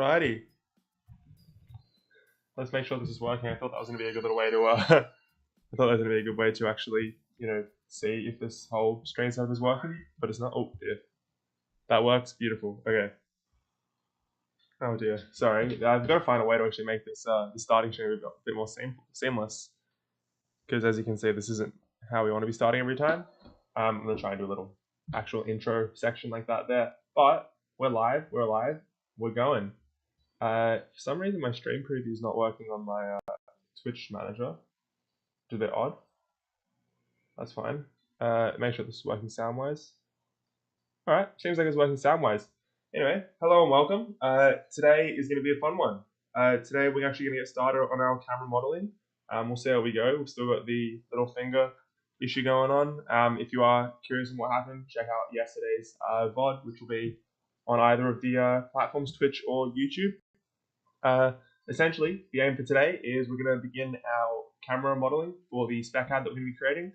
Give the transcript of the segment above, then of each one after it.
Alrighty, let's make sure this is working. I thought that was going to be a good little way to, I thought that was going to be a good way to actually, see if this whole stream setup is working, but it's not. Oh dear, that works. Beautiful. Okay. Oh dear, sorry. I've got to find a way to actually make this the starting stream a bit more seamless, because as you can see, this isn't how we want to be starting every time. I'm going to try and do a little actual intro section like that there, but we're live. We're alive. We're going. For some reason, my stream preview is not working on my Twitch manager. It's a bit odd. That's fine. Make sure this is working sound-wise. Alright, seems like it's working sound-wise. Anyway, hello and welcome. Today is going to be a fun one. Today we're actually going to get started on our camera modeling. We'll see how we go. We've still got the little finger issue going on. If you are curious on what happened, check out yesterday's VOD, which will be on either of the platforms, Twitch or YouTube. Essentially, the aim for today is we're going to begin our camera modeling for the spec ad that we're going to be creating.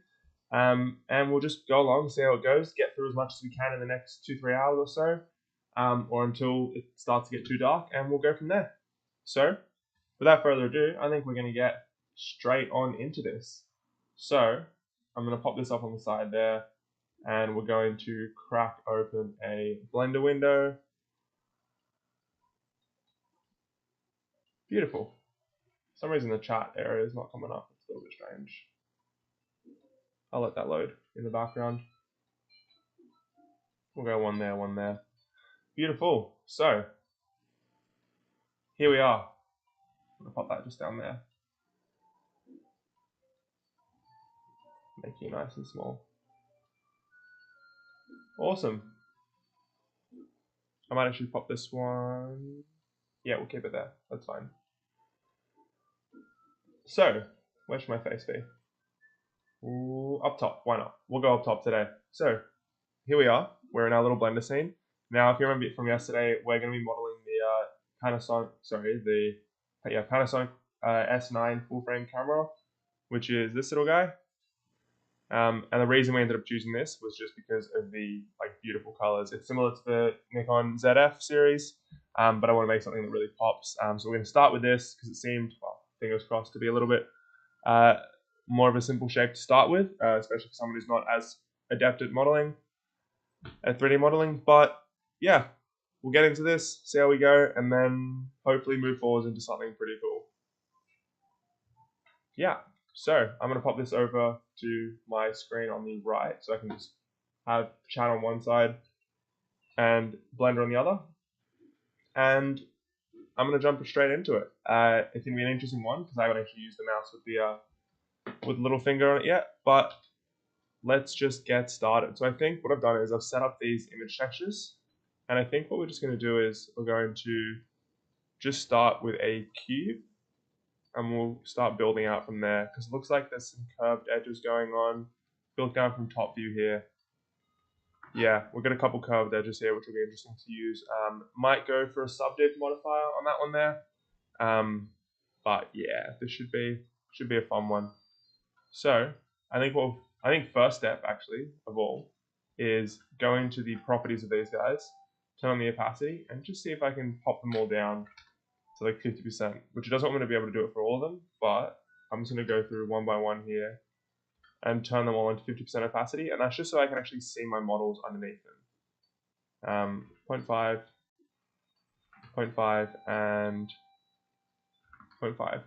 And we'll just go along, see how it goes, get through as much as we can in the next 2-3 hours or so, or until it starts to get too dark, and we'll go from there. So, without further ado, I think we're going to get straight on into this. So, I'm going to pop this up on the side there, and we're going to crack open a Blender window. Beautiful. For some reason the chat area is not coming up. It's a little bit strange. I'll let that load in the background. We'll go one there. Beautiful. So, here we are. I'm going to pop that just down there. Make it nice and small. Awesome. I might actually pop this one. Yeah, we'll keep it there. That's fine. So, where should my face be? Ooh, up top. Why not? We'll go up top today. So, here we are. We're in our little Blender scene. Now, if you remember from yesterday, we're going to be modeling the Panasonic S9 full frame camera, which is this little guy. And the reason we ended up choosing this was just because of the beautiful colors. It's similar to the Nikon ZF series, but I want to make something that really pops. So we're going to start with this because it seemed, well, fingers crossed, to be a little bit more of a simple shape to start with, especially for someone who's not as adept at modeling, at 3D modeling. But yeah, we'll get into this, see how we go, and then hopefully move forward into something pretty cool. Yeah, so I'm going to pop this over to my screen on the right, so I can just have chat on one side and Blender on the other. And I'm going to jump straight into it. It's going to be an interesting one because I haven't actually used the mouse with the little finger on it yet, but let's just get started. So I think what I've done is I've set up these image textures, and I think what we're just going to do is we're going to just start with a cube, and we'll start building out from there because it looks like there's some curved edges going on. Built down from top view here. Yeah, we've got a couple curved edges here, which will be interesting to use. Might go for a subject modifier on that one there. But yeah, this should be a fun one. So I think first step actually of all is go into the properties of these guys, turn on the opacity, and just see if I can pop them all down to like 50%, which doesn't want me to be able to do it for all of them, but I'm just going to go through one by one here and turn them all into 50% opacity, and that's just so I can actually see my models underneath them. 0.5, 0.5, and 0.5.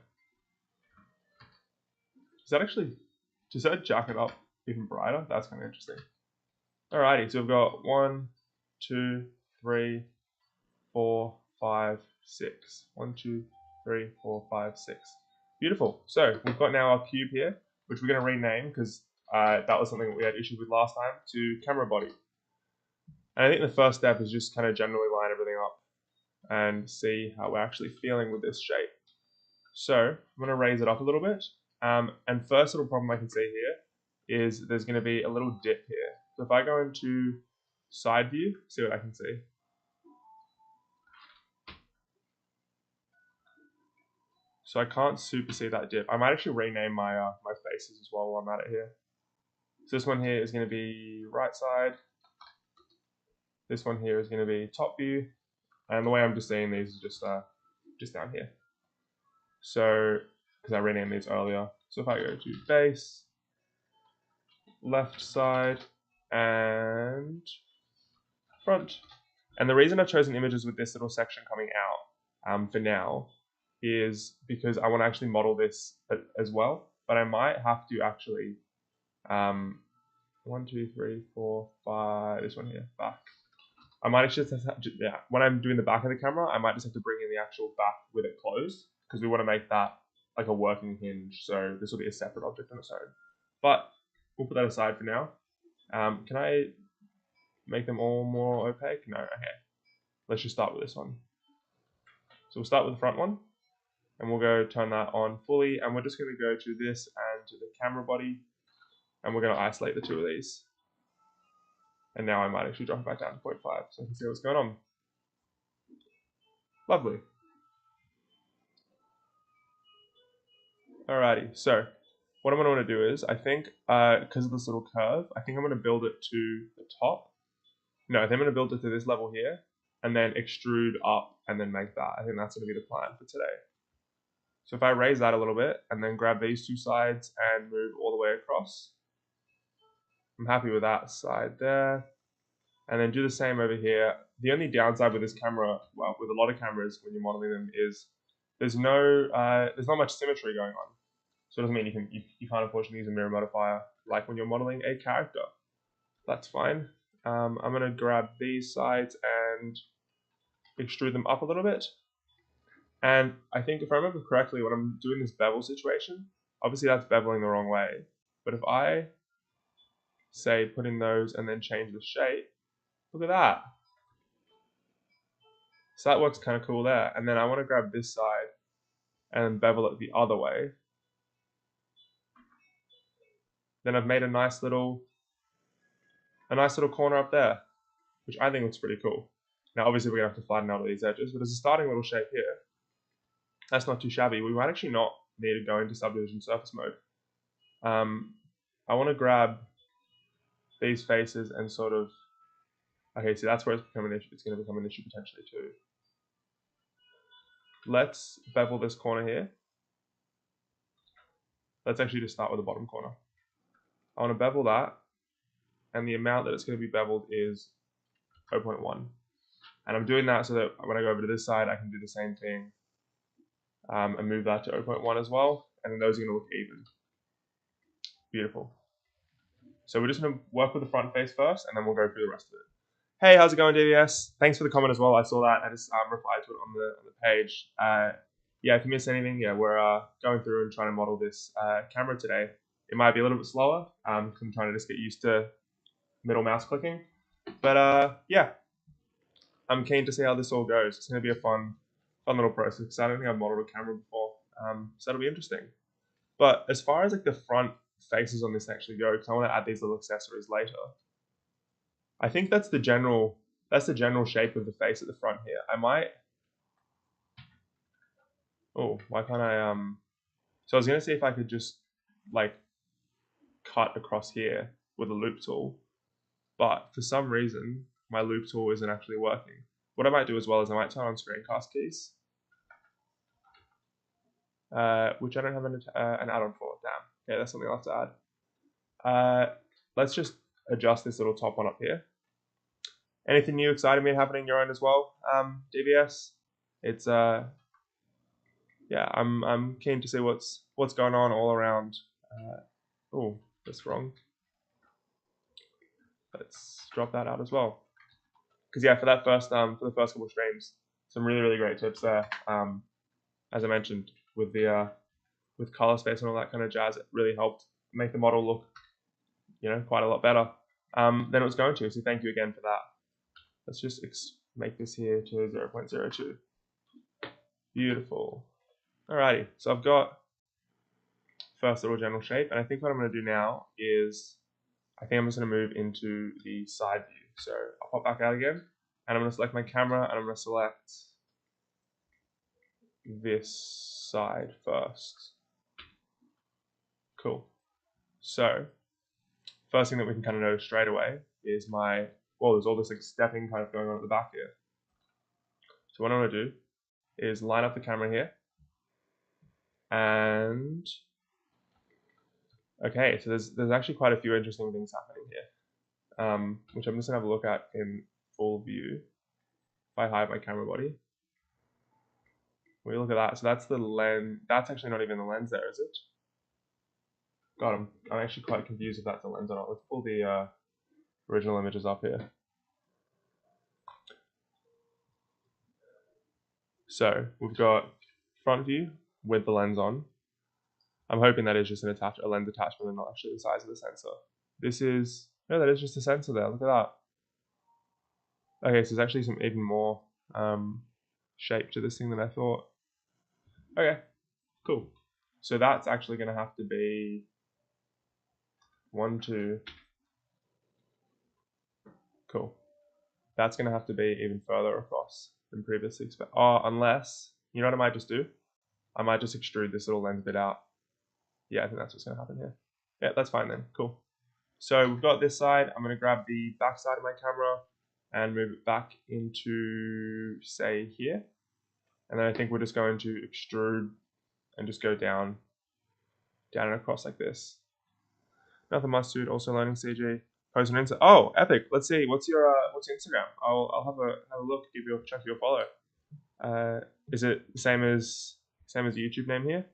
Does that jack it up even brighter? That's kind of interesting. Alrighty, so we've got 1, 2, 3, 4, 5, 6. 1, 2, 3, 4, 5, 6. Beautiful. So we've got now our cube here, which we're going to rename because that was something that we had issues with last time, to camera body. And I think the first step is just kind of generally line everything up and see how we're actually feeling with this shape. So I'm going to raise it up a little bit. And first little problem I can see here is there's going to be a little dip here. So if I go into side view, see what I can see. So I can't super see that dip. I might actually rename my my faces as well while I'm at it here. So this one here is going to be right side. This one here is going to be top view. And the way I'm just seeing these is just down here. So, because I renamed these earlier. So if I go to base, left side, and front. And the reason I've chosen images with this little section coming out for now is because I want to actually model this as well. But I might have to actually, 1, 2, 3, 4, 5, this one here, back. I might actually just have to, yeah, when I'm doing the back of the camera, I might just have to bring in the actual back with it closed because we want to make that like a working hinge. So this will be a separate object on its own. But we'll put that aside for now. Can I make them all more opaque? No, okay. Let's just start with this one. So we'll start with the front one and we'll go turn that on fully. And we're just going to go to this and to the camera body and we're going to isolate the two of these. And now I might actually drop it back down to 0.5 so I can see what's going on. Lovely. Alrighty, so what I'm going to want to do is, I think, because of this little curve, I think I'm going to build it to the top. No, I think I'm going to build it to this level here, and then extrude up, and then make that. I think that's going to be the plan for today. So if I raise that a little bit, and then grab these two sides, and move all the way across, I'm happy with that side there. And then do the same over here. The only downside with this camera, well, with a lot of cameras when you're modeling them, is there's not much symmetry going on. So it doesn't mean you can't unfortunately use a mirror modifier like when you're modeling a character. That's fine. I'm going to grab these sides and extrude them up a little bit. And I think if I remember correctly, when I'm doing this bevel situation, obviously that's beveling the wrong way. But if I say put in those and then change the shape, look at that. So that works kind of cool there. And then I want to grab this side and bevel it the other way. Then I've made a nice little corner up there, which I think looks pretty cool. Now obviously we're going to have to flatten out all these edges, but as a starting little shape here, that's not too shabby. We might actually not need to go into subdivision surface mode. I want to grab these faces and sort of, okay, so that's where it's going to become an issue potentially too. Let's bevel this corner here. Let's actually just start with the bottom corner. I want to bevel that, and the amount that it's going to be beveled is 0.1. And I'm doing that so that when I go over to this side, I can do the same thing and move that to 0.1 as well. And then those are going to look even. Beautiful. So we're just going to work with the front face first, and then we'll go through the rest of it. Hey, how's it going, DVS? Thanks for the comment as well. I saw that. I just replied to it on the page. Yeah, if you miss anything, yeah, we're going through and trying to model this camera today. It might be a little bit slower because I'm trying to just get used to middle mouse clicking. But yeah, I'm keen to see how this all goes. It's going to be a fun little process because I don't think I've modeled a camera before. So that'll be interesting. But as far as like the front faces on this actually go, because I want to add these little accessories later, I think that's the general shape of the face at the front here. I might, oh, why can't I, so I was going to see if I could just like cut across here with a loop tool, but for some reason my loop tool isn't actually working. What I might do as well is I might turn on screencast keys, which I don't have an add-on for. Damn. Yeah, that's something I'll have to add. Let's just adjust this little top one up here. Anything new, exciting happening in your own as well, DBS? It's yeah, I'm keen to see what's going on all around. Oh, that's wrong. Let's drop that out as well. Because yeah, for the first couple of streams, some really great tips there. As I mentioned with the with color space and all that kind of jazz, it really helped make the model look, quite a lot better than it was going to. So thank you again for that. Let's just make this here to 0.02. Beautiful. Alrighty, so I've got first little general shape, and I think what I'm going to do now is I think I'm just going to move into the side view. So I'll pop back out again, and I'm going to select my camera, and I'm going to select this side first. Cool. So first thing that we can kind of notice straight away is there's all this like stepping kind of going on at the back here. So what I'm going to do is line up the camera here. And okay, so there's actually quite a few interesting things happening here, which I'm just going to have a look at in full view. If I hide my camera body, we look at that. So that's the lens. That's actually not even the lens there, is it? God, I'm actually quite confused if that's a lens or not. Let's pull the original images up here. So we've got front view with the lens on. I'm hoping that is just a lens attachment and not actually the size of the sensor. This is, no, that is just a sensor there. Look at that. Okay, so there's actually some even more shape to this thing than I thought. Okay, cool. So that's actually going to have to be 1, 2. Cool. That's going to have to be even further across than previously expected. Oh, unless, you know what I might just do? I might just extrude this little lens bit out. Yeah, I think that's what's going to happen here. Yeah, that's fine then. Cool. So we've got this side. I'm going to grab the back side of my camera and move it back into, say, here. And then I think we're just going to extrude and just go down and across like this. Nothing much to it. Also learning CG. Post on Insta. Oh, epic. Let's see. What's your Instagram? I'll have a look. Check your follow. Is it the same as the YouTube name here?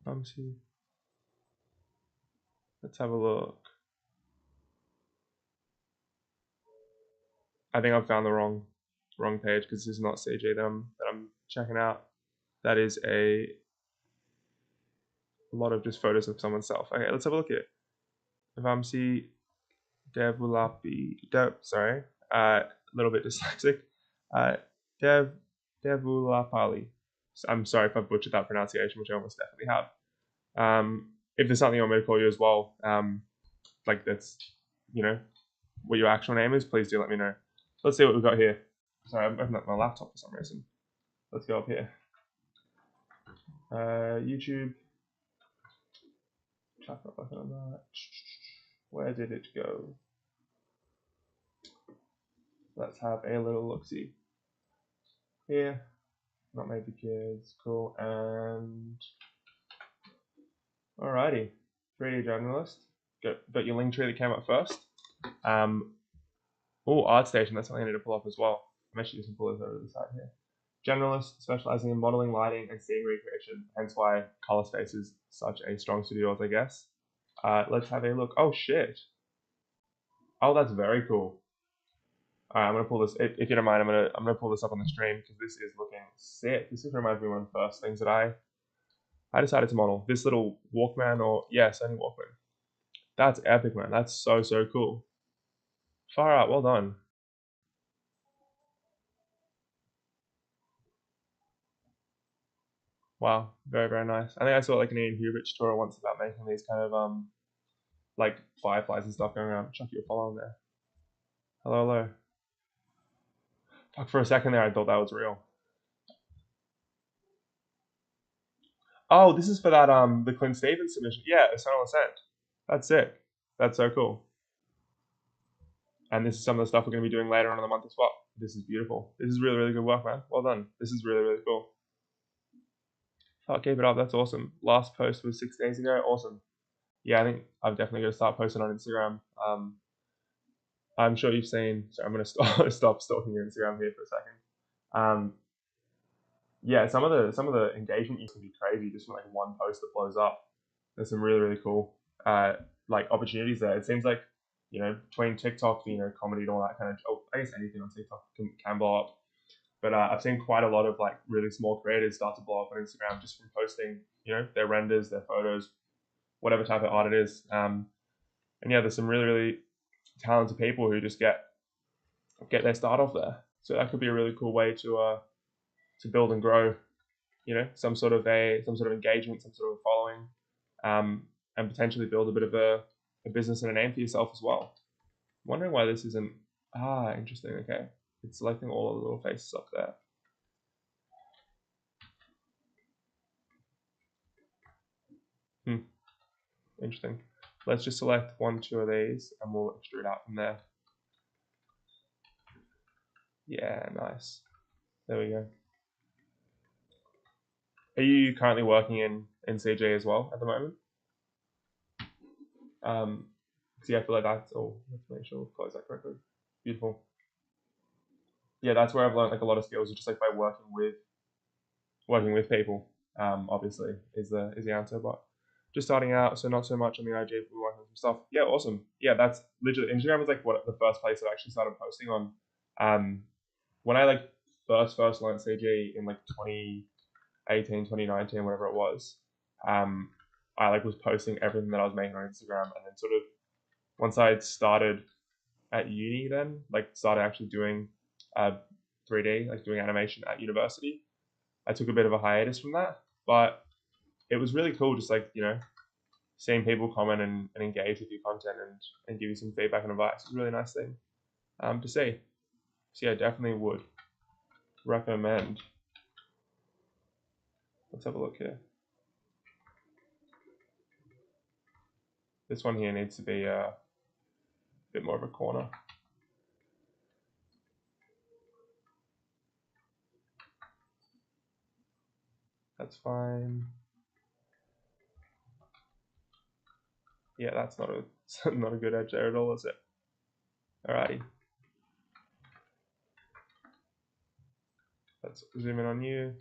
Let's have a look. I think I've found the wrong page because this is not CG that I'm checking out. That is a lot of just photos of someone's self. Okay, let's have a look here. Vamsi sorry, a little bit dyslexic. Devulapali. I'm sorry if I butchered that pronunciation, which I almost definitely have. If there's something you want me to call you as well, like that's, you know, what your actual name is, please do let me know. Let's see what we've got here. Sorry, I've opened up my laptop for some reason. Let's go up here. YouTube. Where did it go? Let's have a little look-see. Here. Not maybe kids. Cool. And alrighty. 3D journalist. Got your link tree that came up first. Oh, ArtStation. That's something I need to pull up as well. I'm actually just going to pull this over to the side here. Generalist, specializing in modeling, lighting, and scene recreation. Hence why Color Space is such a strong suit of yours, I guess. Let's have a look. Oh, shit. Oh, that's very cool. Alright, I'm gonna pull this. If you don't mind, I'm gonna pull this up on the stream because this is looking sick. This reminds me of one of the first things that I decided to model. This little Walkman, or yeah, Sony Walkman. That's epic, man. That's so cool. Far out. Well done. Wow, very nice. I think I saw like an Ian Hubert tutorial once about making these kind of like fireflies and stuff going around. Chuck you a follow on there. Hello. Fuck, for a second there, I thought that was real. Oh, this is for that the Clint Stevens submission. Yeah, Eternal Ascent. That's sick. That's so cool. And this is some of the stuff we're going to be doing later on in the month as well. This is beautiful. This is really good work, man. Well done. This is really cool. Oh, keep it up. That's awesome. Last post was 6 days ago. Awesome. Yeah, I think I've definitely got to start posting on Instagram. I'm sure you've seen. So I'm going to stop stalking your Instagram here for a second. Yeah, some of the engagement used to be crazy just from like one post that blows up. There's some really cool like opportunities there. It seems like, you know, between TikTok, you know, comedy and all that kind of, I guess anything on TikTok can blow up. But I've seen quite a lot of like really small creators start to blow up on Instagram just from posting, you know, their renders, their photos, whatever type of art it is. And yeah, there's some really talented people who just get their start off there. So that could be a really cool way to build and grow, you know, some sort of engagement, some sort of following, and potentially build a bit of a business and a name for yourself as well. I'm wondering why this isn't, interesting, okay. It's selecting all of the little faces up there. Interesting. Let's just select 1, 2 of these and we'll extrude out from there. Yeah, nice. There we go. Are you currently working in CG as well at the moment? So yeah, I feel like that's all. Let's make sure we've closed that correctly. Beautiful. Yeah, that's where I've learned like a lot of skills, just like by working with people. Obviously is the answer, but just starting out, so not so much on the IG, but working on some stuff. Yeah, awesome. Yeah, that's literally Instagram was like what the first place I actually started posting on. When I like first learned CG in like 2018, 2019, whatever it was. I like was posting everything that I was making on Instagram, and then sort of once I had started at uni, then like started actually doing 3D, like doing animation at university. I took a bit of a hiatus from that, but it was really cool, just like seeing people comment and engage with your content and give you some feedback and advice. It's a really nice thing to see. So yeah, definitely would recommend. Let's have a look here. This one here needs to be a bit more of a corner. That's fine. Yeah, that's not a good edge there at all, is it? Alrighty. Let's zoom in on you.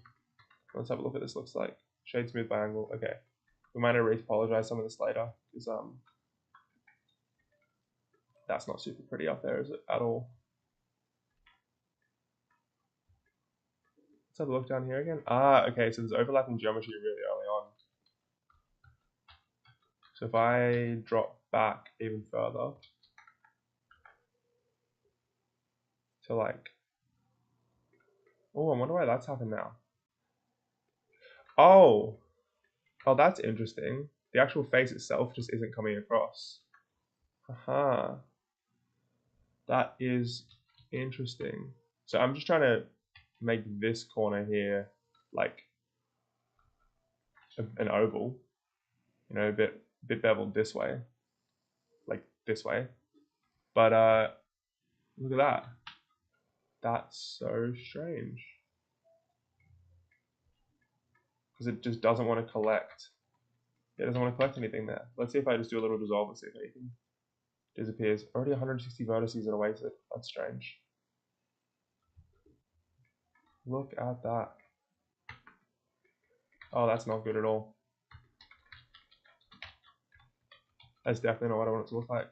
Let's have a look at this looks like. Shade smooth by angle. Okay. We might need to apologize some of this later because that's not super pretty up there, is it at all? Let's have a look down here again. Okay, so there's overlapping geometry really early on. So if I drop back even further to like, oh, I wonder why that's happened now. Oh, that's interesting. The actual face itself just isn't coming across. Haha. That is interesting. So I'm just trying to make this corner here like an oval, a bit beveled this way, like this way. But look at that. That's so strange. Because it just doesn't want to collect. It doesn't want to collect anything there. Let's see if I just do a little dissolve and see if anything disappears. Already 160 vertices that are wasted. That's strange. Look at that. Oh, that's not good at all. That's definitely not what I want it to look like.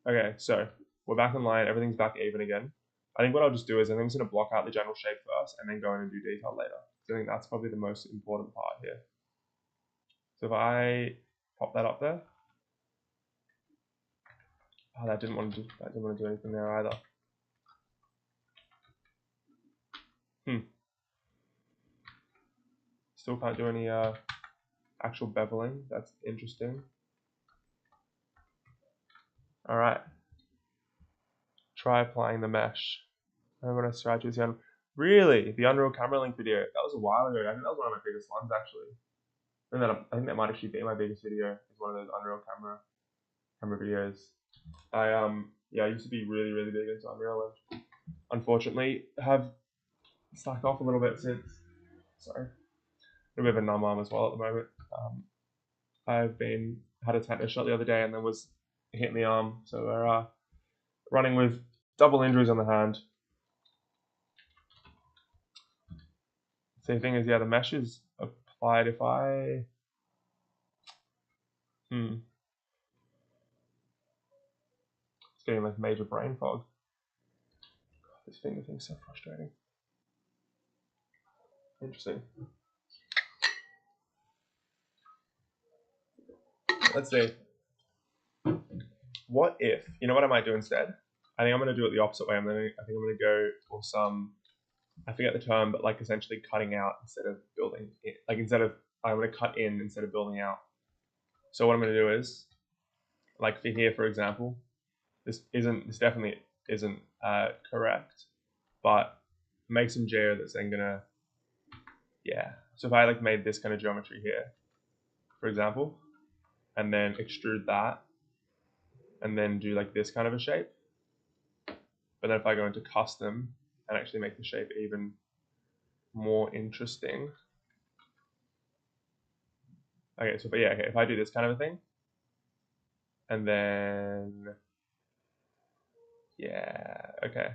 Okay, so we're back in line. Everything's back even again. I think what I'll just do is I'm just going to block out the general shape first and then go in and do detail later. So I think that's probably the most important part here. So if I pop that up there. Oh, that didn't want to do anything there either. Still can't do any actual beveling. That's interesting. All right. Try applying the mesh. I'm gonna try to again. Really, the Unreal Camera Link video. That was a while ago. I think that was one of my biggest ones actually. I think that might actually be my biggest video. Is one of those Unreal camera videos. I used to be really big into Unreal and unfortunately have slacked off a little bit since. Sorry, a bit of a numb arm as well at the moment. I've had a tetanus shot the other day and then was hitting the arm, so we're running with double injuries on the hand. So the thing is, yeah, the mesh is applied. If I it's getting like major brain fog. God, this finger thing's so frustrating. Interesting. Let's see. What if, what I might do instead? I think I'm going to do it the opposite way. I think I'm going to go for some, I forget the term, but like essentially cutting out instead of building. I'm going to cut in instead of building out. So what I'm going to do is, like for here, for example, this definitely isn't correct, but make some geo that's then going to, yeah. So if I like made this kind of geometry here, for example, and then extrude that, and then do like this kind of a shape. But then if I go into custom and actually make the shape even more interesting. Okay, so yeah, okay, if I do this kind of a thing, and then yeah, okay,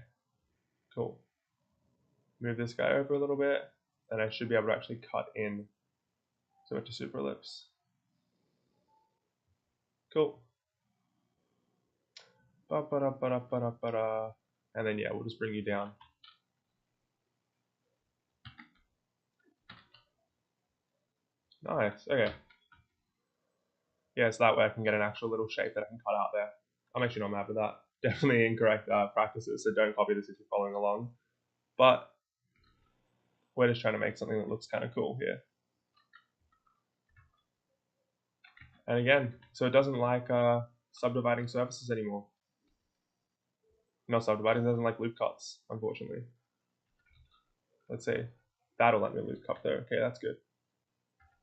cool. Move this guy over a little bit, and I should be able to actually cut in so into super ellipse. Cool. And then yeah, we'll just bring you down. Nice, okay. Yeah, so that way I can get an actual little shape that I can cut out there. I'm actually not mad with that. Definitely incorrect practices, so don't copy this if you're following along. But we're just trying to make something that looks kind of cool here. And again, so it doesn't like subdividing surfaces anymore. Not subdividing, it doesn't like loop cuts, unfortunately. Let's see. That'll let me loop cut there. Okay, that's good.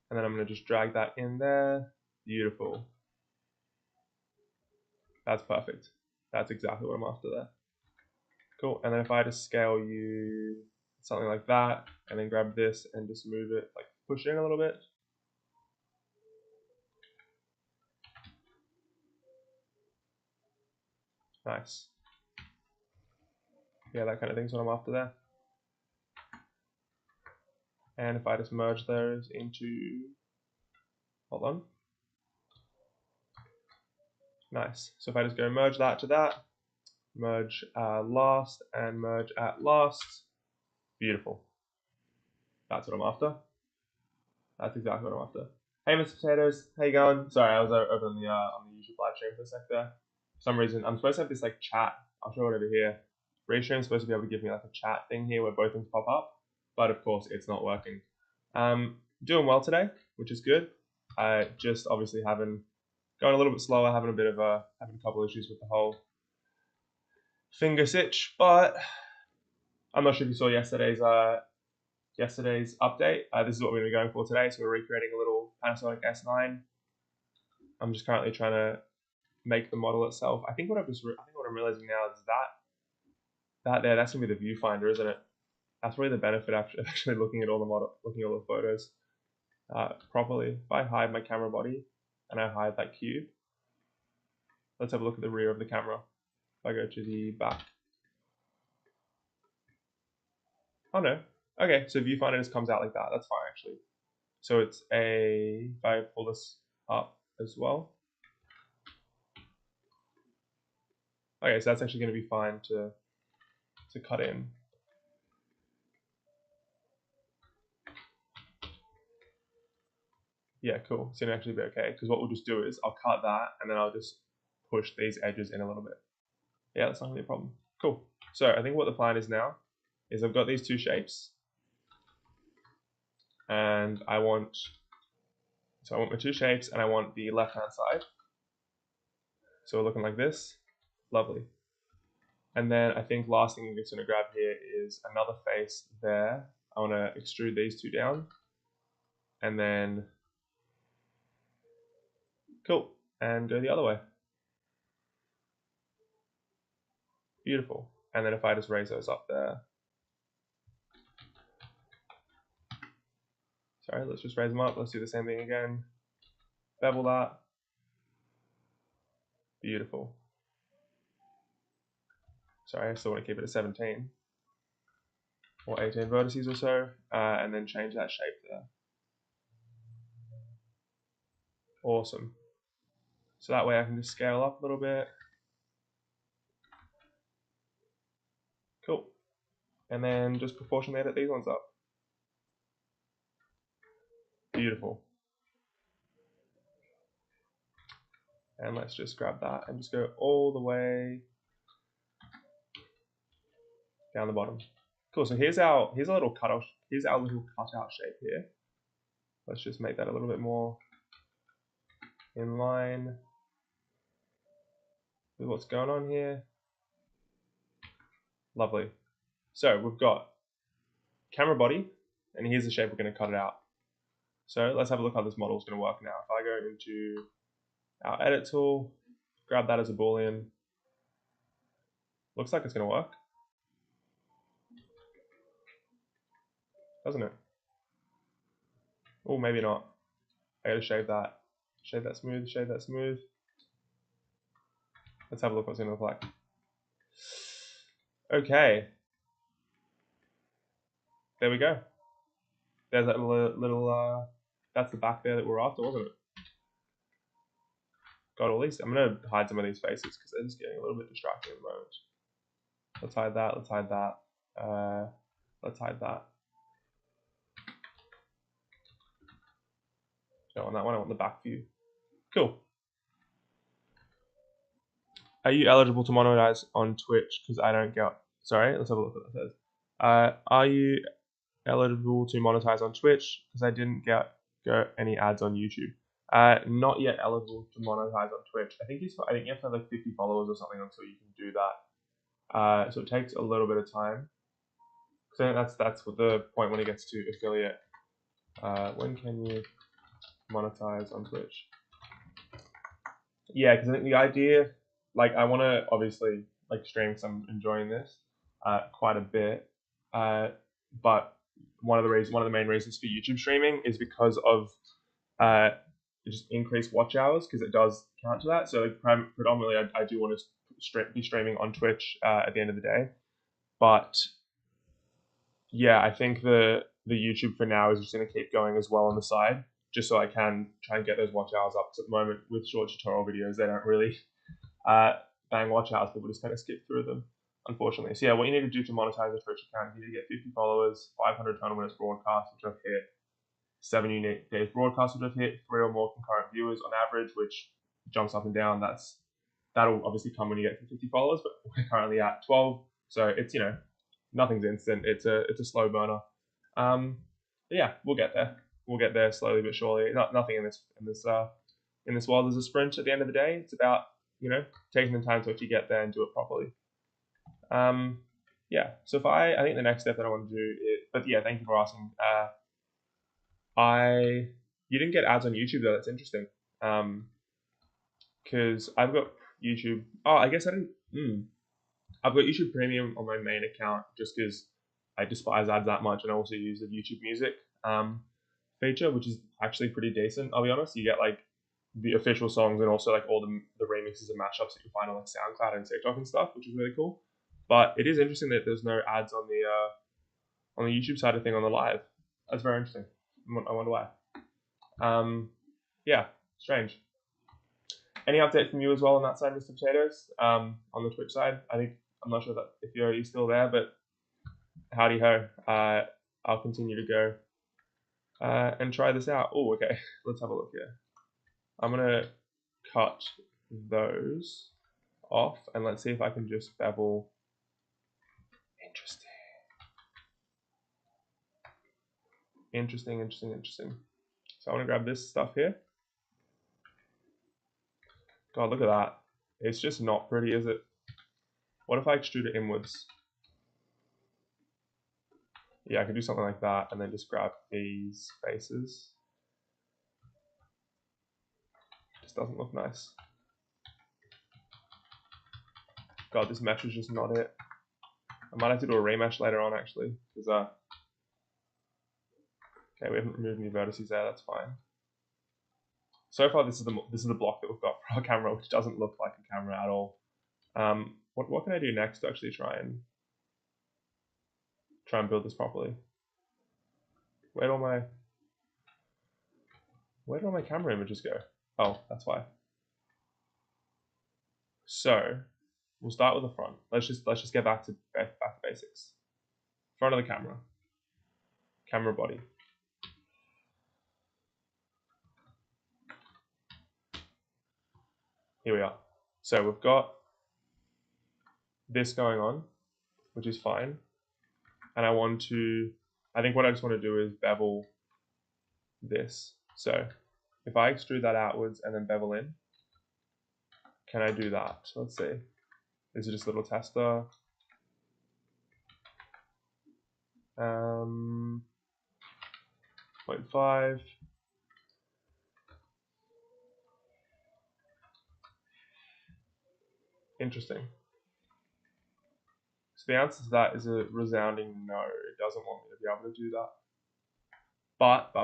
And then I'm going to just drag that in there. Beautiful. That's perfect. That's exactly what I'm after there. Cool. And then if I just scale you something like that, and then grab this and just move it, like push in a little bit. Nice. Yeah, that kind of thing's what I'm after there. And if I just merge those into, hold on. Nice. So if I just go merge that to that, merge last and merge at last, beautiful. That's what I'm after. That's exactly what I'm after. Hey, Mr. Potatoes, how you going? Sorry, I was over on the YouTube live stream for a sec there. For some reason, I'm supposed to have this like chat. I'll show it over here. Restream's supposed to be able to give me like a chat thing here where both things pop up, but of course it's not working. Doing well today, which is good. I just obviously going a little bit slower, having a couple issues with the whole finger sitch, but I'm not sure if you saw yesterday's update. This is what we're going to be going for today. So we're recreating a little Panasonic S9. I'm just currently trying to make the model itself. I think what I'm realizing now is that's going to be the viewfinder, isn't it? That's really the benefit after actually looking at all the photos properly. If I hide my camera body and I hide that cube, let's have a look at the rear of the camera. If I go to the back. Oh no. Okay, so viewfinder just comes out like that. That's fine actually. So it's if I pull this up as well. Okay, so that's actually going to be fine to cut in. Yeah, cool. It's going to actually be okay, because what we'll just do is I'll cut that and then I'll just push these edges in a little bit. Yeah, that's not going to be a problem. Cool. So I think what the plan is now is I've got these two shapes and I want my two shapes and I want the left hand side. So we're looking like this. Lovely. And then I think last thing I'm just going to grab here is another face there. I want to extrude these two down. And then, cool. And go the other way. Beautiful. And then if I just raise those up there. Sorry, let's just raise them up. Let's do the same thing again. Bevel that. Beautiful. Sorry, I still want to keep it at 17. Or 18 vertices or so. And then change that shape there. Awesome. So that way I can just scale up a little bit. Cool. And then just proportionally edit these ones up. Beautiful. And let's just grab that and just go all the way down the bottom. Cool, so here's our little cutout shape here. Let's just make that a little bit more in line with what's going on here. Lovely. So we've got camera body, and here's the shape we're going to cut it out. So let's have a look how this model is going to work now. If I go into our edit tool, grab that as a boolean, looks like it's going to work. doesn't it? Oh, maybe not. I gotta shave that. Shade that smooth, shade that smooth. Let's have a look what's gonna look like. Okay. There we go. There's that little that's the back there that we're after, wasn't it? Got all these. I'm gonna hide some of these faces because they're just getting a little bit distracting at the moment. Let's hide that, let's hide that. Let's hide that. Don't want that one, I want the back view. Cool. Are you eligible to monetize on Twitch? Because I don't get. Sorry, let's have a look at what that says. Are you eligible to monetize on Twitch? Because I didn't get any ads on YouTube. Not yet eligible to monetize on Twitch. I think you have to have like 50 followers or something until you can do that. So it takes a little bit of time. So I think that's what the point when it gets to affiliate. When can you monetize on Twitch? Yeah, because I think the idea, like, I want to obviously like stream because I'm enjoying this quite a bit, but one of the main reasons for YouTube streaming is because of just increased watch hours, because it does count to that. So like, predominantly, I do want to be streaming on Twitch at the end of the day, but yeah, I think the YouTube for now is just going to keep going as well on the side, just so I can try and get those watch hours up. Because at the moment, with short tutorial videos, they don't really bang watch hours. People just kind of skip through them, unfortunately. So yeah, what you need to do to monetize a Twitch account, you need to get 50 followers, 500 total minutes broadcast, which I've hit, 7 unique days broadcast, which I've hit, 3 or more concurrent viewers on average, which jumps up and down. That'll obviously come when you get to 50 followers, but we're currently at 12, so it's, you know, nothing's instant. It's a slow burner. But yeah, we'll get there. We'll get there slowly but surely. Nothing in this world is a sprint. At the end of the day, it's about, you know, taking the time to actually get there and do it properly. Yeah. So I think the next step that I want to do is, but yeah, thank you for asking. You didn't get ads on YouTube though. That's interesting. Because I've got YouTube. Oh, I guess I didn't. I've got YouTube Premium on my main account just because I despise ads that much, and I also use the YouTube Music feature, which is actually pretty decent. I'll be honest. You get like the official songs and also like all the remixes and mashups that you find on like SoundCloud and TikTok and stuff, which is really cool. But it is interesting that there's no ads on the YouTube side of thing on the live. That's very interesting. I wonder why. Yeah, strange. Any update from you as well on that side, Mr. Potatoes? On the Twitch side, I'm not sure that if you're still there, but howdy ho. I'll continue to go and try this out. Oh, okay. Let's have a look here. I'm gonna cut those off and let's see if I can just bevel. Interesting. So I want to grab this stuff here. God, look at that. It's just not pretty, is it? What if I extrude it inwards? Yeah, I could do something like that and then just grab these faces. Just doesn't look nice. God, this mesh is just not it. I might have to do a remesh later on actually, because okay, we haven't removed any vertices there. That's fine. So far, this is the block that we've got for our camera, which doesn't look like a camera at all. What can I do next to actually try and build this properly? Where do all my camera images go? Oh, that's why. So we'll start with the front. Let's just get back to basics. Front of the camera body. Here we are. So we've got this going on, which is fine. And I think what I just want to do is bevel this. So if I extrude that outwards and then bevel in, can I do that? Let's see. This is just a little tester. 0.5. Interesting. So the answer to that is a resounding no. It doesn't want me to be able to do that. But, no,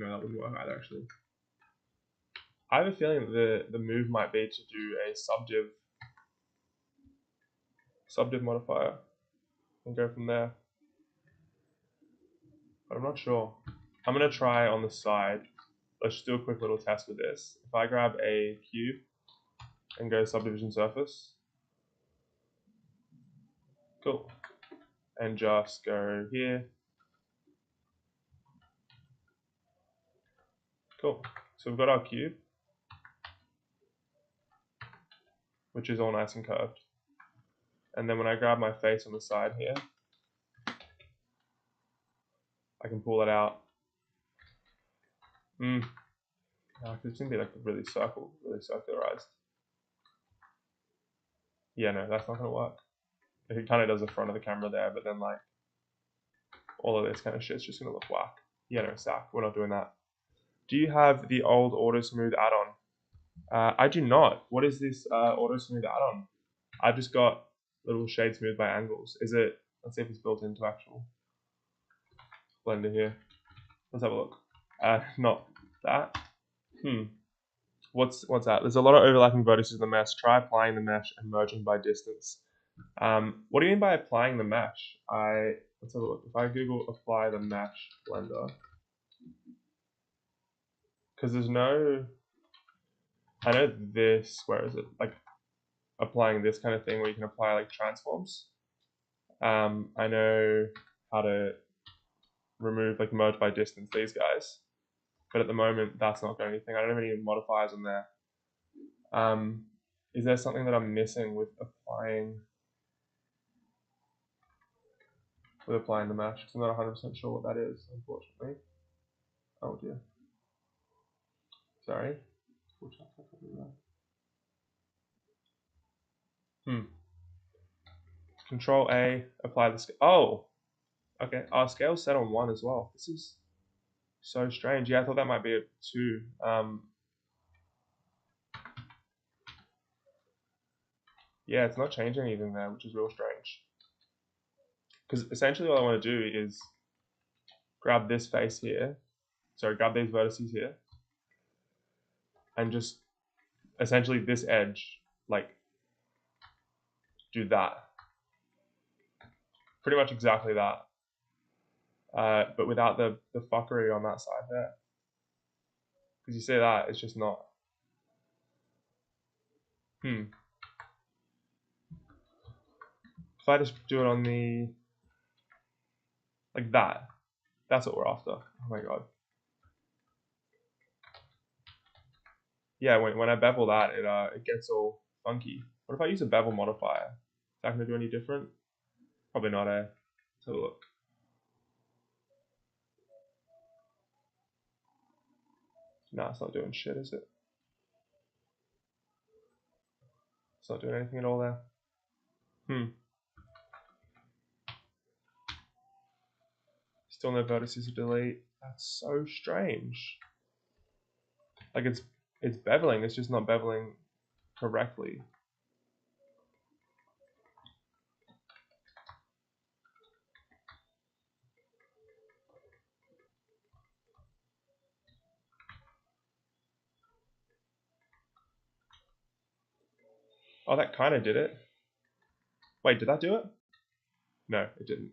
that wouldn't work either, actually. I have a feeling that the move might be to do a subdiv modifier and go from there. But I'm not sure. I'm going to try on the side. Let's just do a quick little test with this. If I grab a cube and go subdivision surface, cool, and just go here, cool. So we've got our cube, which is all nice and curved. And then when I grab my face on the side here, I can pull it out. It's going to be like really circularized. Yeah, no, that's not going to work. It kind of does the front of the camera there, but then like all of this kind of shit's just going to look whack. Yeah, no, sack. We're not doing that. Do you have the old auto smooth add-on? I do not. What is this auto smooth add-on? I've just got little shade smooth by angles. Is it? Let's see if it's built into actual Blender here. Let's have a look. Not that. What's that? There's a lot of overlapping vertices in the mesh. Try applying the mesh and merging by distance. What do you mean by applying the mesh? Let's have a look. If I Google apply the mesh Blender, because there's no, I know this, where is it? Like applying this kind of thing where you can apply like transforms. I know how to remove like merge by distance these guys, but at the moment that's not going anything. I don't have any modifiers on there. Is there something that I'm missing with applying the mesh? Because I'm not 100% sure what that is, unfortunately. Oh dear. Sorry. Control A, apply the scale. Oh, okay. Our scale's set on 1 as well. This is so strange. Yeah, I thought that might be a 2. Yeah, it's not changing anything there, which is real strange. Because essentially all I want to do is grab this face here. Sorry, grab these vertices here. And just essentially this edge, like, do that. Pretty much exactly that. But without the fuckery on that side there. Because you see that, it's just not. If I just do it on the, like that, that's what we're after. Oh my god. Yeah, when I bevel that, it gets all funky. What if I use a bevel modifier? Is that going to do any different? Probably not, eh? Let's have a look. Nah, it's not doing shit, is it? It's not doing anything at all there. Still no vertices to delete. That's so strange. Like it's beveling, it's just not beveling correctly. Oh, that kind of did it. Wait, did that do it? No, it didn't.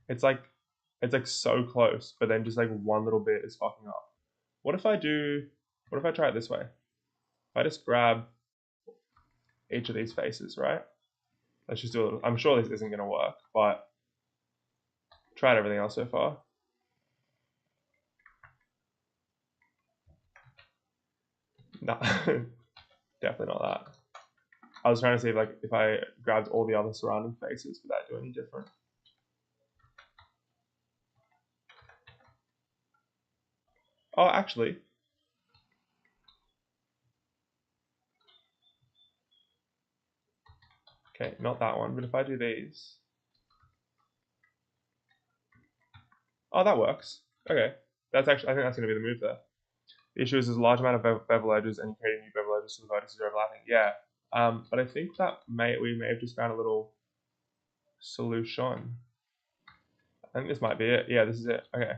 It's like so close, but then just like one little bit is fucking up. What if I try it this way? If I just grab each of these faces, right? Let's just do a little, I'm sure this isn't gonna work, but tried everything else so far. No, definitely not that. I was trying to see if I grabbed all the other surrounding faces, would that do any different? Oh, actually. Okay, not that one, but if I do these. Oh, that works. Okay. That's actually, I think that's going to be the move there. The issue is there's a large amount of bevel edges and creating new bevel edges so the vertices are overlapping. Yeah. But I think that we may have just found a little solution. I think this might be it. Yeah, this is it. Okay.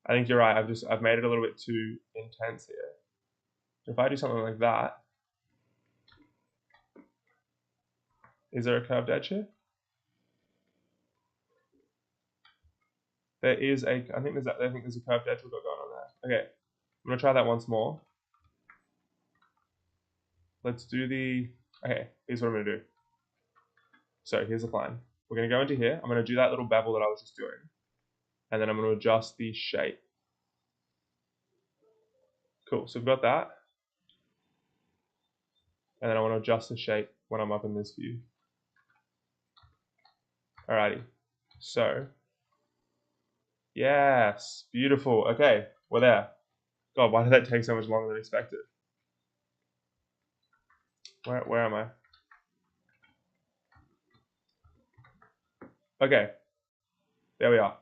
I think you're right. I've made it a little bit too intense here. If I do something like that, is there a curved edge here? There is a. I think there's a curved edge we've got going on there. Okay, I'm gonna try that once more. Let's do the. Okay, here's what I'm gonna do. So here's the plan. We're gonna go into here. I'm gonna do that little bevel that I was just doing, and then I'm gonna adjust the shape. Cool. So we've got that, and then I want to adjust the shape when I'm up in this view. Alrighty. So. Yes, beautiful. Okay, we're there. God, why did that take so much longer than expected? Where am I? Okay, there we are.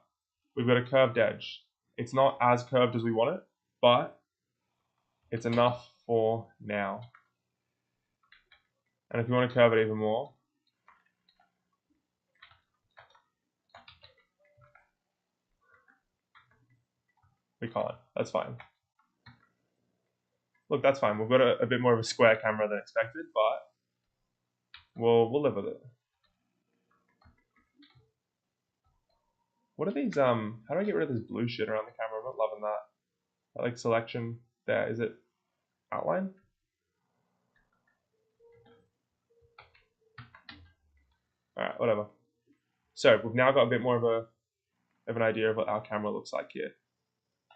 We've got a curved edge. It's not as curved as we want it, but it's enough for now. And if you want to curve it even more, we can't. That's fine. Look, that's fine. We've got a bit more of a square camera than expected, but we'll live with it. What are these? How do I get rid of this blue shit around the camera? I'm not loving that. I like selection there. Is it outline? Alright, whatever. So we've now got a bit more of an idea of what our camera looks like here.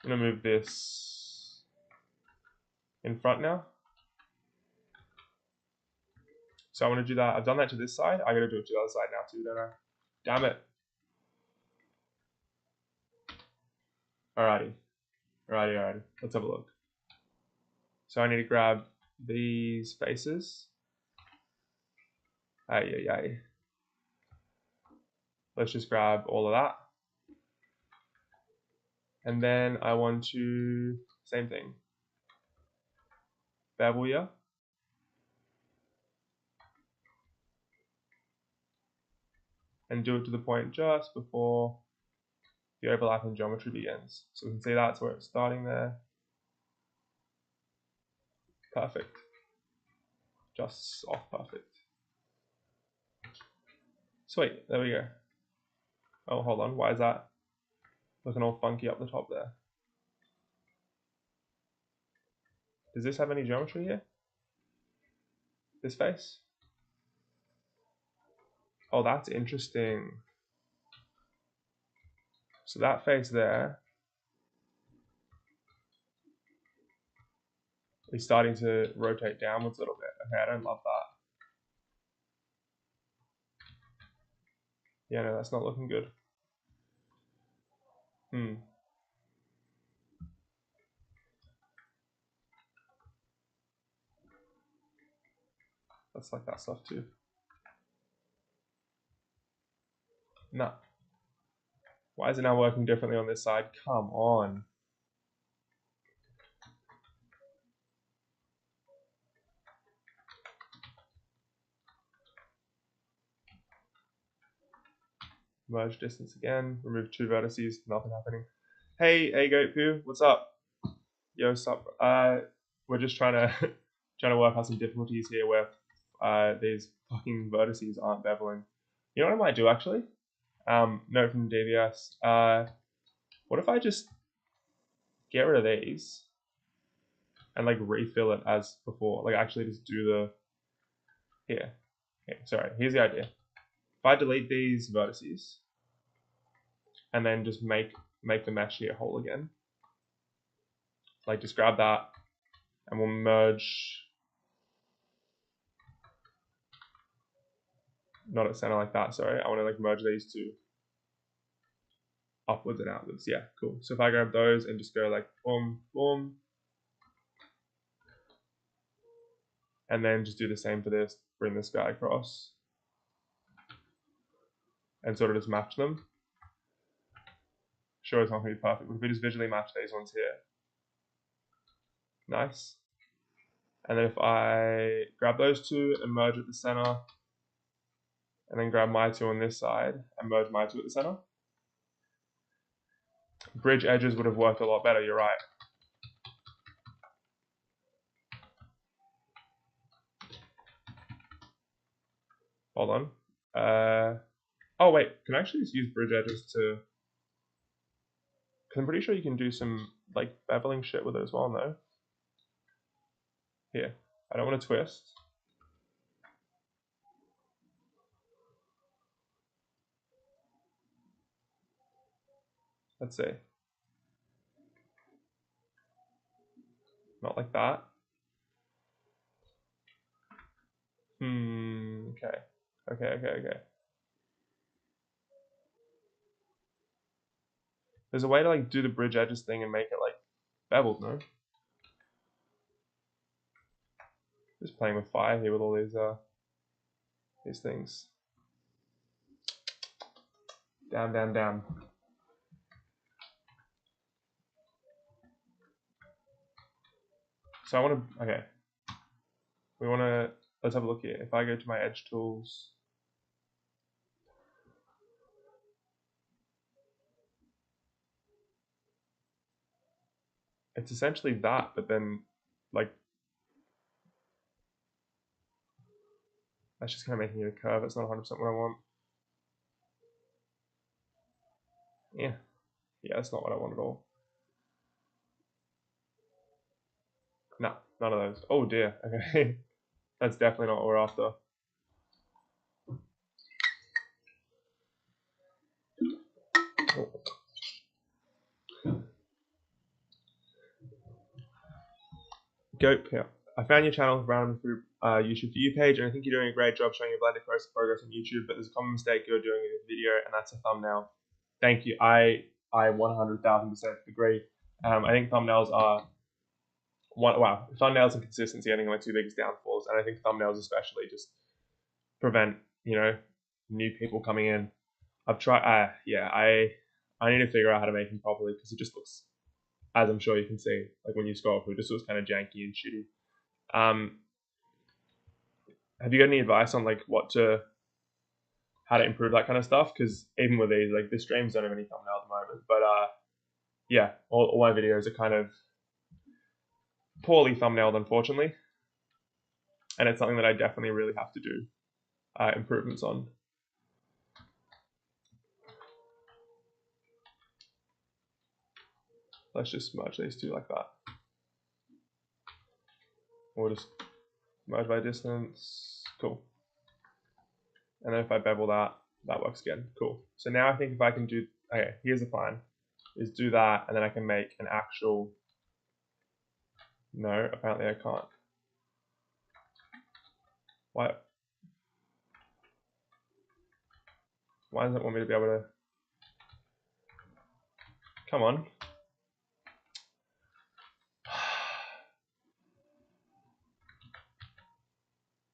I'm gonna move this in front now. So I want to do that. I've done that to this side. I gotta do it to the other side now too, don't I? Damn it. Alrighty. Let's have a look. So I need to grab these faces. Ay. Let's just grab all of that. And then I want to, same thing, bevel here. And do it to the point just before the overlapping geometry begins. So we can see that's where it's starting there. Perfect. Just off perfect. Sweet, there we go. Oh, hold on, why is that looking all funky up the top there? Does this have any geometry here? This face? Oh, that's interesting. So that face there is starting to rotate downwards a little bit. Okay, I don't love that. Yeah, no, that's not looking good. Let's like that stuff too. No. Why is it now working differently on this side? Come on. Merge distance again. Remove two vertices. Nothing happening. Hey, Goat Poo. What's up? Yo, sup? We're just trying to work out some difficulties here where these fucking vertices aren't beveling. You know what I might do actually? Note from DVS. What if I just get rid of these and like refill it as before? Like actually just do the here. Okay, sorry. Here's the idea. If I delete these vertices and then just make the mesh here whole again, like just grab that and we'll merge. Not at center like that. Sorry, I want to like merge these two upwards and outwards. Yeah, cool. So if I grab those and just go like boom, boom, and then just do the same for this, bring this guy across, and sort of just match them. Sure, it's not going to be perfect, but if we just visually match these ones here, nice. And then if I grab those two and merge at the center, and then grab my two on this side and merge my two at the center, Bridge edges would have worked a lot better, you're right. Hold on. Oh wait, can I actually just use bridge edges to... Because I'm pretty sure you can do some like beveling shit with it as well, no? Here, I don't want to twist. Let's see. Not like that. Okay. Okay. There's a way to like do the bridge edges thing and make it like beveled, no? Just playing with fire here with all these things. Down. So I want to, okay. We want to, let's have a look here. If I go to my edge tools, it's essentially that, but then like, that's just kind of making it a curve. It's not 100% what I want. Yeah, that's not what I want at all. No, none of those. Oh dear, okay. That's definitely not what we're after. Oh. Goat here. I found your channel randomly through YouTube For You page, and I think you're doing a great job showing your Blender progress on YouTube, but there's a common mistake you're doing in your video, and that's a thumbnail. Thank you. I 100,000% agree. I think thumbnails are thumbnails and consistency I think are my two biggest downfalls, and I think thumbnails especially just prevent, new people coming in. I've tried, I need to figure out how to make them properly because it just looks, as I'm sure you can see, like when you scroll through, it just looks kind of janky and shitty. Have you got any advice on like how to improve that kind of stuff? Because even with these, like the streams don't have any thumbnail at the moment, but yeah, all my videos are kind of poorly thumbnailed, unfortunately, and it's something that I definitely really have to do improvements on. Let's just merge these two like that. We'll just merge by distance. Cool. And then if I bevel that, that works again. Cool. So now I think if I can do, okay, here's the plan, is do that, and then I can make an actual, no, apparently I can't. Why doesn't it want me to be able to, come on.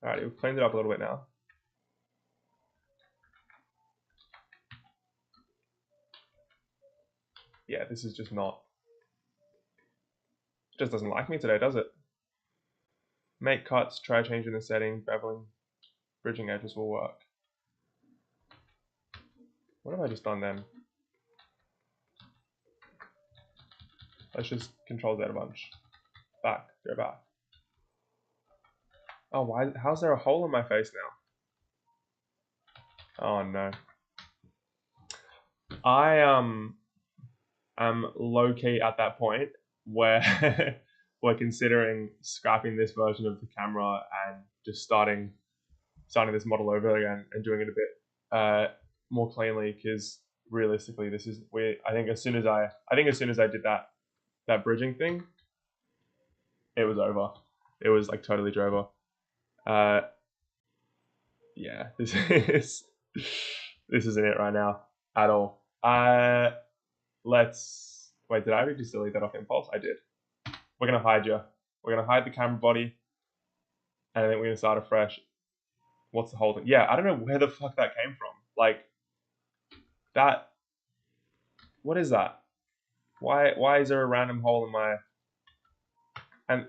Alright, we've cleaned it up a little bit now. Yeah, this is just not, it just doesn't like me today, does it? Make cuts, try changing the setting, beveling, bridging edges will work. What have I just done then? Let's just control Z a bunch. Back, go back. Oh, how's there a hole in my face now? Oh no. I am low-key at that point where we're considering scrapping this version of the camera and just starting this model over again and doing it a bit more cleanly, because realistically this is I think as soon as I did that bridging thing, it was over. It was like totally over. Yeah, this isn't it right now at all. Let's wait. Did I already just delete that off impulse? I did. We're gonna hide you. We're gonna hide the camera body, and then we're gonna start afresh. What's the whole thing? Yeah, I don't know where the fuck that came from. Like that. What is that? Why is there a random hole in my? And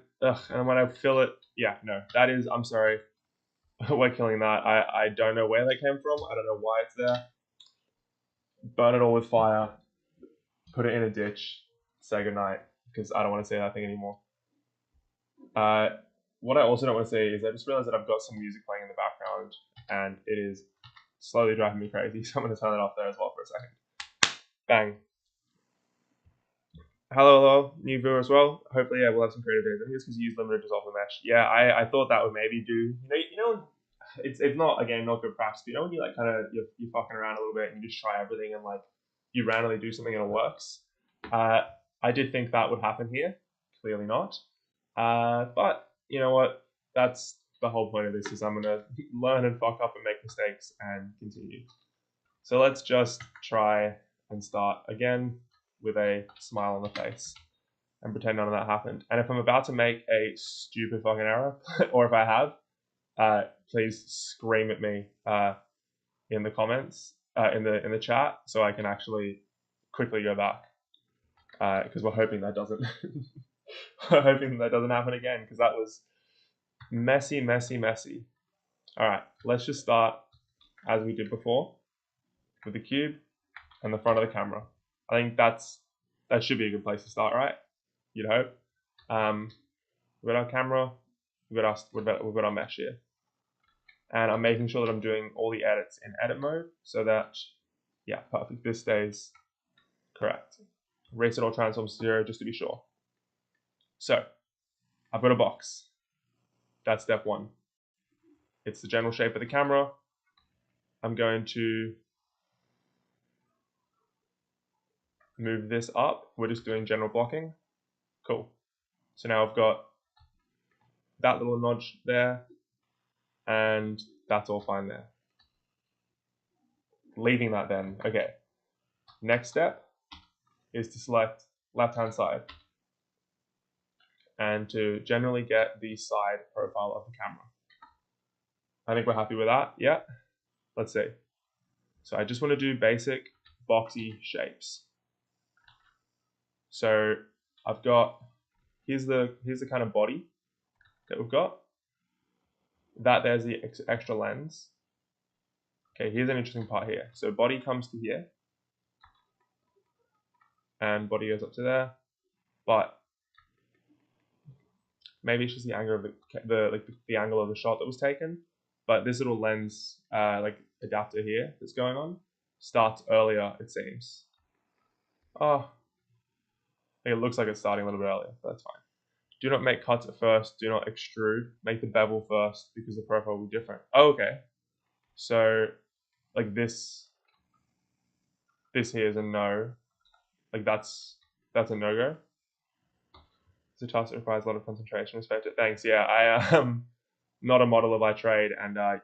when I fill it, yeah, no, that is. I'm sorry. We're killing that. I don't know where that came from. I don't know why it's there. Burn it all with fire. put it in a ditch, say goodnight, because I don't want to say that thing anymore. What I also don't want to say is I just realized that I've got some music playing in the background, and it is slowly driving me crazy, so I'm going to turn it off there as well for a second. Bang. Hello, new viewer as well. Hopefully, yeah, we'll have some creative days. I think it's because you use limited dissolve the mesh. Yeah, I thought that would maybe do. It's not again not good practice. But when you like kind of you're fucking around a little bit and you just try everything and like you randomly do something and it works. I did think that would happen here. Clearly not. But you know what? That's the whole point of this is I'm gonna learn and fuck up and make mistakes and continue. So let's just try and start again with a smile on the face and pretend none of that happened. And if I'm about to make a stupid fucking error, or if I have, please scream at me in the comments, in the chat, so I can actually quickly go back. Because we're hoping that doesn't happen again, because that was messy. All right, let's just start as we did before with the cube and the front of the camera. I think that should be a good place to start, right? You'd hope. We've got our camera, we've got our mesh here, and I'm making sure that I'm doing all the edits in edit mode so that, yeah, perfect. This stays correct. Reset all transforms to 0 just to be sure. So I've got a box. That's step 1. It's the general shape of the camera. I'm going to move this up. We're just doing general blocking. Cool. So now I've got that little notch there, and that's all fine there. Leaving that then. Okay. Next step is to select left-hand side and to generally get the side profile of the camera. I think we're happy with that. Yeah. Let's see. So I just want to do basic boxy shapes. So I've got, here's the kind of body that we've got. There's the extra lens. Okay, here's an interesting part here. So body comes to here, and body goes up to there, but maybe it's just the angle of the angle of the shot that was taken. But this little lens like adapter here that's going on starts earlier, it seems. Oh, it looks like it's starting a little bit earlier, but that's fine. Do not make cuts at first. Do not extrude. Make the bevel first because the profile will be different. Oh, okay. So like this here is a no. Like that's a no-go. It's a task that requires a lot of concentration. Respect it. Thanks. Yeah, I am not a modeler by trade, and as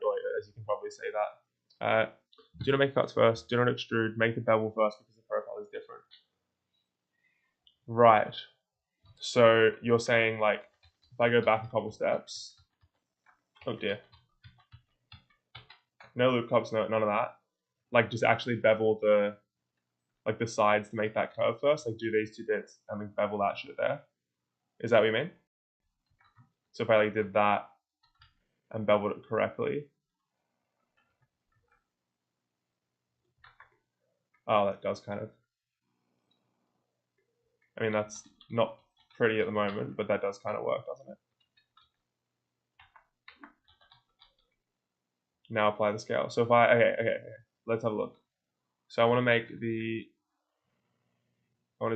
you can probably say that. Do not make cuts first. Do not extrude. Make the bevel first because the profile is different. Right. So you're saying like if I go back a couple steps. Oh dear. No loop cups, none of that. Like just actually bevel the sides to make that curve first. Like do these two bits and then bevel that shit there. Is that what you mean? So if I like did that and beveled it correctly. Oh, that does kind of. I mean, that's not pretty at the moment, but that does kind of work, doesn't it? Now apply the scale. So if okay, let's have a look. So I want to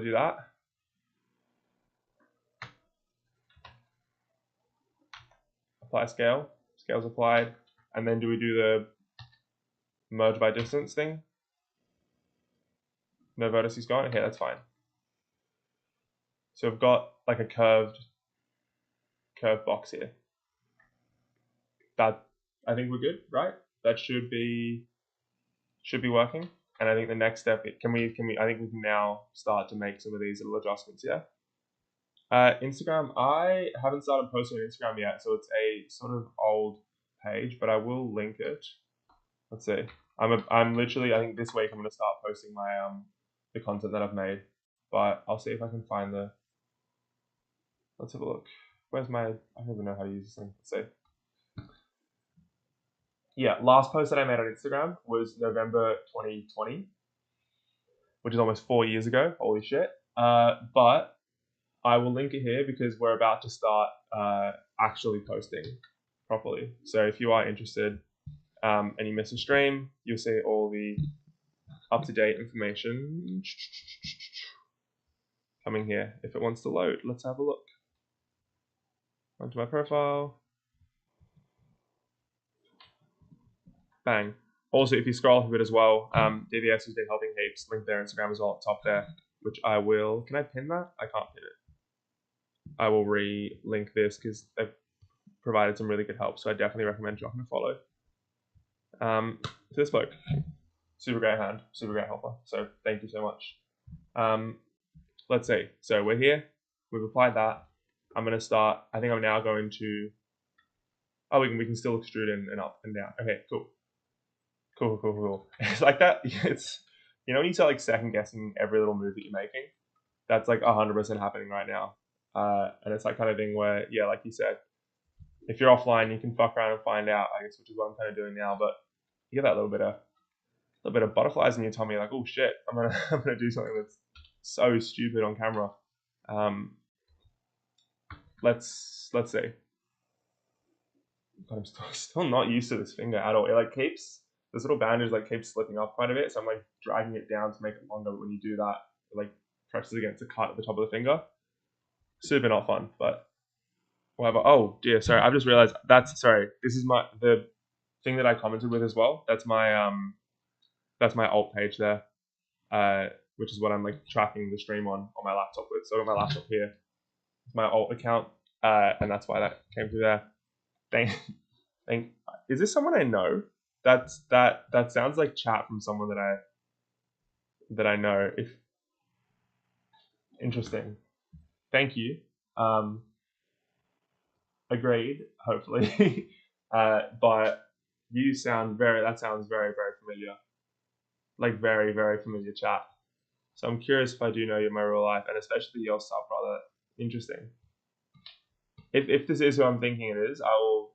do that. Apply scale. Scale's applied. And then do we do the merge by distance thing? No vertices gone? Okay, that's fine. So I've got like a curved box here. That, I think we're good, right? That should be working. And I think the next step, I think we can now start to make some of these little adjustments, yeah? Instagram, I haven't started posting on Instagram yet, so it's a sort of old page, but I will link it. Let's see. I'm literally, I think this week I'm going to start posting my the content that I've made, but I'll see if I can find let's have a look. Where's I don't even know how to use this thing. Let's see. Yeah, last post that I made on Instagram was November 2020. which is almost 4 years ago. Holy shit. But I will link it here because we're about to start actually posting properly. So if you are interested and you miss a stream, you'll see all the up-to-date information coming here. If it wants to load, let's have a look. Onto my profile. Bang. Also, if you scroll up a bit as well, DVS has been helping heaps. Link their Instagram as well at top there, which I will. Can I pin that? I can't pin it. I will re-link this because they've provided some really good help. So I definitely recommend dropping a follow. To this bloke, super great hand, super great helper. So thank you so much. Let's see. So we're here. We've applied that. I'm going to start. I think I'm now going to. Oh, we can still extrude and up and down. Okay, cool. It's like that. It's when you start like second guessing every little move that you're making. That's like 100% happening right now. And it's that kind of thing where, yeah, like you said, if you're offline, you can fuck around and find out, I guess, which is what I'm kind of doing now. But you get that little bit of butterflies in your tummy, like, oh shit, I'm gonna do something that's so stupid on camera. Let's see. But I'm still not used to this finger at all. It like keeps this little bandage like keeps slipping up quite a bit, so I'm like dragging it down to make it longer. But when you do that, it like presses against the cut at the top of the finger. Super not fun, but whatever. Oh dear, sorry. I've just realized this is the thing that I commented with as well. That's my alt page there, which is what I'm like tracking the stream on my laptop with. So I got my laptop here, it's my alt account, and that's why that came through there. Is this someone I know? That sounds like chat from someone that I know. If interesting, thank you. Agreed. Hopefully, but you sound that sounds very very familiar, like very very familiar chat. So I'm curious if I do know you in my real life, and especially your sub brother. Interesting. If this is who I'm thinking it is, I will.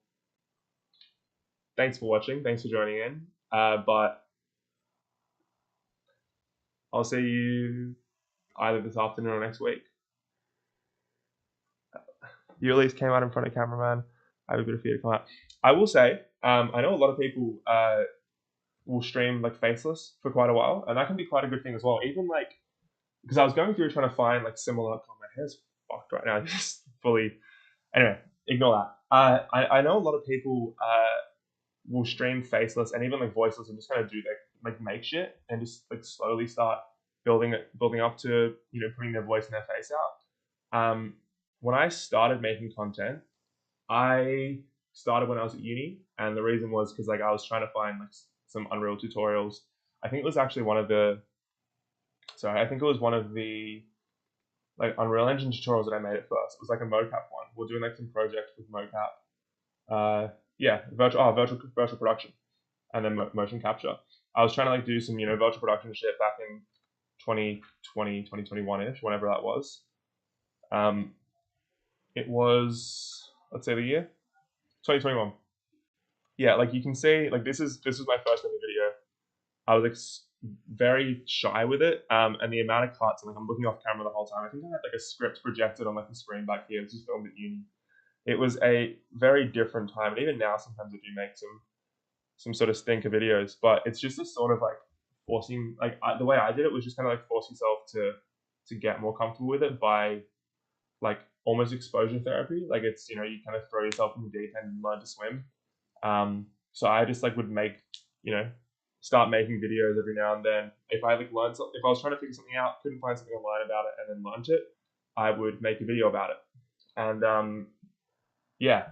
Thanks for watching. Thanks for joining in. But I'll see you either this afternoon or next week. You at least came out in front of camera, man. I have a bit of fear to come out. I will say, I know a lot of people will stream like faceless for quite a while, and that can be quite a good thing as well. Even like, because I was going through trying to find like similar. Oh, my hair's fucked right now. Just fully. Anyway, ignore that. I know a lot of people will stream faceless and even like voiceless and just kind of do like make shit and just like slowly start building up to putting their voice and their face out. When I started making content, I started when I was at uni, and the reason was because like I was trying to find like some Unreal tutorials. I think it was actually one of the like Unreal Engine tutorials that I made at first. It was like a mocap one. We're doing like some project with mocap. Yeah, virtual production, and then motion capture. I was trying to like do some virtual production shit back in 2020, 2021ish, whenever that was. It was, let's say the year 2021. Yeah, like you can see, like this is my first ever video. I was like very shy with it, and the amount of cuts, and like I'm looking off camera the whole time. I think I had like a script projected on like the screen back here. This was filmed at uni. It was a very different time, and even now sometimes I do make some sort of stinker videos, but it's just a sort of like forcing, like the way I did it was just kind of like force yourself to get more comfortable with it by like almost exposure therapy. Like it's you kind of throw yourself in the deep end and learn to swim. So I just like would make start making videos every now and then. If I like learned something, if I was trying to figure something out, couldn't find something online about it, and then learned it, I would make a video about it. And yeah,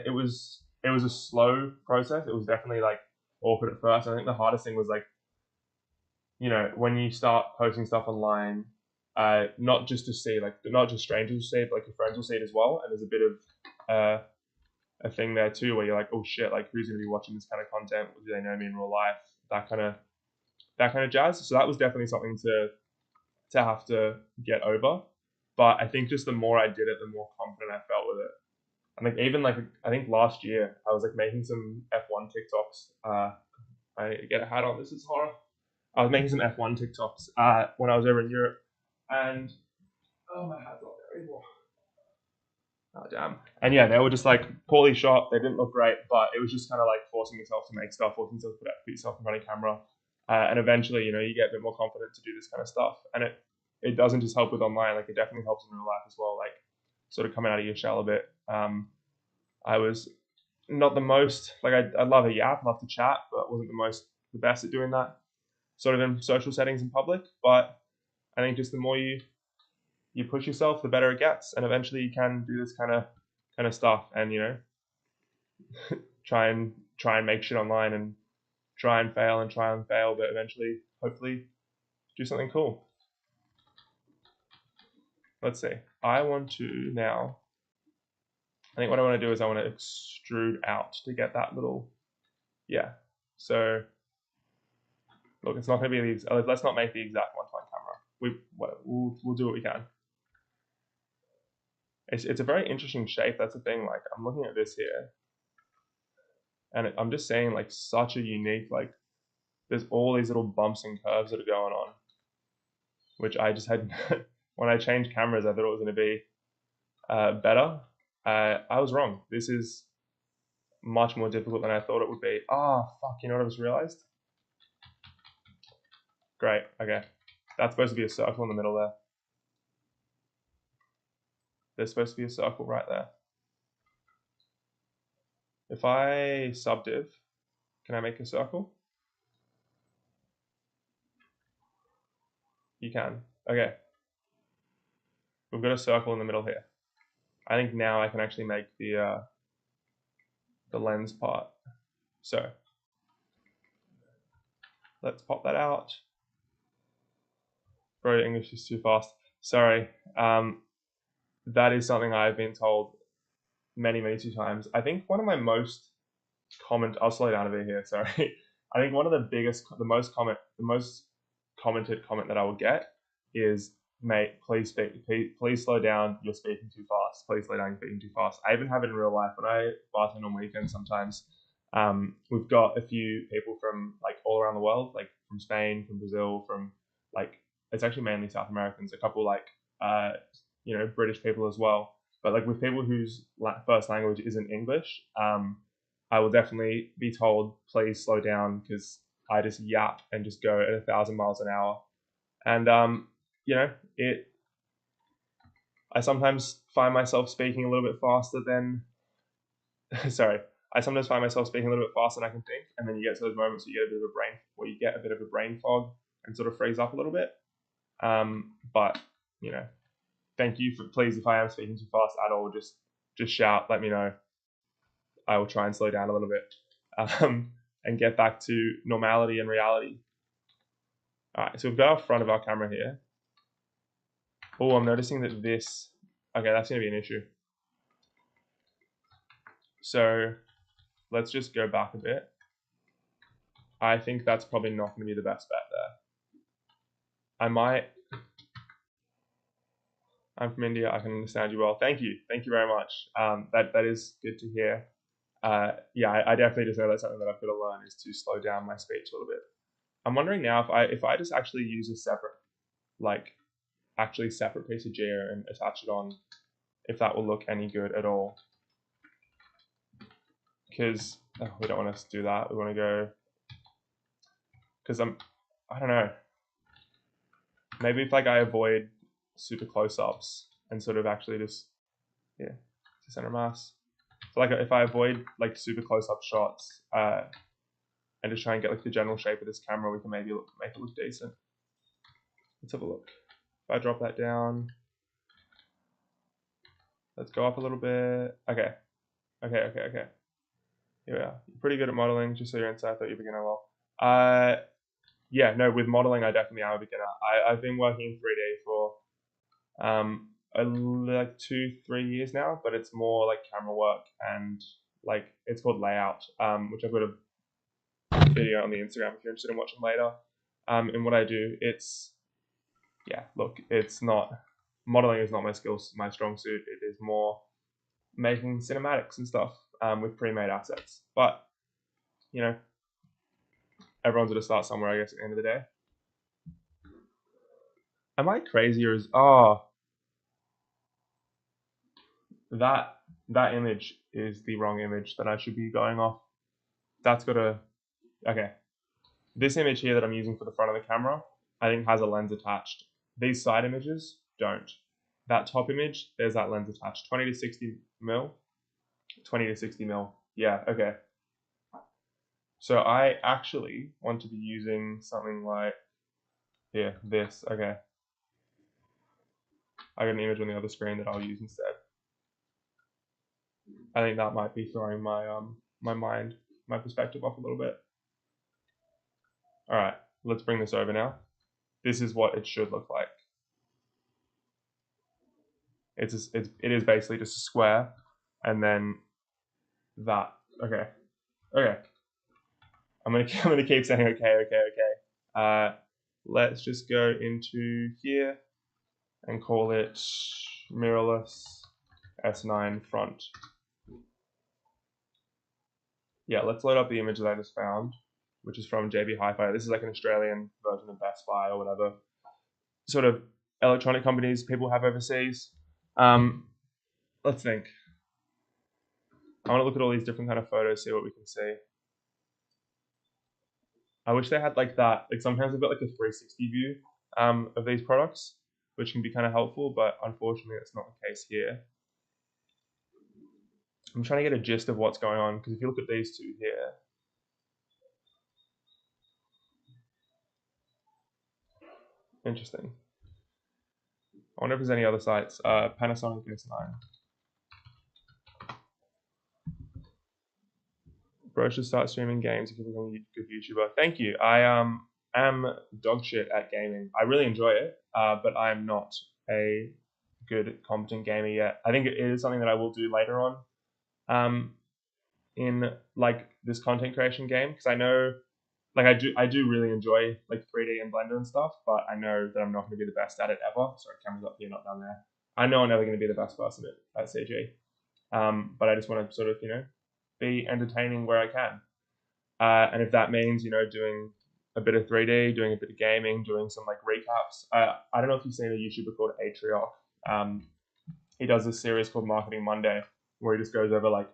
it was a slow process. It was definitely like awkward at first. I think the hardest thing was like, when you start posting stuff online, not just to see, like not just strangers will see it, but like your friends will see it as well. And there's a bit of a thing there too, where you're like, oh shit, like who's gonna be watching this kind of content? Do they know me in real life? That kind of jazz. So that was definitely something to have to get over. But I think just the more I did it, the more confident I felt with it. And like even like I think last year I was like making some F1 TikToks. I get a hat on. This is horror. I was making some F1 TikToks when I was over in Europe, and oh, my hat's not there anymore. Oh damn. And yeah, they were just like poorly shot. They didn't look great, but it was just kind of like forcing yourself to make stuff, forcing yourself to put yourself in front of camera, and eventually, you know, you get a bit more confident to do this kind of stuff. And it doesn't just help with online, like it definitely helps in real life as well. Like sort of coming out of your shell a bit. I was not the most like I love a yap, love to chat, but wasn't the best at doing that sort of in social settings in public. But I think just the more you push yourself, the better it gets, and eventually you can do this kind of stuff, and you know, try and make shit online and try and fail, but eventually, hopefully, do something cool. Let's see. I want to now. I think what I want to do is I want to extrude out to get that little, yeah. So look, it's not going to be these. Let's not make the exact one-to-one camera. We'll do what we can. It's a very interesting shape. That's the thing. Like I'm looking at this here, and I'm just saying like such a unique like. There's all these little bumps and curves that are going on, which I just had when I changed cameras. I thought it was going to be better. I was wrong. This is much more difficult than I thought it would be. Ah, fuck! You know what I just realized? Great. Okay, that's supposed to be a circle in the middle there. There's supposed to be a circle right there. If I subdiv, can I make a circle? You can. Okay. We've got a circle in the middle here. I think now I can actually make the lens part. So let's pop that out. Bro, English is too fast. Sorry. That is something I've been told many times. I think one of my most I'll slow down a bit here, sorry. I think one of the most commented comment that I will get is, mate, please slow down, you're speaking too fast. Please slow down, you're speaking too fast. I even have it in real life when I bartend on weekends sometimes. We've got a few people from like all around the world, like from Spain, from Brazil, from like, it's actually mainly South Americans, a couple like, you know, British people as well. But like with people whose first language isn't English, I will definitely be told, please slow down, because I just yap and just go at 1,000 miles an hour. And, you know, I sometimes find myself speaking a little bit faster than, sorry, I sometimes find myself speaking a little bit faster than I can think. And then you get to those moments where you get a bit of a brain fog and sort of freeze up a little bit. But, you know, thank you please, if I am speaking too fast at all, just shout, let me know. I will try and slow down a little bit and get back to normality and reality. All right, so we've got our front of our camera here. Oh, I'm noticing that this, okay, that's going to be an issue. So let's just go back a bit. I think that's probably not going to be the best bet there. I'm from India, I can understand you well. Thank you very much. That is good to hear. Yeah, I definitely just know that's something that I've got to learn, is to slow down my speech a little bit. I'm wondering now if I just actually use a separate, like, separate piece of gear and attach it on, if that will look any good at all. Because we don't want to do that. We want to go, because I don't know. Maybe if like I avoid super close-ups and sort of actually just, yeah, to center mass. So like if I avoid like super close-up shots and just try and get like the general shape of this camera, we can maybe make it look decent. Let's have a look. If I drop that down, let's go up a little bit. Okay. Here we are. You're pretty good at modeling, just so you're inside. I thought you were beginner level. Yeah, no, with modeling, I definitely am a beginner. I've been working in 3D for like 2-3 years now, but it's more like camera work, and like it's called layout, which I've got a video on the Instagram if you're interested in watching later. And what I do, it's not, modeling is not my strong suit. It is more making cinematics and stuff with pre-made assets. But you know, everyone's got to start somewhere, I guess, at the end of the day. Am I crazy or is that that image is the wrong image that I should be going off. That's gotta okay. This image here that I'm using for the front of the camera, I think has a lens attached. These side images don't. That top image, there's that lens attached. 20 to 60 mil. 20 to 60 mil. Yeah, okay. So I actually want to be using something like here, this. Okay. I got an image on the other screen that I'll use instead. I think that might be throwing my perspective off a little bit. All right, let's bring this over now. This is what it should look like. It is basically just a square, and then that. Okay, okay. I'm gonna keep saying okay. Let's just go into here and call it mirrorless S9 front. Yeah, let's load up the image that I just found, which is from JB Hi-Fi. This is like an Australian version of Best Buy or whatever sort of electronic companies people have overseas. Let's think. I want to look at all these different kind of photos, see what we can see. I wish they had like that. Like sometimes they've got like a 360 view of these products, which can be kind of helpful, but unfortunately that's not the case here. I'm trying to get a gist of what's going on, because if you look at these two here, interesting. I wonder if there's any other sites. Panasonic S9. Bro should start streaming games if you're becoming a good YouTuber. Thank you. I am dog shit at gaming. I really enjoy it, but I'm not a good, competent gamer yet. I think it is something that I will do later on, in like this content creation game, because I know, like I do really enjoy like 3D and Blender and stuff, but I know that I'm not going to be the best at it ever. Sorry, camera's up here, not down there. I know I'm never going to be the best person at CG, but I just want to sort of be entertaining where I can. And if that means, doing a bit of 3D, doing a bit of gaming, doing some like recaps. I don't know if you've seen a YouTuber called Atrioc. He does this series called Marketing Monday, where he just goes over like,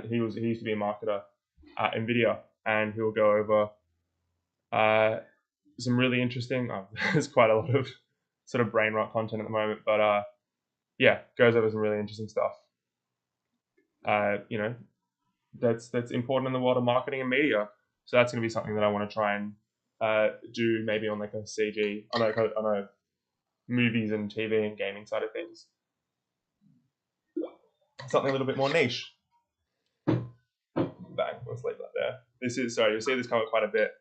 he used to be a marketer at Nvidia, and he'll go over some really interesting. There's quite a lot of sort of brain rot content at the moment, but yeah, goes over some really interesting stuff. That's important in the world of marketing and media. So that's going to be something that I want to try and do maybe on like a CG, on a movies and TV and gaming side of things. Something a little bit more niche. Bang, let's leave that there. You'll see this come up quite a bit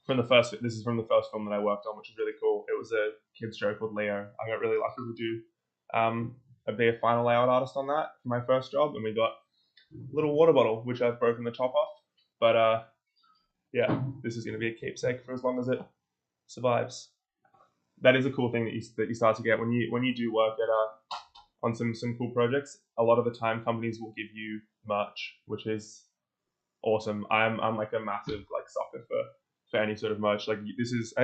from the first. This is from the first film that I worked on, which is really cool. It was a kids show called Leo. I got really lucky to do be a final layout artist on that for my first job, and we got a little water bottle which I've broken the top off. But yeah, this is going to be a keepsake for as long as it survives. That is a cool thing that you start to get when you do work at on some cool projects. A lot of the time, companies will give you merch, which is awesome. I'm like a massive like sucker for any sort of merch. Like I think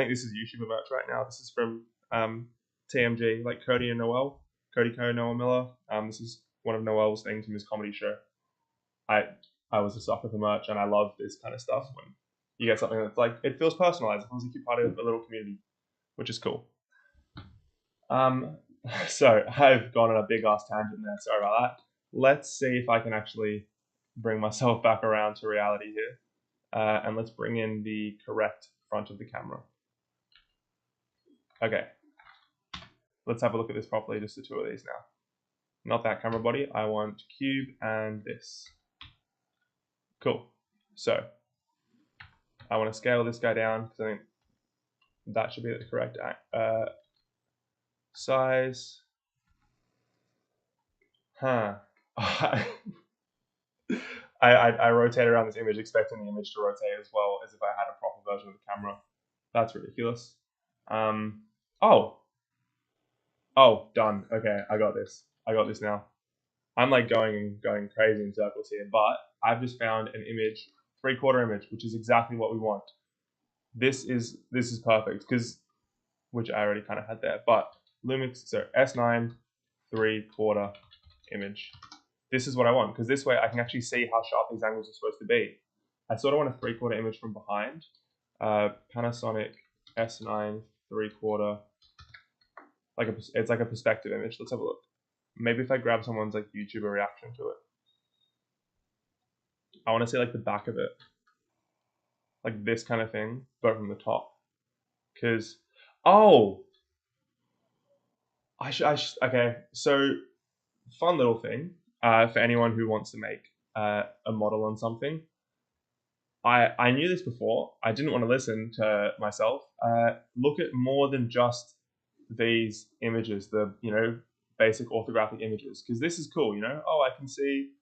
this is YouTuber merch right now. This is from TMG, like Cody and Noel, Cody Coe, Noel Miller. This is one of Noel's things from his comedy show. I was a sucker for merch, and I love this kind of stuff when you get something that's like, it feels personalized. It feels like you're part of a little community, which is cool. So I've gone on a big ass tangent there. Sorry about that. Let's see if I can actually bring myself back around to reality here. And let's bring in the correct front of the camera. Okay. Let's have a look at this properly, just the two of these now. Not that camera body. I want cube and this. Cool. So I want to scale this guy down because I think that should be the correct size. Huh. I rotate around this image expecting the image to rotate as well as if I had a proper version of the camera. That's ridiculous. Oh, done. Okay, I got this. I got this now. I'm like going crazy in circles here, but I've just found an image, 3/4 image, which is exactly what we want. This is perfect because which I already kind of had there. But Lumix, so S9 3/4 image. This is what I want, because this way I can actually see how sharp these angles are supposed to be. I sort of want a 3/4 image from behind. Panasonic S9 3/4. It's like a perspective image. Let's have a look. Maybe if I grab someone's like YouTuber reaction to it. I want to see like the back of it, like this kind of thing, but from the top. Because okay. So fun little thing for anyone who wants to make a model on something. I knew this before. I didn't want to listen to myself. Look at more than just these images, the basic orthographic images, because this is cool. Oh, I can see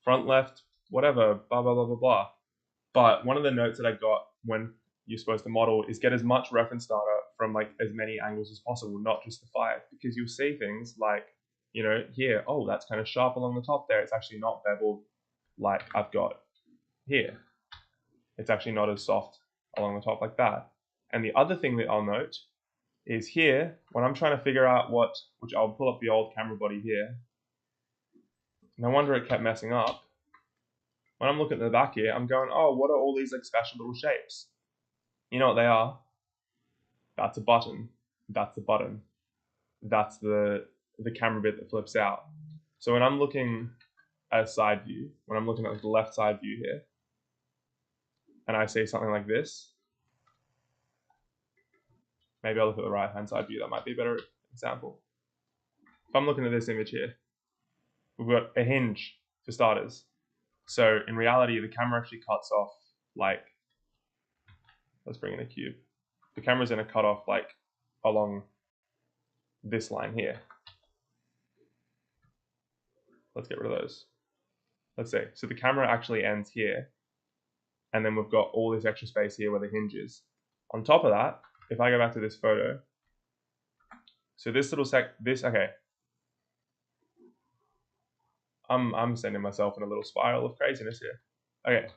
front left, whatever, blah blah blah blah blah. But one of the notes that I got when you're supposed to model is get as much reference data from like as many angles as possible, not just the 5, because you'll see things like here, oh, that's kind of sharp along the top there. It's actually not beveled like I've got here. It's actually not as soft along the top like that. And the other thing that I'll note is here, when I'm trying to figure out which I'll pull up the old camera body here. No wonder it kept messing up. When I'm looking at the back here, I'm going, oh, what are all these like special little shapes? You know what they are? That's a button. That's the button. That's the camera bit that flips out. So when I'm looking at a side view, when I'm looking at the left side view here, and I see something like this, maybe I'll look at the right hand side view. That might be a better example. If I'm looking at this image here, we've got a hinge for starters. So in reality, the camera actually cuts off like, let's bring in a cube. The camera's going to cut off like along this line here. Let's get rid of those. Let's see. So the camera actually ends here. And then we've got all this extra space here where the hinge is. On top of that, if I go back to this photo, so this little okay. I'm sending myself in a little spiral of craziness here. Okay.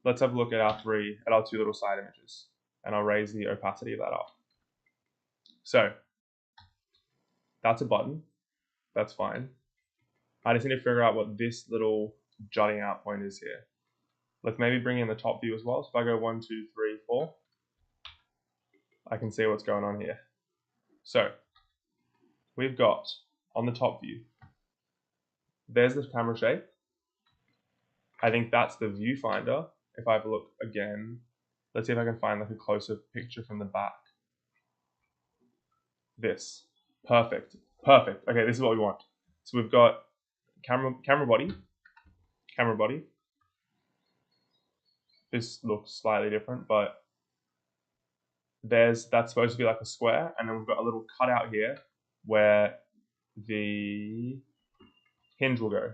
Let's have a look at our 2 little side images. And I'll raise the opacity of that up. So that's a button. That's fine. I just need to figure out what this little jutting out point is here. Let's maybe bring in the top view as well. So if I go 1, 2, 3, 4, I can see what's going on here. So we've got on the top view, there's the camera shape. I think that's the viewfinder. If I have a look again, let's see if I can find like a closer picture from the back. This. Perfect. Perfect. Okay, this is what we want. So we've got camera body. This looks slightly different, but that's supposed to be like a square, and then we've got a little cutout here where the hinge will go.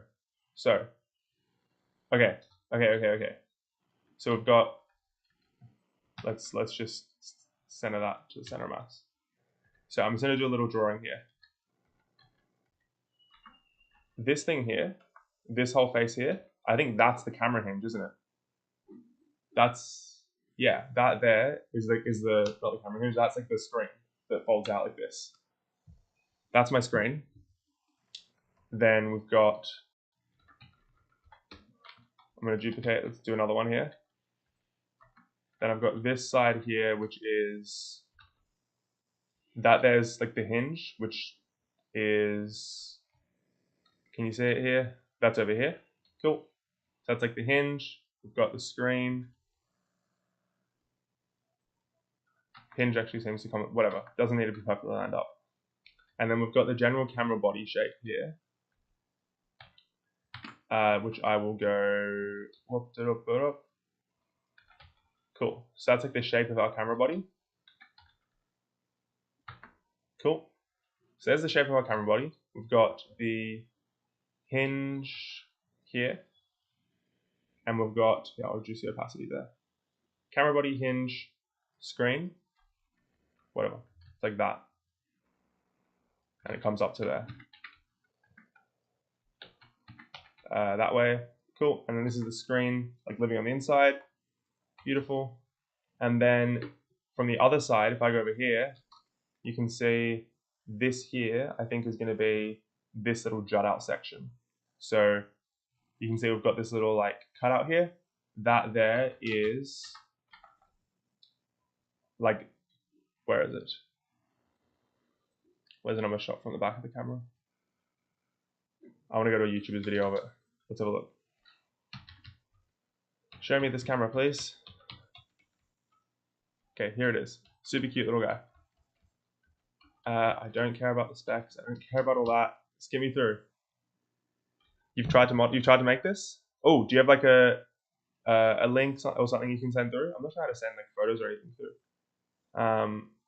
So, okay. So we've got, let's just center that to the center of mass. So I'm just going to do a little drawing here. This thing here, this whole face here, I think that's the camera hinge, isn't it? That there is the not the camera hinge, that's like the screen that folds out like this. That's my screen. Then we've got, I'm going to duplicate, let's do another one here. Then I've got this side here, which is, there's like the hinge, which is, can you see it here? That's over here. Cool. So that's like the hinge. We've got the screen. Hinge actually seems to come, whatever, doesn't need to be perfectly lined up. And then we've got the general camera body shape here, which I will go, cool. So that's like the shape of our camera body. Cool. So there's the shape of our camera body. We've got the hinge here, and we've got, I'll reduce the opacity there. Camera body, hinge, screen, whatever, it's like that. And it comes up to there. That way, cool. And then this is the screen, like living on the inside, beautiful. And then from the other side, if I go over here, you can see this here, I think is going to be this little jut out section. So you can see we've got this little like cutout here. That there is like, where is it? Where's another shot from the back of the camera? I want to go to a YouTuber's video of it. Let's have a look. Show me this camera, please. Okay, here it is. Super cute little guy. I don't care about the specs. I don't care about all that. Skip me through. You've tried to make this? Oh, do you have like a link or something you can send through? I'm not sure how to send like photos or anything through.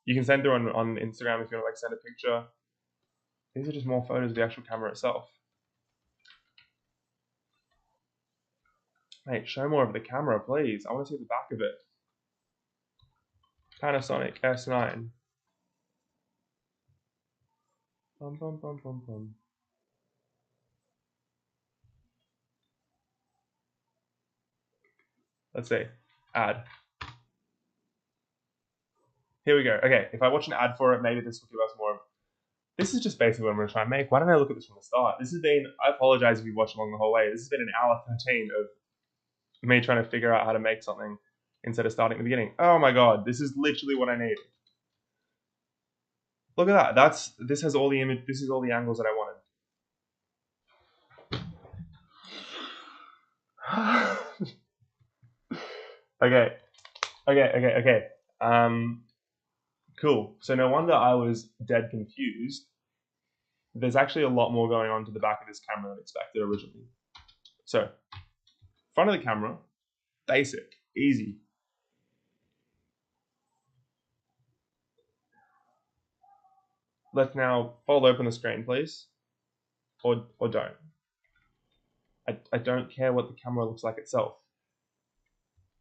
You can send through on Instagram if you want to like send a picture. These are just more photos of the actual camera itself. Mate, show more of the camera, please. I want to see the back of it. Panasonic S9. Bum, bum, bum, bum, bum. Let's see. Ad. Here we go. Okay, if I watch an ad for it, maybe this will give us more. This is just basically what I'm going to try and make. Why don't I look at this from the start? This has been, I apologize if you watched along the whole way. This has been an hour 13 of me trying to figure out how to make something instead of starting at the beginning. Oh my god, this is literally what I need. Look at that. This has all the image. This is all the angles that I wanted. Okay. Cool. So no wonder I was dead confused. There's actually a lot more going on to the back of this camera than expected originally. So, front of the camera, basic, easy. Let's now fold open the screen, please. Or don't. I don't care what the camera looks like itself.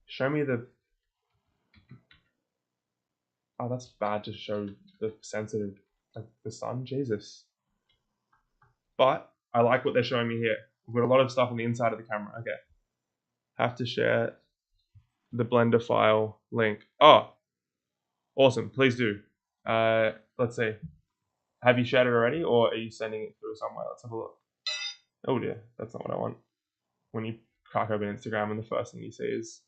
Show me the... Oh, that's bad to show the sensitive, like the sun, Jesus. But I like what they're showing me here. We've got a lot of stuff on the inside of the camera. Okay. Have to share the Blender file link. Oh, awesome. Please do. Let's see. Have you shared it already, or are you sending it through somewhere? Let's have a look. Oh dear, that's not what I want. When you crack open Instagram and the first thing you see is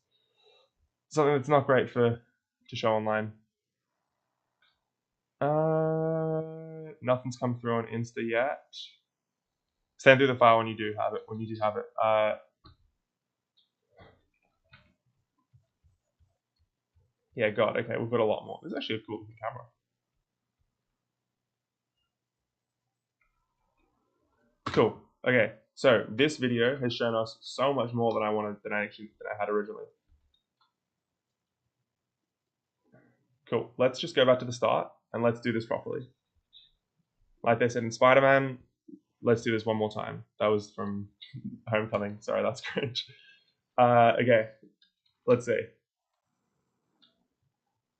something that's not great to show online. Nothing's come through on Insta yet. Send through the file when you do have it. Yeah, God, okay, we've got a lot more. This is actually a cool looking camera. Cool. Okay, so this video has shown us so much more than I had originally. Cool. Let's just go back to the start and let's do this properly. Like they said in Spider-Man, let's do this one more time. That was from Homecoming. Sorry, that's cringe. Okay, let's see.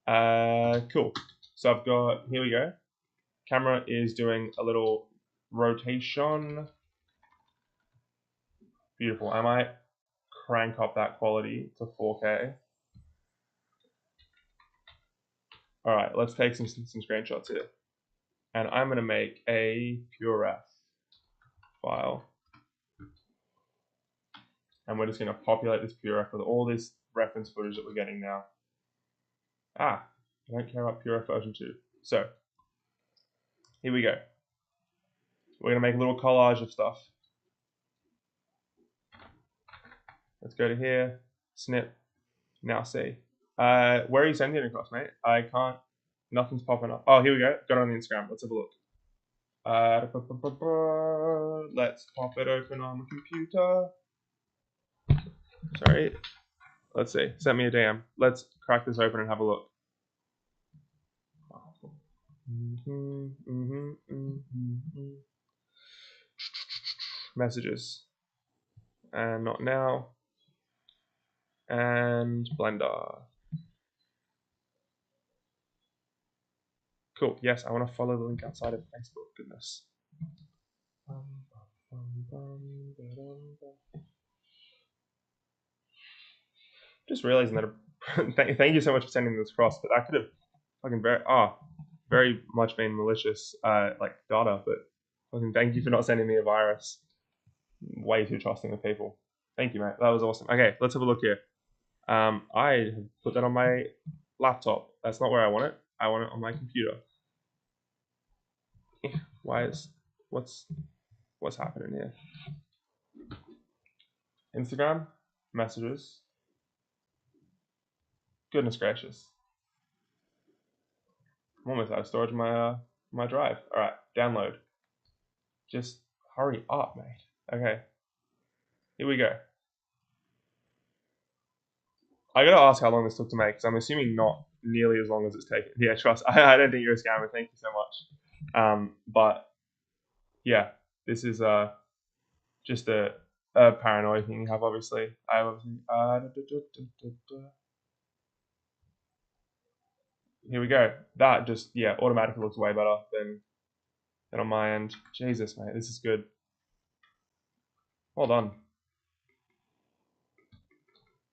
Cool. So I've got, here we go. Camera is doing a little rotation. Beautiful. I might crank up that quality to 4K. All right, let's take some screenshots here. And I'm going to make a PureRef file. And we're just going to populate this PureRef with all this reference footage that we're getting now. I don't care about PureRef version 2. So, here we go. We're going to make a little collage of stuff. Let's go to here, snip, now see. Where are you sending it across, mate? I can't, nothing's popping up. Oh, here we go, got it on the Instagram, let's have a look. Let's pop it open on the computer. Sorry, let's see, send me a DM. Let's crack this open and have a look. Messages. And not now. And Blender. Cool. Yes, I want to follow the link outside of Facebook. Goodness. Just realizing that Thank you so much for sending this across. But that could have fucking very much been malicious like data. But fucking thank you for not sending me a virus. Way too trusting of people. Thank you, mate. That was awesome. Okay, let's have a look here. I have put that on my laptop. That's not where I want it. I want it on my computer. What's happening here? Instagram messages. Goodness gracious. I'm almost out of storage in my drive. All right, download. Just hurry up, mate. Okay, here we go. I gotta ask how long this took to make, because I'm assuming not nearly as long as it's taken. Yeah, trust. I don't think you're a scammer. Thank you so much. But yeah, this is just a paranoid thing you have. Obviously, I obviously. Here we go. That just automatically looks way better than on my end. Jesus, mate, this is good. Well done.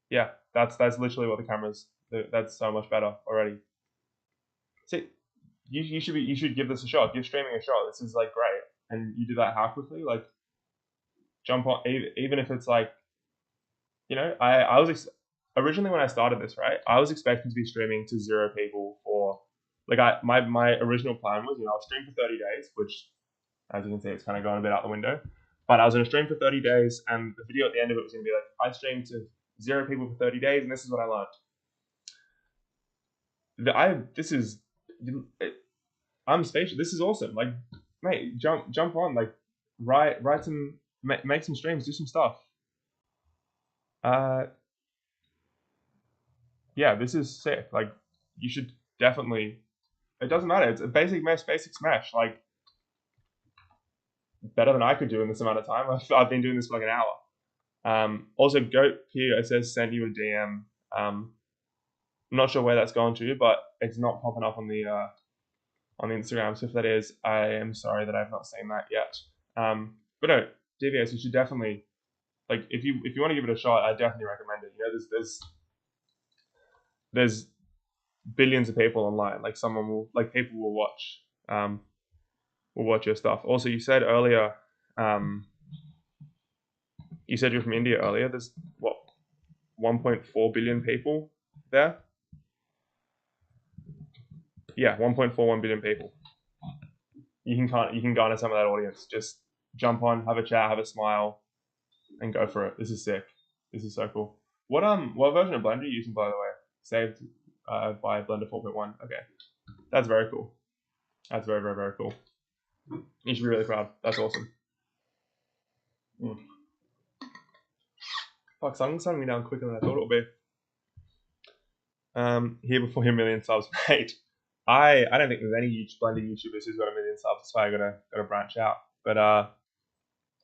Yeah, that's literally what the camera's. That's so much better already. See, you should give this a shot. Give streaming a shot. This is like great, and you do that how quickly? Like, jump on, even if it's like, I was originally when I started this, right? I was expecting to be streaming to 0 people for like my original plan was I'll stream for 30 days, which as you can see it's kind of gone a bit out the window. But I was going to stream for 30 days, and the video at the end of it was going to be like, I streamed to 0 people for 30 days, and this is what I learned. I'm spatial. This is awesome. Like, mate, jump on. Like, write some, make some streams, do some stuff. Yeah, this is sick. Like, you should definitely. It doesn't matter. It's a basic smash. Like, better than I could do in this amount of time. I've been doing this for like an hour. Also, Goat here, it says send you a DM. I'm not sure where that's gone to, but it's not popping up on the Instagram. So if that is, I am sorry that I've not seen that yet. But no, DVS, you should definitely if you want to give it a shot, I definitely recommend it. There's billions of people online. Like people will watch your stuff. Also, you said earlier, you said you're from India earlier. There's 1.4 billion people there. Yeah, 1.41 billion people. You can garner some of that audience. Just jump on, have a chat, have a smile, and go for it. This is sick. This is so cool. What version of Blender are you using, by the way? Saved by Blender 4.1. Okay, that's very cool. That's very, very, very cool. You should be really proud. That's awesome. Fuck, something's slowing me down quicker than I thought it would be. Here before your million subs, mate. I don't think there's any Blender YouTubers who's got a million subs. That's why I gotta branch out. But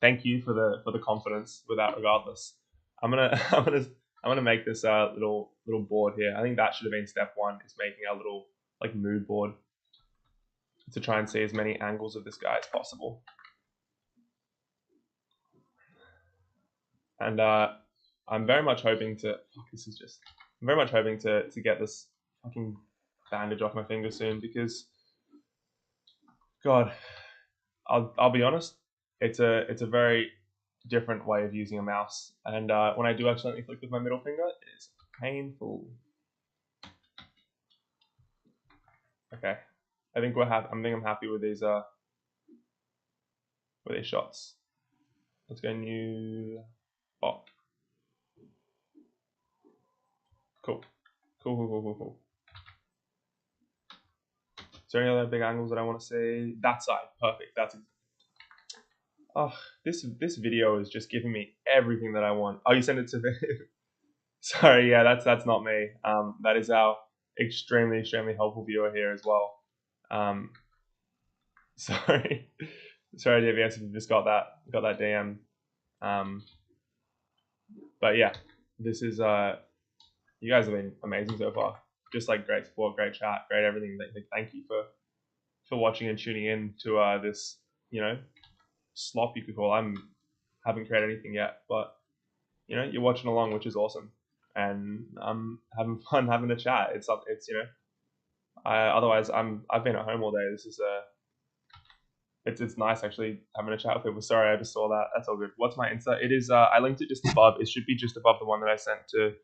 thank you for the confidence. With that, regardless, I'm gonna make this little board here. I think that should have been step 1. Is making our little mood board to try and see as many angles of this guy as possible. And I'm very much hoping to. I'm very much hoping to get this fucking bandage off my finger soon, because God, I'll be honest, it's a very different way of using a mouse, and when I do accidentally click with my middle finger, it's painful. Okay, I think I'm happy with these shots. Let's go new. Oh, cool. Is there any other big angles that I want to see? That side, perfect. This video is just giving me everything that I want. Oh, you sent it to me. Sorry, yeah, that's not me. That is our extremely helpful viewer here as well. Sorry, DVS, if you just got that DM. But yeah, this is you guys have been amazing so far. Just great support, great chat, great everything. Thank you for watching and tuning in to this slop, you could call. Haven't created anything yet, but you're watching along, which is awesome. and I'm having fun having a chat. It's you know, otherwise I've been at home all day. This is it's nice actually having a chat with people. Sorry, I just saw that. That's all good. What's my Insta? It is I linked it just above. It should be just above the one that I sent to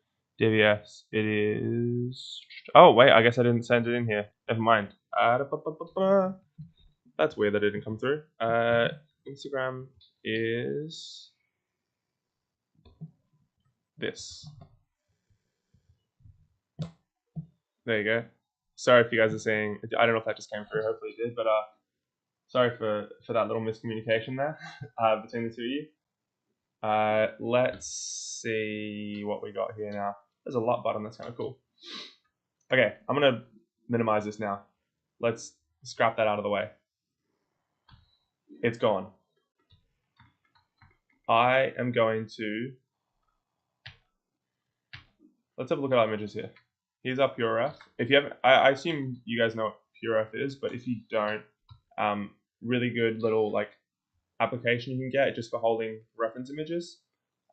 DVS. It is. Oh wait, I guess I didn't send it in here. Never mind. That's weird that it didn't come through. Instagram is this. There you go. Sorry if you guys are saying. I don't know if that just came through. Hopefully it did, but sorry for that little miscommunication there between the two of you. Let's see what we got here now. There's a lot button. That's kind of cool. Okay, I'm gonna minimize this now. Let's scrap that out of the way. It's gone. I am going to. Let's have a look at our images here. Here's our PureRef. If you haven't, I assume you guys know what PureRef is, but if you don't, really good little like application you can get just for holding reference images.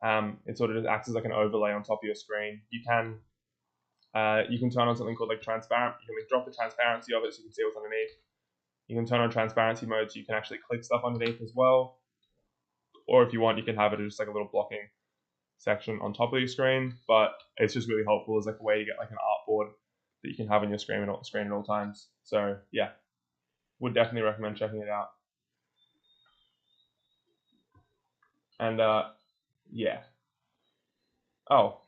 It sort of just acts as like an overlay on top of your screen. You can turn on something called like transparent. You can like drop the transparency of it so you can see what's underneath. You can turn on transparency mode so you can actually click stuff underneath as well. Or if you want, you can have it as just like a little blocking section on top of your screen. But it's just really helpful as like a way to get like an artboard that you can have on your screen at all times. So yeah, would definitely recommend checking it out. And yeah. Oh,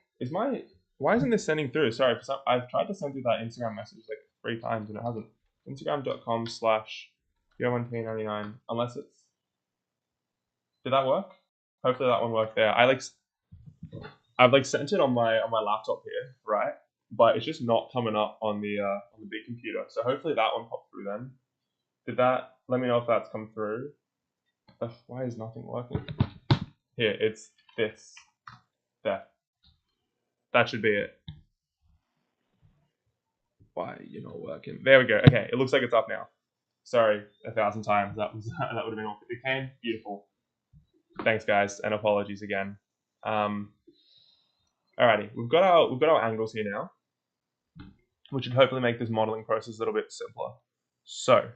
why isn't this sending through? Sorry, I've tried to send through that Instagram message like 3 times and it hasn't. Instagram.com/PO1P99. Unless it's. Did that work? Hopefully that one worked there. I've like sent it on my laptop here, right? But it's just not coming up on the big computer. So hopefully that one popped through then. Did that? Let me know if that's come through. Ugh, why is nothing working? Here, it's this. There. That should be it. Why you're not working? There we go. Okay, it looks like it's up now. Sorry 1,000 times. That would have been awkward. It came beautiful. Thanks guys, and apologies again. Alrighty, we've got our angles here now, which should hopefully make this modeling process a little bit simpler. So.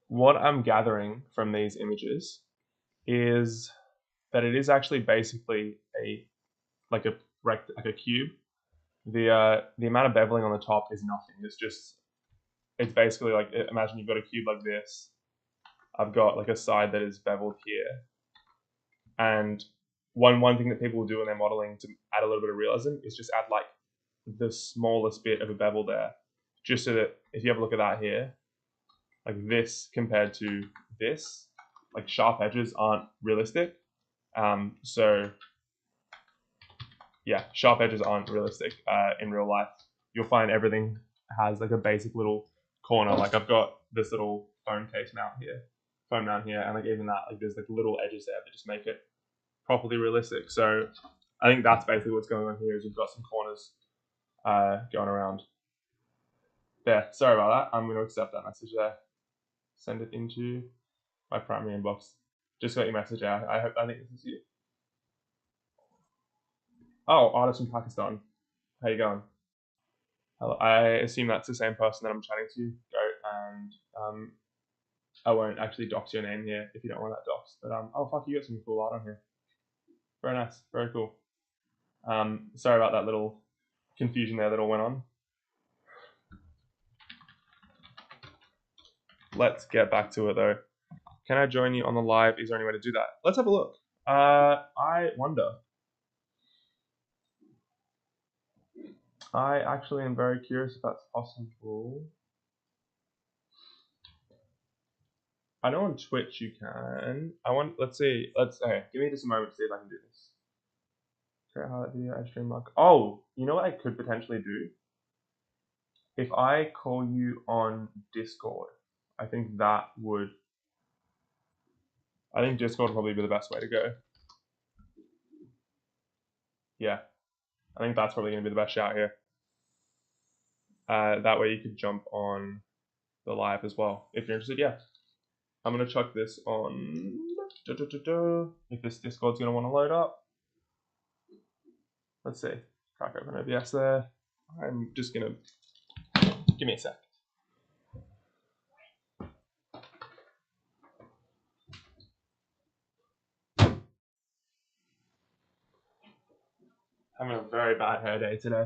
What I'm gathering from these images is that it is actually basically a cube. The amount of beveling on the top is nothing. It's basically like, imagine you've got a cube like this. I've got like a side that is beveled here, and one thing that people will do when they're modeling to add a little bit of realism is just add like the smallest bit of a bevel there, just so that if you have a look at that here, like this compared to this, like sharp edges aren't realistic. So yeah, sharp edges aren't realistic in real life. You'll find everything has like a basic little corner. Like I've got this little phone mount here, and like even that, like there's like little edges there that just make it properly realistic. So I think that's basically what's going on here. Is you've got some corners going around. There. Sorry about that. I'm going to accept that message there. Send it into my primary inbox. Just got your message out. I think this is you. Oh, artist from Pakistan. How you going? Hello. I assume that's the same person that I'm chatting to. Go and I won't actually dox your name here if you don't want that dox. But oh fuck, you got some cool art on here. Very nice. Very cool. Sorry about that little confusion there that all went on. Let's get back to it though. Can I join you on the live? Is there any way to do that? Let's have a look. I wonder. I actually am very curious if that's possible. I know on Twitch you can. Let's see. Okay, give me just a moment to see if I can do this. Create highlight video, add stream mark. Oh, you know what I could potentially do? If I call you on Discord, I think Discord would probably be the best way to go. Yeah, I think that's probably going to be the best shout here. That way you could jump on the live as well if you're interested. Yeah, I'm going to chuck this on If this Discord's going to want to load up. Let's see. Crack open OBS there. I'm just going to... Give me a sec. Having a very bad hair day today.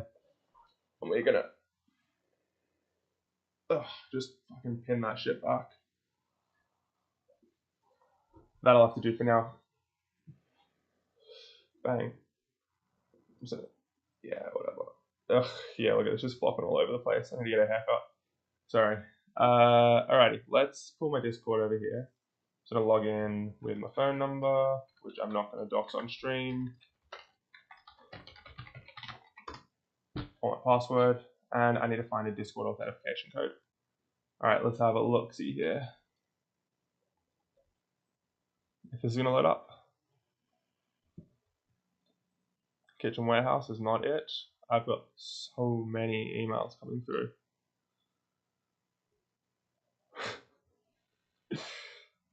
And we're going to... just fucking pin that shit back. That'll have to do for now. Bang. So, yeah, whatever. Yeah, look at this, just flopping all over the place. I need to get a haircut. Sorry. Alrighty, let's pull my Discord over here. So I'm gonna log in with my phone number, which I'm not gonna dox on stream. Or my password, and I need to find a Discord authentication code. Alright, let's have a look, see here. If this is gonna load up. Kitchen warehouse is not it. I've got so many emails coming through.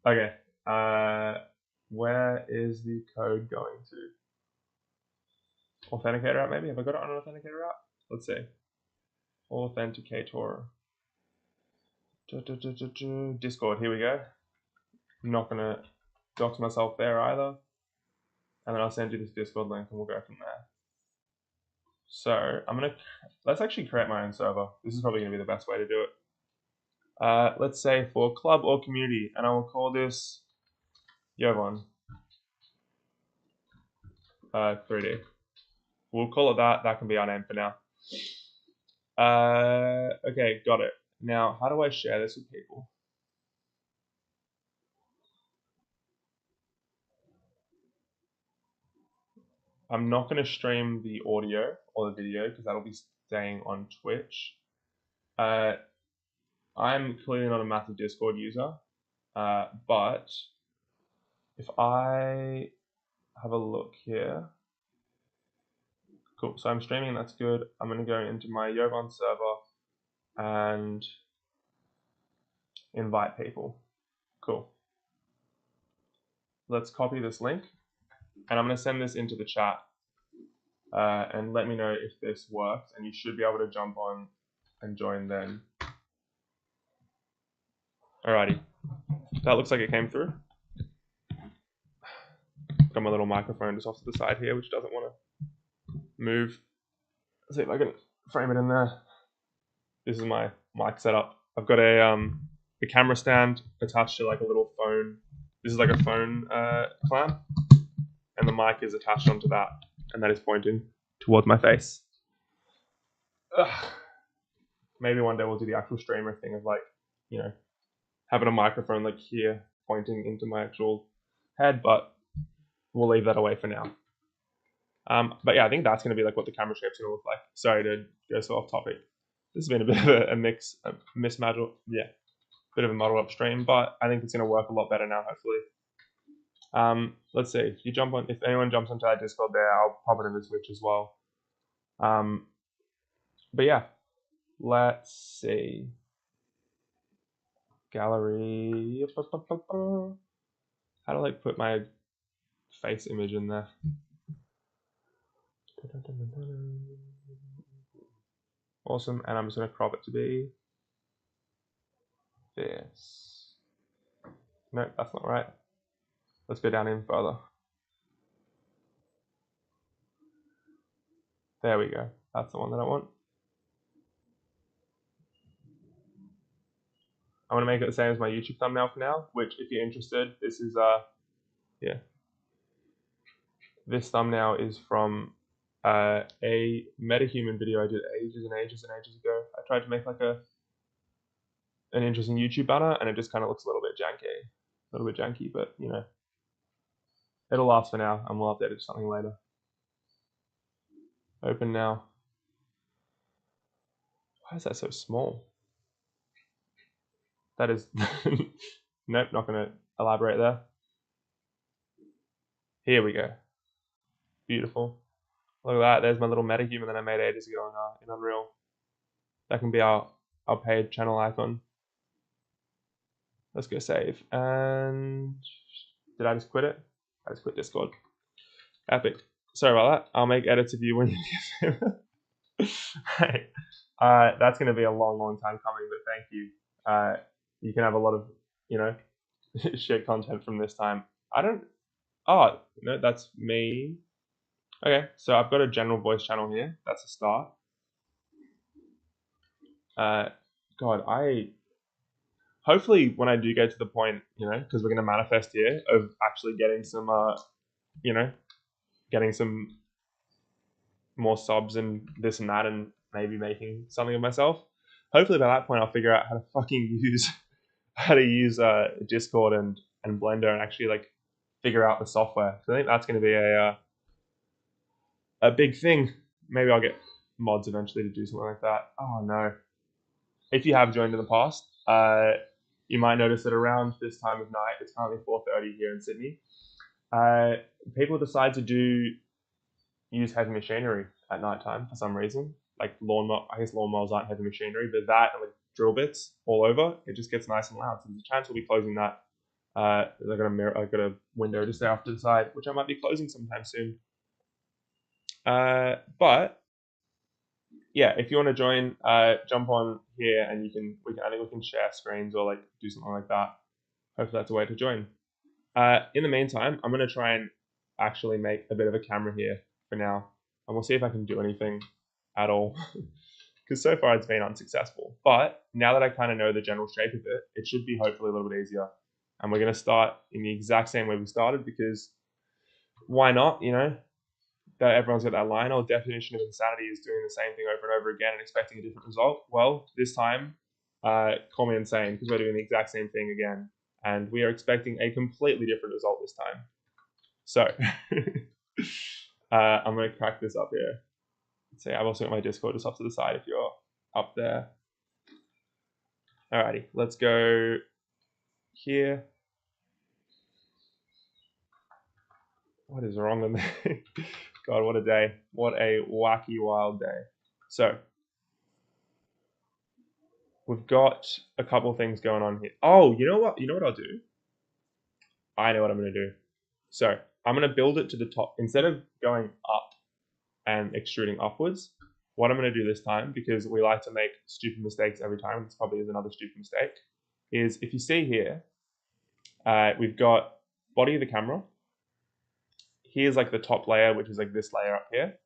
Okay, where is the code going to? Authenticator app, maybe? Have I got it on an authenticator app? Let's see. Authenticator. Discord, here we go. I'm not gonna dox myself there either. And then I'll send you this Discord link and we'll go from there. So let's actually create my own server. This is probably gonna be the best way to do it. Let's say for club or community, and I will call this Jovan 3D. We'll call it that. That can be our name for now. Okay, got it. Now, how do I share this with people? I'm not going to stream the audio or the video because that'll be staying on Twitch. I'm clearly not a massive Discord user, but if I have a look here, cool. So I'm streaming, that's good. I'm going to go into my Jovan server and invite people. Cool. Let's copy this link, and I'm going to send this into the chat. And let me know if this works, and you should be able to jump on and join then. Alrighty, that looks like it came through. Got my little microphone just off to the side here, which doesn't want to move. Let's see if I can frame it in there. This is my mic setup. I've got a camera stand attached to like a little phone. This is like a phone clamp, and the mic is attached onto that, and that is pointing towards my face. Maybe one day we'll do the actual streamer thing of like, you know, having a microphone like here pointing into my actual head, but we'll leave that away for now. But yeah, I think that's going to be like what the camera shape's going to look like. Sorry to go so off topic. This has been a bit of a mismatch, yeah, bit of a muddle up stream, but I think it's going to work a lot better now, hopefully. Let's see, if you jump on, if anyone jumps onto that Discord there, I'll pop it into Twitch as well. But yeah, let's see. Gallery. How to like put my face image in there? Awesome, and I'm just gonna crop it to be this. Nope, that's not right. Let's go down even further. There we go. That's the one that I want. I'm gonna make it the same as my YouTube thumbnail for now, which if you're interested, this is yeah. This thumbnail is from a MetaHuman video I did ages and ages and ages ago. I tried to make like an interesting YouTube banner, and it just kind of looks a little bit janky, but you know, it'll last for now, and we'll update it to something later. Open now. Why is that so small? That is, nope, not gonna elaborate there. Here we go. Beautiful. Look at that, there's my little MetaHuman that I made ages ago in Unreal. That can be our paid channel icon. Let's go save, and Did I just quit it? I just quit Discord. Epic. Sorry about that. I'll make edits of you when you Hey, that's going to be a long, long time coming, but thank you. You can have a lot of, you know, shit content from this time. I don't. Oh, no, that's me. Okay, so I've got a general voice channel here. That's a start. God, hopefully when I do get to the point, you know, because we're going to manifest here, of actually getting some, you know, getting some more subs and this and that, and maybe making something of myself. Hopefully by that point I'll figure out how to fucking use Discord and Blender and actually like figure out the software. So I think that's going to be a big thing. Maybe I'll get mods eventually to do something like that. Oh no! If you have joined in the past, you might notice that around this time of night, it's currently 4:30 here in Sydney. People decide to use heavy machinery at night time for some reason. Like I guess lawnmowers aren't heavy machinery, but that and like drill bits all over, it just gets nice and loud. So there's a chance we'll be closing that. I got a window just there off to the side, which I might be closing sometime soon. But yeah, if you want to join, jump on here and I think we can share screens or like do something like that. Hopefully that's a way to join. In the meantime, I'm gonna try and actually make a bit of a camera here for now, and we'll see if I can do anything at all. Because so far it's been unsuccessful. But now that I kind of know the general shape of it, it should be hopefully a little bit easier. And we're going to start in the exact same way we started, because why not, you know? That everyone's got that line, or definition of insanity is doing the same thing over and over again and expecting a different result. Well, this time, call me insane, because we're doing the exact same thing again. And we are expecting a completely different result this time. So, I'm going to crack this up here. So I've also got my Discord just off to the side if you're up there. Alrighty, let's go here. What is wrong with me? God, what a day. What a wacky, wild day. So, we've got a couple of things going on here. Oh, you know what? You know what I'll do? I know what I'm going to do. So, I'm going to build it to the top. Instead of going up and extruding upwards, what I'm going to do this time, because we like to make stupid mistakes every time, this probably is another stupid mistake, is if you see here, we've got body of the camera. Here's like the top layer, which is like this layer up here.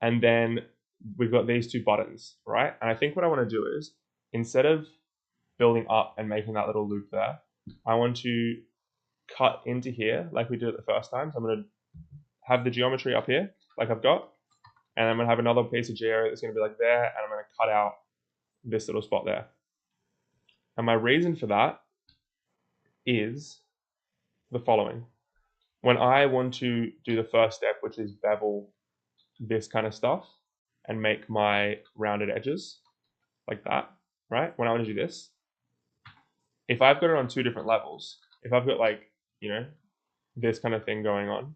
And then we've got these two buttons, right? And I think what I want to do is, instead of building up and making that little loop there, I want to cut into here like we did it the first time. So I'm going to have the geometry up here, like I've got, and I'm going to have another piece of geo that's going to be like there, and I'm going to cut out this little spot there. And my reason for that is the following. When I want to do the first step, which is bevel this kind of stuff and make my rounded edges like that, right? When I want to do this, if I've got it on two different levels, if I've got like, you know, this kind of thing going on,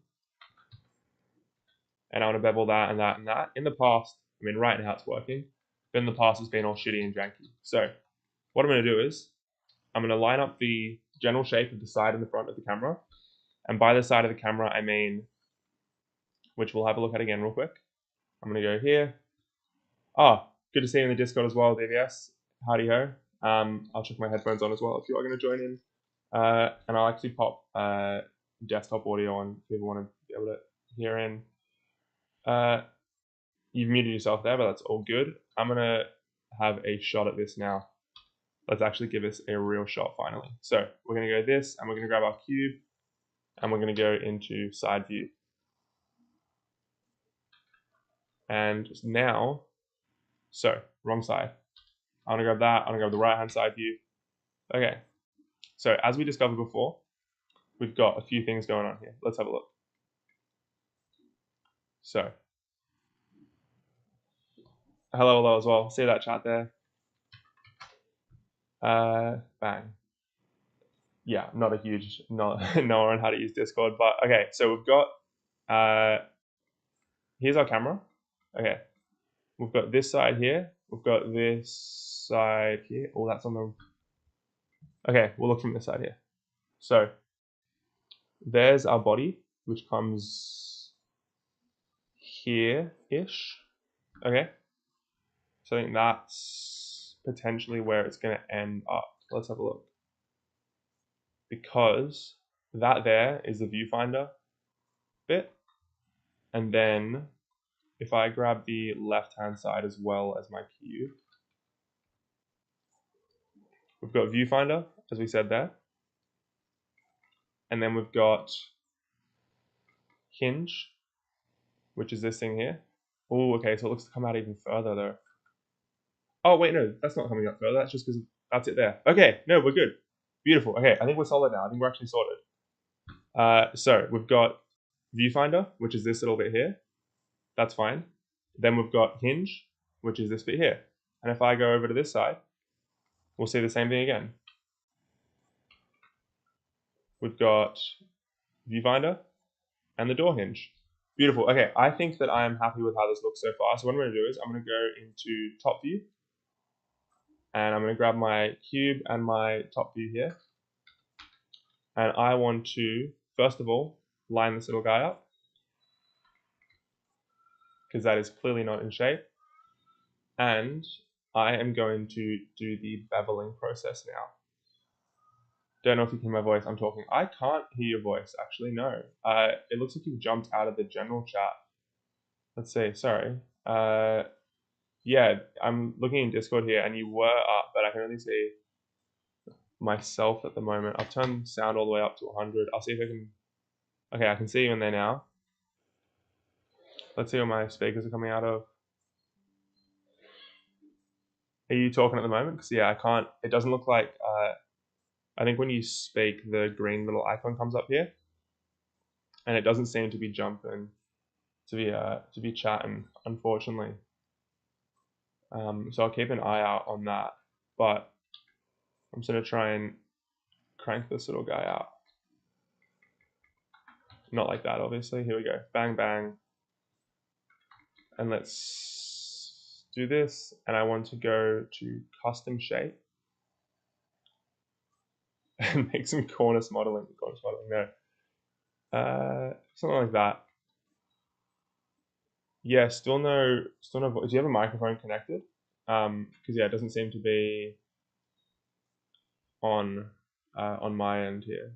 and I want to bevel that and that and that, in the past, I mean, right now it's working, but in the past it's been all shitty and janky. So what I'm going to do is I'm going to line up the general shape of the side and the front of the camera. And by the side of the camera, I mean, which we'll have a look at again real quick. I'm going to go here. Oh, good to see you in the Discord as well, DVS. Howdy ho. I'll check my headphones on as well if you are going to join in. And I'll actually pop desktop audio on if people want to be able to hear in. You've muted yourself there, but that's all good. I'm going to have a shot at this now. Let's actually give this a real shot finally. So we're going to go this, and we're going to grab our cube, and we're going to go into side view. And now, so wrong side. I'm going to grab that. I'm going to grab the right-hand side view. Okay. So as we discovered before, we've got a few things going on here. Let's have a look. So, hello as well. See that chat there? Bang. Yeah, not a huge know on how to use Discord, but okay. So we've got, here's our camera. Okay. We've got this side here. We've got this side here. Oh, that's on the... Okay, we'll look from this side here. So there's our body, which comes here-ish. Okay. So I think that's potentially where it's going to end up. Let's have a look. Because that there is the viewfinder bit. And then if I grab the left-hand side as well as my cube, we've got viewfinder, as we said there. And then we've got hinge, which is this thing here. Oh, okay, so it looks to come out even further though. Oh, wait, no, that's not coming up further. That's just because that's it there. Okay, no, we're good. Beautiful. Okay, I think we're solid now. I think we're actually sorted. So we've got viewfinder, which is this little bit here. That's fine. Then we've got hinge, which is this bit here. And if I go over to this side, we'll see the same thing again. We've got viewfinder and the door hinge. Beautiful. Okay, I think that I am happy with how this looks so far. So what I'm going to do is I'm going to go into top view. And I'm going to grab my cube and my top view here. And I want to, first of all, line this little guy up, because that is clearly not in shape. And I am going to do the beveling process now. Don't know if you can hear my voice. I'm talking. I can't hear your voice, actually, no. It looks like you've jumped out of the general chat. Let's see, sorry. Yeah, I'm looking in Discord here, and you were up, but I can only see myself at the moment. I've turned sound all the way up to 100. I'll see if I can... Okay, I can see you in there now. Let's see where my speakers are coming out of. Are you talking at the moment? Because yeah, I can't... It doesn't look like... I think when you speak, the green little icon comes up here. And it doesn't seem to be jumping, to be chatting, unfortunately. So I'll keep an eye out on that. But I'm just going to try and crank this little guy out. Not like that, obviously. Here we go. Bang, bang. And let's do this. And I want to go to custom shape. And make some cornice modeling. No. Something like that. Yeah, still no. Do you have a microphone connected? Because yeah, it doesn't seem to be on my end here.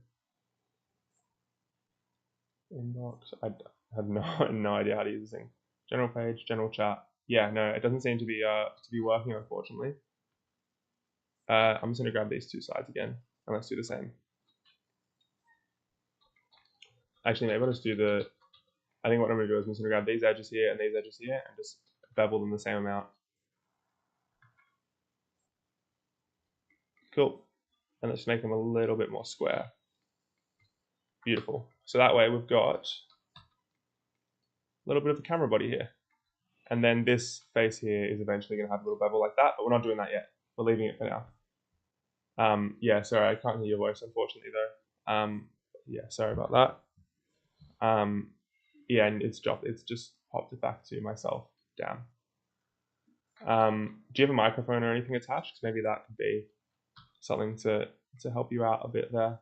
Inbox. I have no idea how to use this thing. General page, general chat. Yeah, no, it doesn't seem to be working, unfortunately. I'm just gonna grab these two sides again, and let's do the same. Actually, maybe I'll just do the. I think what I'm gonna do is I'm just gonna grab these edges here and these edges here, and just bevel them the same amount. Cool. And let's make them a little bit more square. Beautiful. So that way we've got a little bit of a camera body here. And then this face here is eventually going to have a little bevel like that, but we're not doing that yet. We're leaving it for now. Yeah, sorry, I can't hear your voice, unfortunately, though. Yeah, sorry about that. Yeah, and it's just popped it back to myself. Damn. Do you have a microphone or anything attached? Because maybe that could be something to help you out a bit there.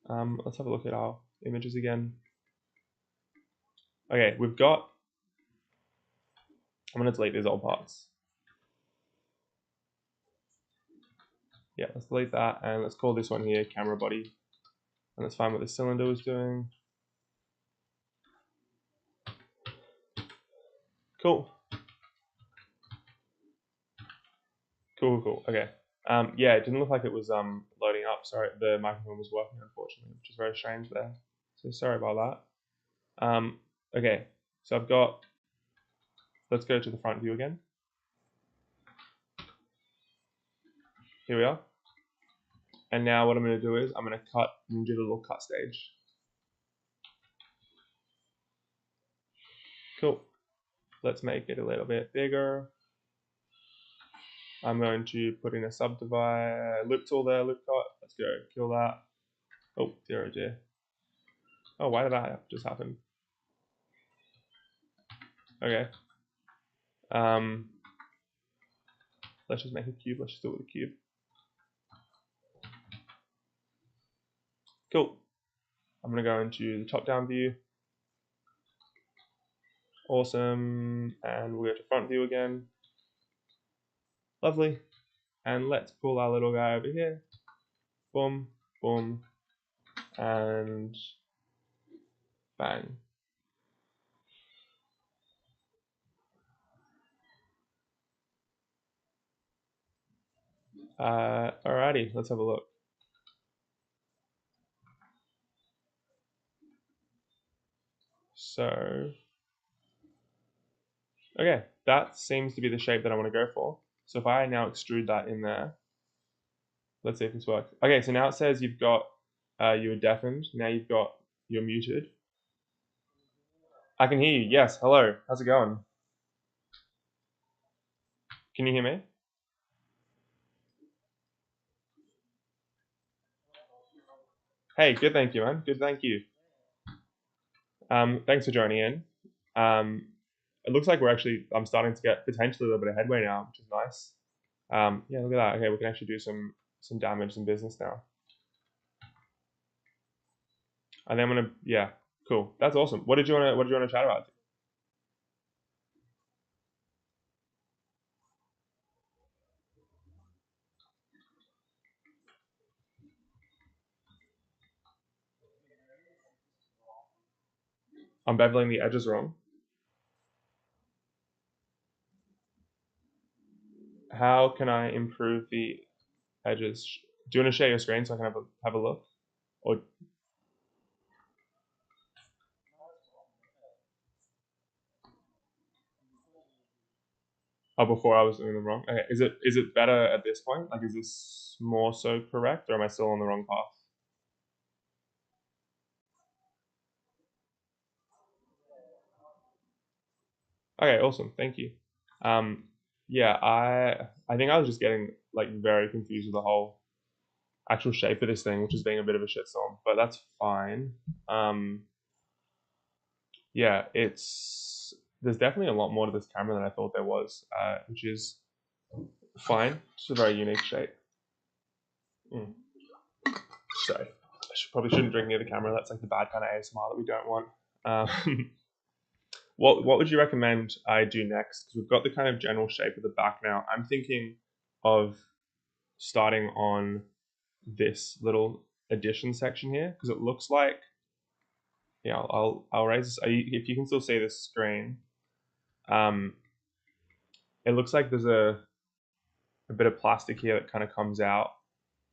Let's have a look at our images again. Okay, we've got... I'm going to delete these old parts. Yeah, let's delete that, and let's call this one here camera body. And let's find what the cylinder was doing. Cool. Cool. Okay. Yeah, it didn't look like it was loading up. Sorry, the microphone was working, unfortunately, which is very strange there. So sorry about that. Okay, so I've got... Let's go to the front view again. Here we are. And now what I'm going to do is I'm going to cut and do the little cut stage. Cool. Let's make it a little bit bigger. I'm going to put in a subdivide loop tool there, loop cut. Let's go, kill that. Oh, dear. Oh, why did that just happen? Okay. Let's just make a cube. Let's just do it with a cube. Cool. I'm going to go into the top-down view. Awesome. And we'll go to front view again. Lovely. And let's pull our little guy over here. Boom, boom, and bang. Alrighty, let's have a look. So, okay, that seems to be the shape that I want to go for. So if I now extrude that in there, let's see if this works. Okay, so now it says you've got, you were deafened. Now you're muted. I can hear you. Yes, hello. How's it going? Can you hear me? Hey, good, thank you, man. Good, thank you. Thanks for joining in. It looks like I'm starting to get potentially a little bit of headway now, which is nice. Yeah, look at that. Okay, we can actually do some damage in business now. And then I'm gonna, yeah, cool. That's awesome. What did you wanna chat about? I'm beveling the edges wrong. How can I improve the edges? Do you want to share your screen so I can have a look? Or oh, before I was doing them wrong. Okay, is it better at this point? Like, is this more so correct, or am I still on the wrong path? Okay, awesome. Thank you. Yeah, I think I was just getting like very confused with the whole actual shape of this thing, which is being a bit of a shitstorm, but that's fine. Yeah, there's definitely a lot more to this camera than I thought there was, which is fine. It's a very unique shape. Sorry, probably shouldn't drink near the camera. That's like the bad kind of ASMR that we don't want. What would you recommend I do next? Because we've got the kind of general shape of the back now. I'm thinking of starting on this little addition section here because it looks like, yeah, I'll raise this. If you can still see this screen, it looks like there's a bit of plastic here that kind of comes out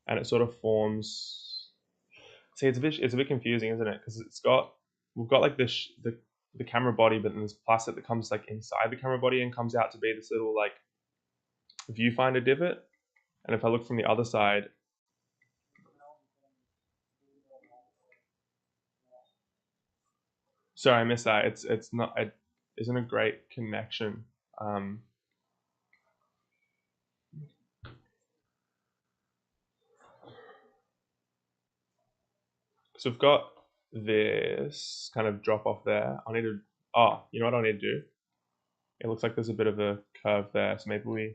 and it sort of forms. See, it's a bit confusing, isn't it? Because we've got like the camera body, but then there's plastic that comes like inside the camera body and comes out to be this little like viewfinder divot. And if I look from the other side, sorry, I missed that. It's not, it isn't a great connection. So we've got this kind of drop off there. I need to, oh, you know what I need to do? It looks like there's a bit of a curve there. So maybe we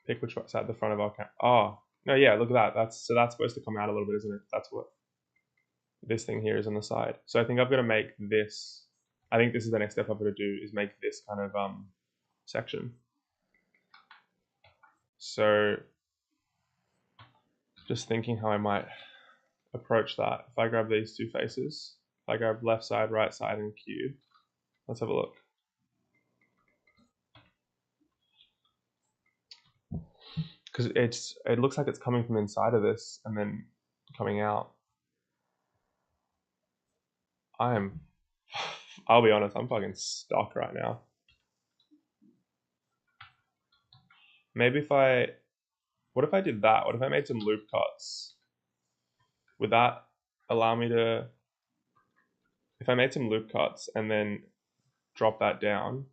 pick which one's at the front of our camera. Oh, no, yeah, look at that. That's supposed to come out a little bit, isn't it? That's what this thing here is on the side. So I think I've got to make this, I think this is the next step I've got to do is make this kind of section. So just thinking how I might approach that. If I grab these two faces, if I grab left side, right side, and cube, let's have a look. Because it looks like it's coming from inside of this and then coming out. I'll be honest, I'm fucking stuck right now. Maybe what if I did that? What if I made some loop cuts? Would that allow me to, if I made some loop cuts and then drop that down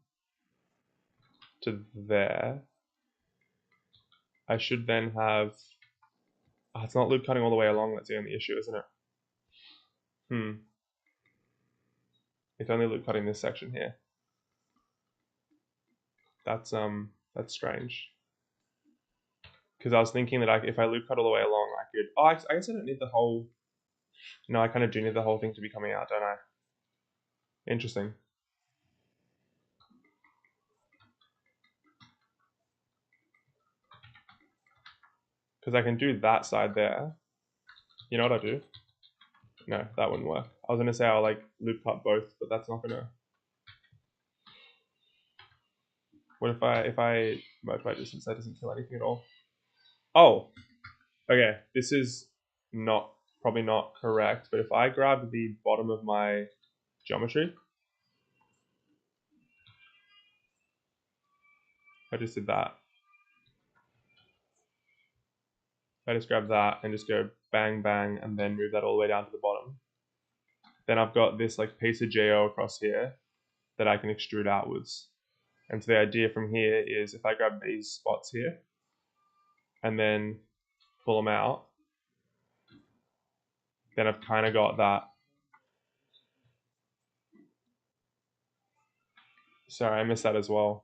to there, I should then have, oh, it's not loop cutting all the way along, that's the only issue, isn't it? It's only loop cutting this section here. That's strange. Because I was thinking that if I loop cut all the way along, I could, oh, I guess I don't need the whole, No, I kind of do need the whole thing to be coming out, don't I? Interesting. Because I can do that side there. You know what I do? No, that wouldn't work. I was gonna say I'll like loop cut both, but that's not gonna. What if I merge by distance? That doesn't kill anything at all. Oh, okay. This is not probably not correct, but if I grab the bottom of my geometry, I just did that. I just grab that and just go bang bang and then move that all the way down to the bottom. Then I've got this like piece of JO across here that I can extrude outwards. And so the idea from here is if I grab these spots here and then pull them out, then I've kind of got that. Sorry, I missed that as well.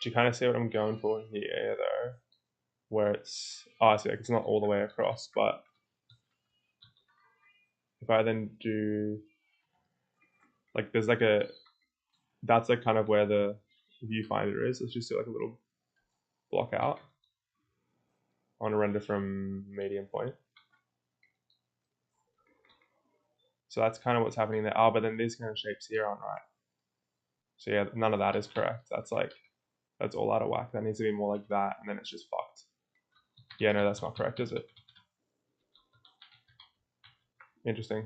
Do you kind of see what I'm going for here though? Where it's, oh, I see, like it's not all the way across, but if I then do, like there's like a, that's like kind of where the viewfinder is. Let's just do like a little block out. I want to render from medium point. So that's kind of what's happening there. Oh, but then these kind of shapes here aren't right. So yeah, none of that is correct. That's like, that's all out of whack. That needs to be more like that, and then it's just fucked. Yeah, no, that's not correct, is it? Interesting.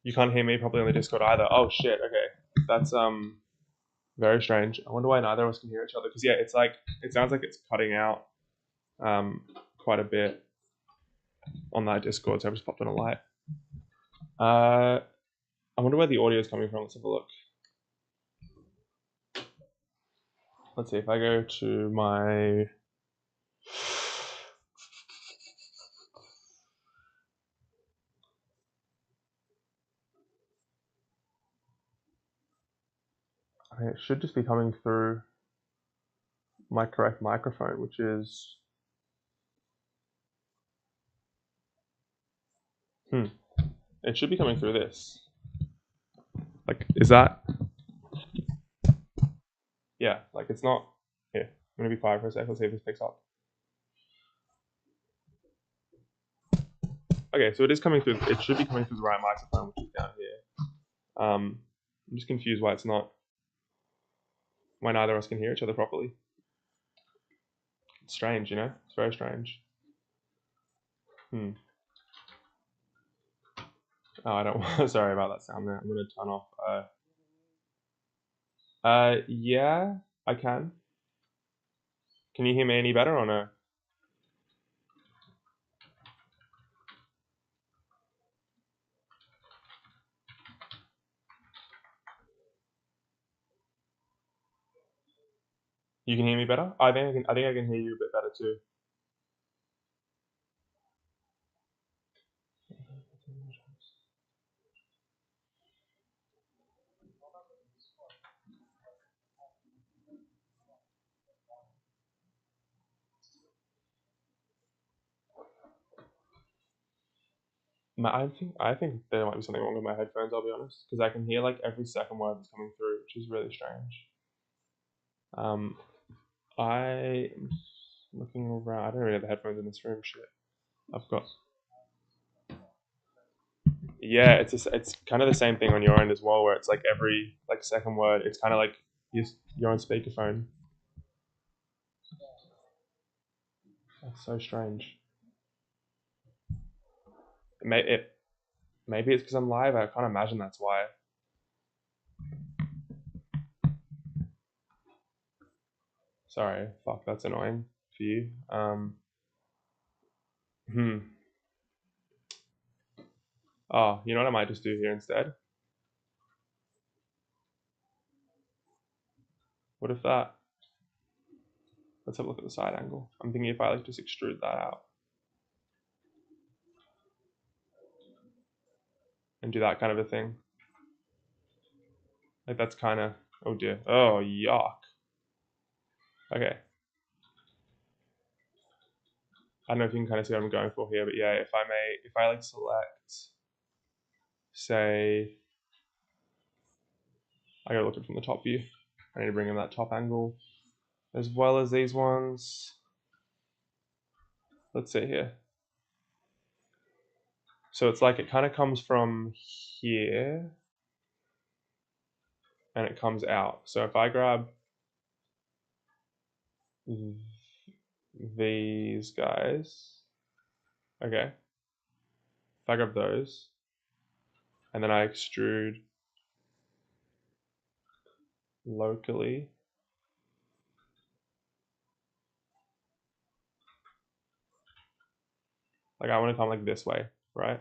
You can't hear me properly on the Discord either. Oh shit, okay. That's very strange. I wonder why neither of us can hear each other. Because yeah, it's like, it sounds like it's cutting out quite a bit on that Discord, so I just popped on a light. I wonder where the audio is coming from. Let's have a look. Let's see if I go to my it should just be coming through my correct microphone, which is it should be coming through this. Like, is that? Yeah, like it's not. Here, I'm gonna be quiet for a sec. Let's see if this picks up. Okay, so it is coming through. It should be coming through the right microphone, which is down here. I'm just confused why it's not. Why neither of us can hear each other properly. It's strange, you know. It's very strange. Oh, I don't. Sorry about that sound there. I'm gonna turn off. Yeah, I can. Can you hear me any better or no? You can hear me better? I think I can. I think I can hear you a bit better too. I think there might be something wrong with my headphones. I'll be honest, because I can hear like every second word that's coming through, which is really strange. I'm looking around. I don't really have the headphones in this room. Shit, I've got. Yeah, it's kind of the same thing on your end as well, where it's like every like second word, it's kind of like you're on speakerphone. That's so strange. Maybe it's because I'm live. I can't imagine that's why. Sorry, fuck, that's annoying for you. Hmm. Oh, you know what I might just do here instead? What if that? Let's have a look at the side angle. I'm thinking if I like just extrude that out. and do that kind of a thing. Like that's kind of, oh dear, oh yuck. Okay. I don't know if you can kind of see what I'm going for here, but yeah, if I like select, say, I gotta look at it from the top view. I need to bring in that top angle as well as these ones. Let's see here. So it's like it kind of comes from here and it comes out. So if I grab these guys, okay, if I grab those and then I extrude locally, like I want to come like this way, right?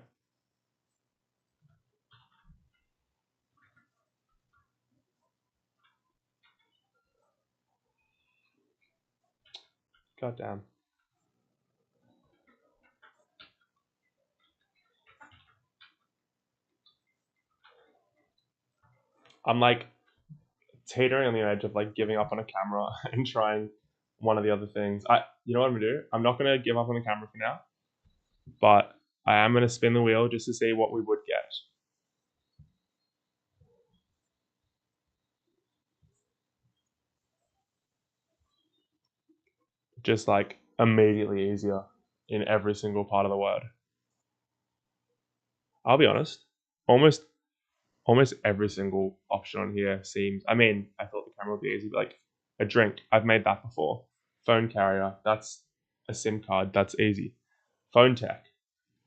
God damn. I'm like teetering on the edge of like giving up on a camera and trying one of the other things. You know what I'm gonna do? I'm not gonna give up on the camera for now, but I am gonna spin the wheel just to see what we would get. Just like immediately easier in every single part of the word. I'll be honest, almost every single option on here seems. I mean, I thought the camera would be easy, but like a drink, I've made that before. Phone carrier, that's a SIM card, that's easy. Phone tech,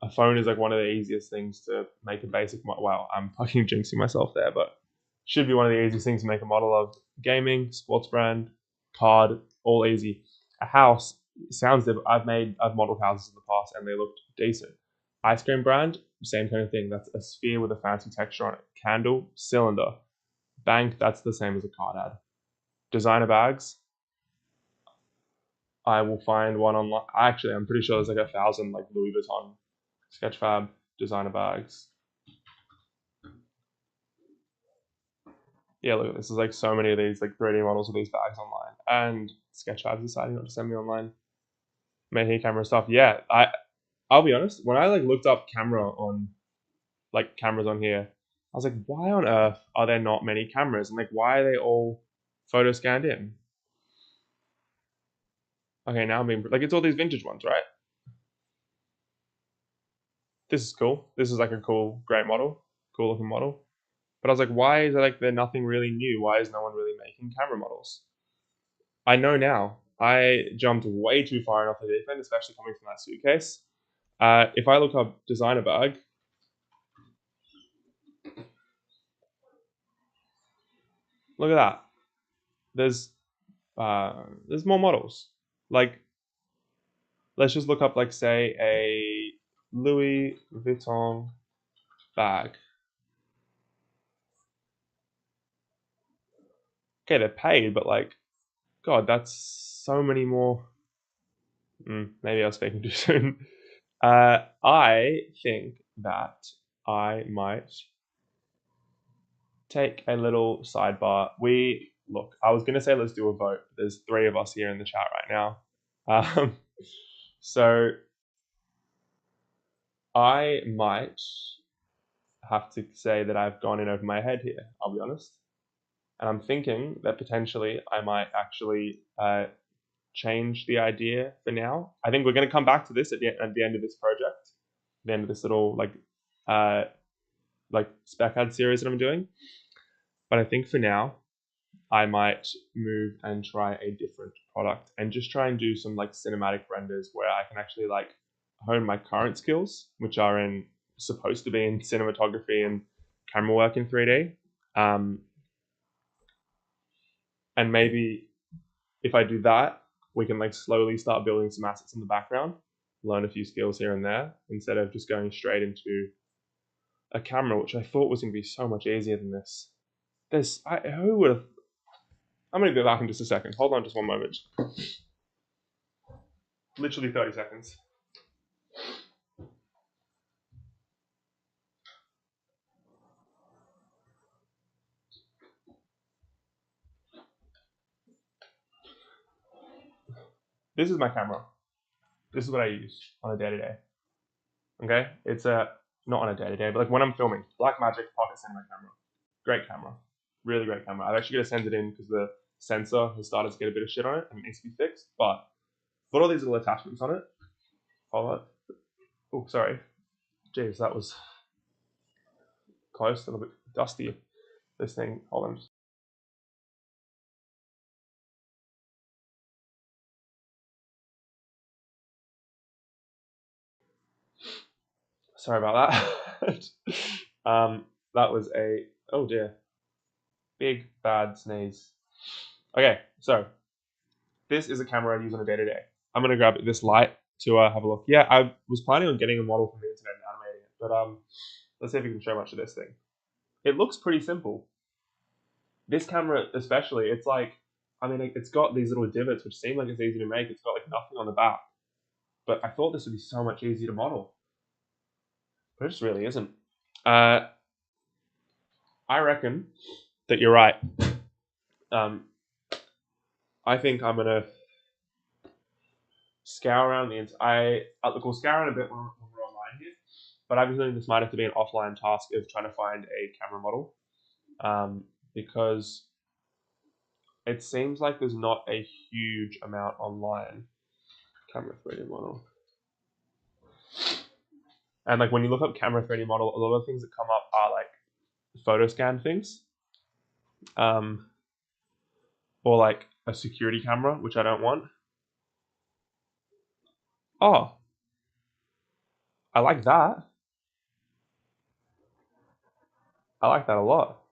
a phone is like one of the easiest things to make a basic. Wow, I'm fucking jinxing myself there, but should be one of the easiest things to make a model of. Gaming, sports brand, card, all easy. A house sounds different. I've modeled houses in the past and they looked decent. Ice cream brand, same kind of thing. That's a sphere with a fancy texture on it. Candle, cylinder. Bank, that's the same as a card ad. Designer bags, I will find one online. Actually, I'm pretty sure there's like 1,000 like Louis Vuitton Sketchfab designer bags. Yeah, look, this is like so many of these like 3D models of these bags online, and Sketchfab's deciding not to send me online. Making camera stuff. Yeah, I'll be honest. When I like looked up camera on like cameras on here, I was like, why on earth are there not many cameras? And like, why are they all photo scanned in? Okay, now I'm being like, it's all these vintage ones, right? This is cool. This is like a cool, great model, cool looking model. But I was like, why is there like there nothing really new? Why is no one really making camera models? I know now. I jumped way too far off the deep end, especially coming from that suitcase. If I look up designer bag, look at that. There's more models. Like, let's just look up like say a Louis Vuitton bag. Okay, they're paid, but like, God, that's so many more. Maybe I was speaking too soon. I think that I might take a little sidebar. I was gonna say let's do a vote. There's 3 of us here in the chat right now. So I might have to say that I've gone in over my head here, I'll be honest. And I'm thinking that potentially I might actually change the idea for now. I think we're going to come back to this at the end of this project, the end of this little like spec ad series that I'm doing. But I think for now, I might move and try a different product and just try and do some like cinematic renders where I can actually like hone my current skills, which are supposed to be in cinematography and camera work in 3D. And maybe if I do that, we can like slowly start building some assets in the background, learn a few skills here and there, instead of just going straight into a camera, which I thought was going to be so much easier than this. Who would have? I'm going to go back in just a second. Hold on just one moment. Literally 30 seconds. this is my camera. This is what I use on a day-to-day. Okay, it's a not on a day-to-day, but like when I'm filming, Blackmagic Pocket Cinema camera. Great camera, really great camera. I've actually got to send it in because the sensor has started to get a bit of shit on it and it needs to be fixed. But put all these little attachments on it. Hold on. Oh, sorry. Jeez, that was close, a little bit dusty. This thing. Hold on. Sorry about that. That was a oh dear, big bad sneeze. Okay, so this is a camera I use on a day to day. I'm gonna grab this light to have a look. Yeah, I was planning on getting a model from the internet and animating it, but let's see if we can show much of this thing. It looks pretty simple. This camera, especially, it's like, I mean, it's got these little divots which seem like it's easy to make. It's got like nothing on the back, but I thought this would be so much easier to model, but it just really isn't. I reckon that you're right. I think I'm gonna scour around the we'll scour around a bit when we're online here, but I have a feeling this might have to be an offline task of trying to find a camera model, because it seems like there's not a huge amount online. Camera 3D model, and like when you look up camera 3D model, a lot of things that come up are like photo scan things, or like a security camera, which I don't want. Oh, I like that. I like that a lot.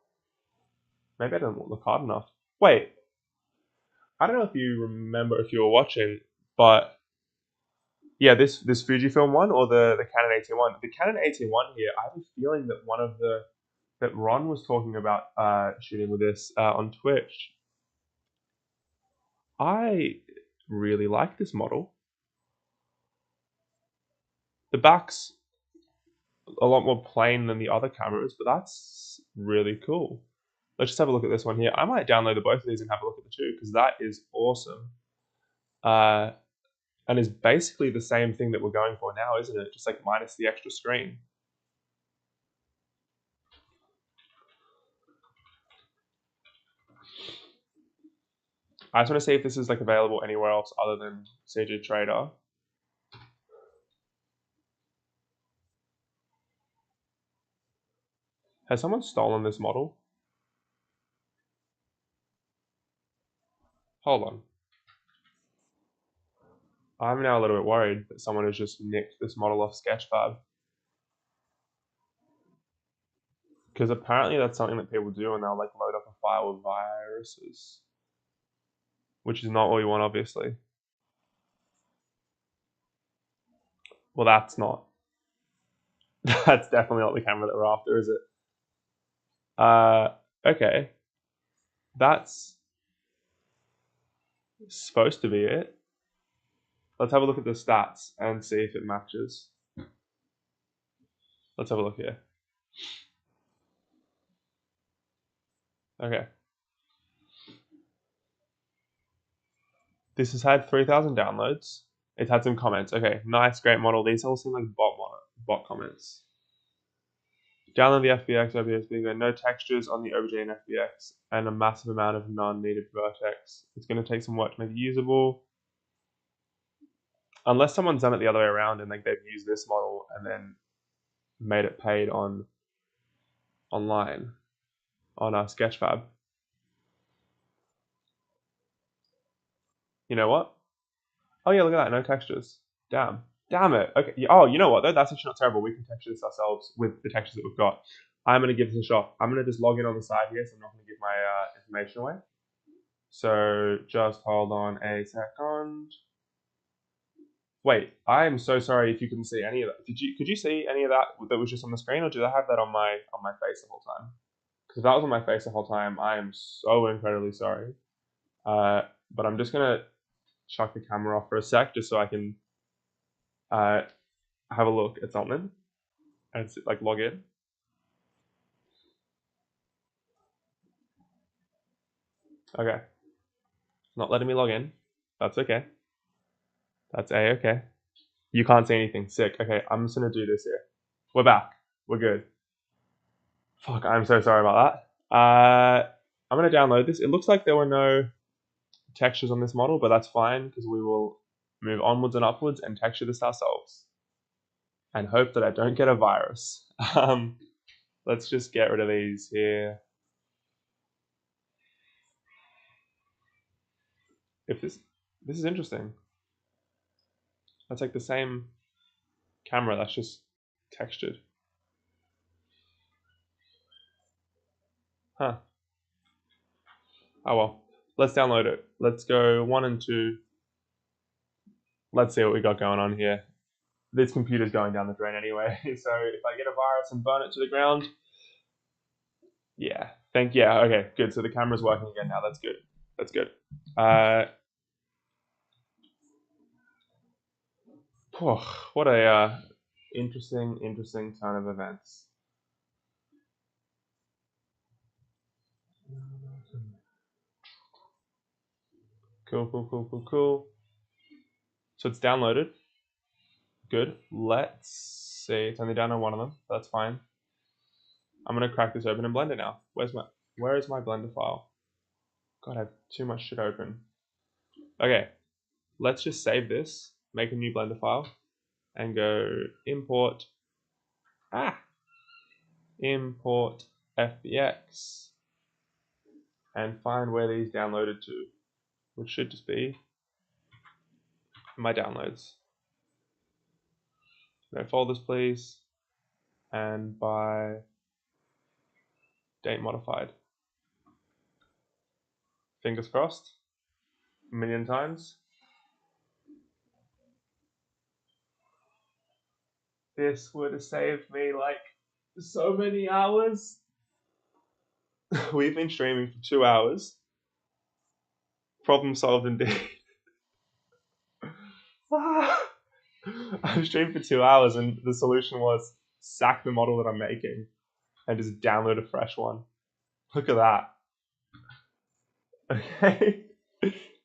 Maybe I don't look hard enough. Wait, I don't know if you remember if you were watching, but yeah, this Fujifilm one or the Canon 81. The Canon 81 here, I have a feeling that one of the that Ron was talking about shooting with this on Twitch. I really like this model. The back's a lot more plain than the other cameras, but that's really cool. Let's just have a look at this one here. I might download the both of these and have a look at the two because that is awesome. And is basically the same thing that we're going for now, isn't it? Just like minus the extra screen. I just want to see if this is like available anywhere else other than CG Trader. Has someone stolen this model? Hold on. I'm now a little bit worried that someone has just nicked this model off Sketchfab. Because apparently that's something that people do and they'll like load up a file with viruses. Which is not what we want, obviously. Well, that's not. That's definitely not the camera that we're after, is it? Okay. That's supposed to be it. Let's have a look at the stats and see if it matches. Let's have a look here. Okay. This has had 3,000 downloads. It's had some comments. Okay, nice, great model. These all seem like bot comments. Download the FBX, OBS being good. No textures on the OBJ and FBX, and a massive amount of non-needed vertex. It's going to take some work to make it usable. Unless someone's done it the other way around and like they've used this model and then made it paid on online on Sketchfab. You know what? Oh yeah, look at that, no textures. Damn it. Okay. Oh, you know what though? That's actually not terrible. We can texture this ourselves with the textures that we've got. I'm gonna give this a shot. I'm gonna just log in on the side here, so I'm not gonna give my information away. So just hold on a second. Wait, I'm so sorry if you couldn't see any of that. Could you see any of that that was just on the screen, or did I have that on my face the whole time? Because if that was on my face the whole time, I am so incredibly sorry. But I'm just gonna chuck the camera off for a sec, just so I can have a look at something and like log in. Okay, it's not letting me log in. That's okay. That's A, okay. You can't see anything. Sick. Okay, I'm just gonna do this here. We're back. We're good. Fuck, I'm so sorry about that. I'm gonna download this. It looks like there were no textures on this model, but that's fine because we will move onwards and upwards and texture this ourselves. And hope that I don't get a virus. Let's just get rid of these here. If this is interesting. That's like the same camera that's just textured. Huh. Oh well. Let's download it. Let's go 1 and 2. Let's see what we got going on here. This computer's going down the drain anyway, so if I get a virus and burn it to the ground, yeah. Okay, good. So the camera's working again now. That's good. That's good. What a interesting turn of events. Cool. So it's downloaded. Good. Let's see. It's only down on one of them. That's fine. I'm gonna crack this open in Blender now. Where is my Blender file? God, I have too much shit open. Okay. Let's just save this, make a new Blender file, and go import import FBX and find where these downloaded to, which should just be my downloads. No folders, please, and by date modified. Fingers crossed, a million times. This would have saved me like so many hours. We've been streaming for 2 hours. Problem solved indeed. I've streamed for 2 hours and the solution was sack the model that I'm making and just download a fresh one. Look at that. Okay.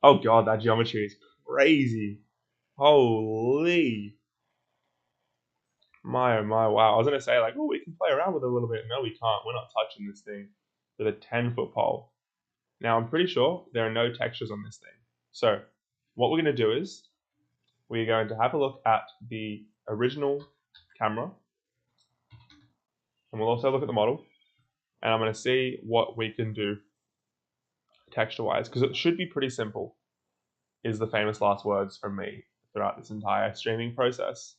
Oh god, that geometry is crazy. Holy. My oh my, wow. I was gonna say like, oh, we can play around with it a little bit. No, we can't. We're not touching this thing with a 10-foot pole. Now I'm pretty sure there are no textures on this thing. So what we're gonna do is we're going to have a look at the original camera, and we'll also look at the model, and I'm going to see what we can do texture-wise, because it should be pretty simple, is the famous last words from me throughout this entire streaming process.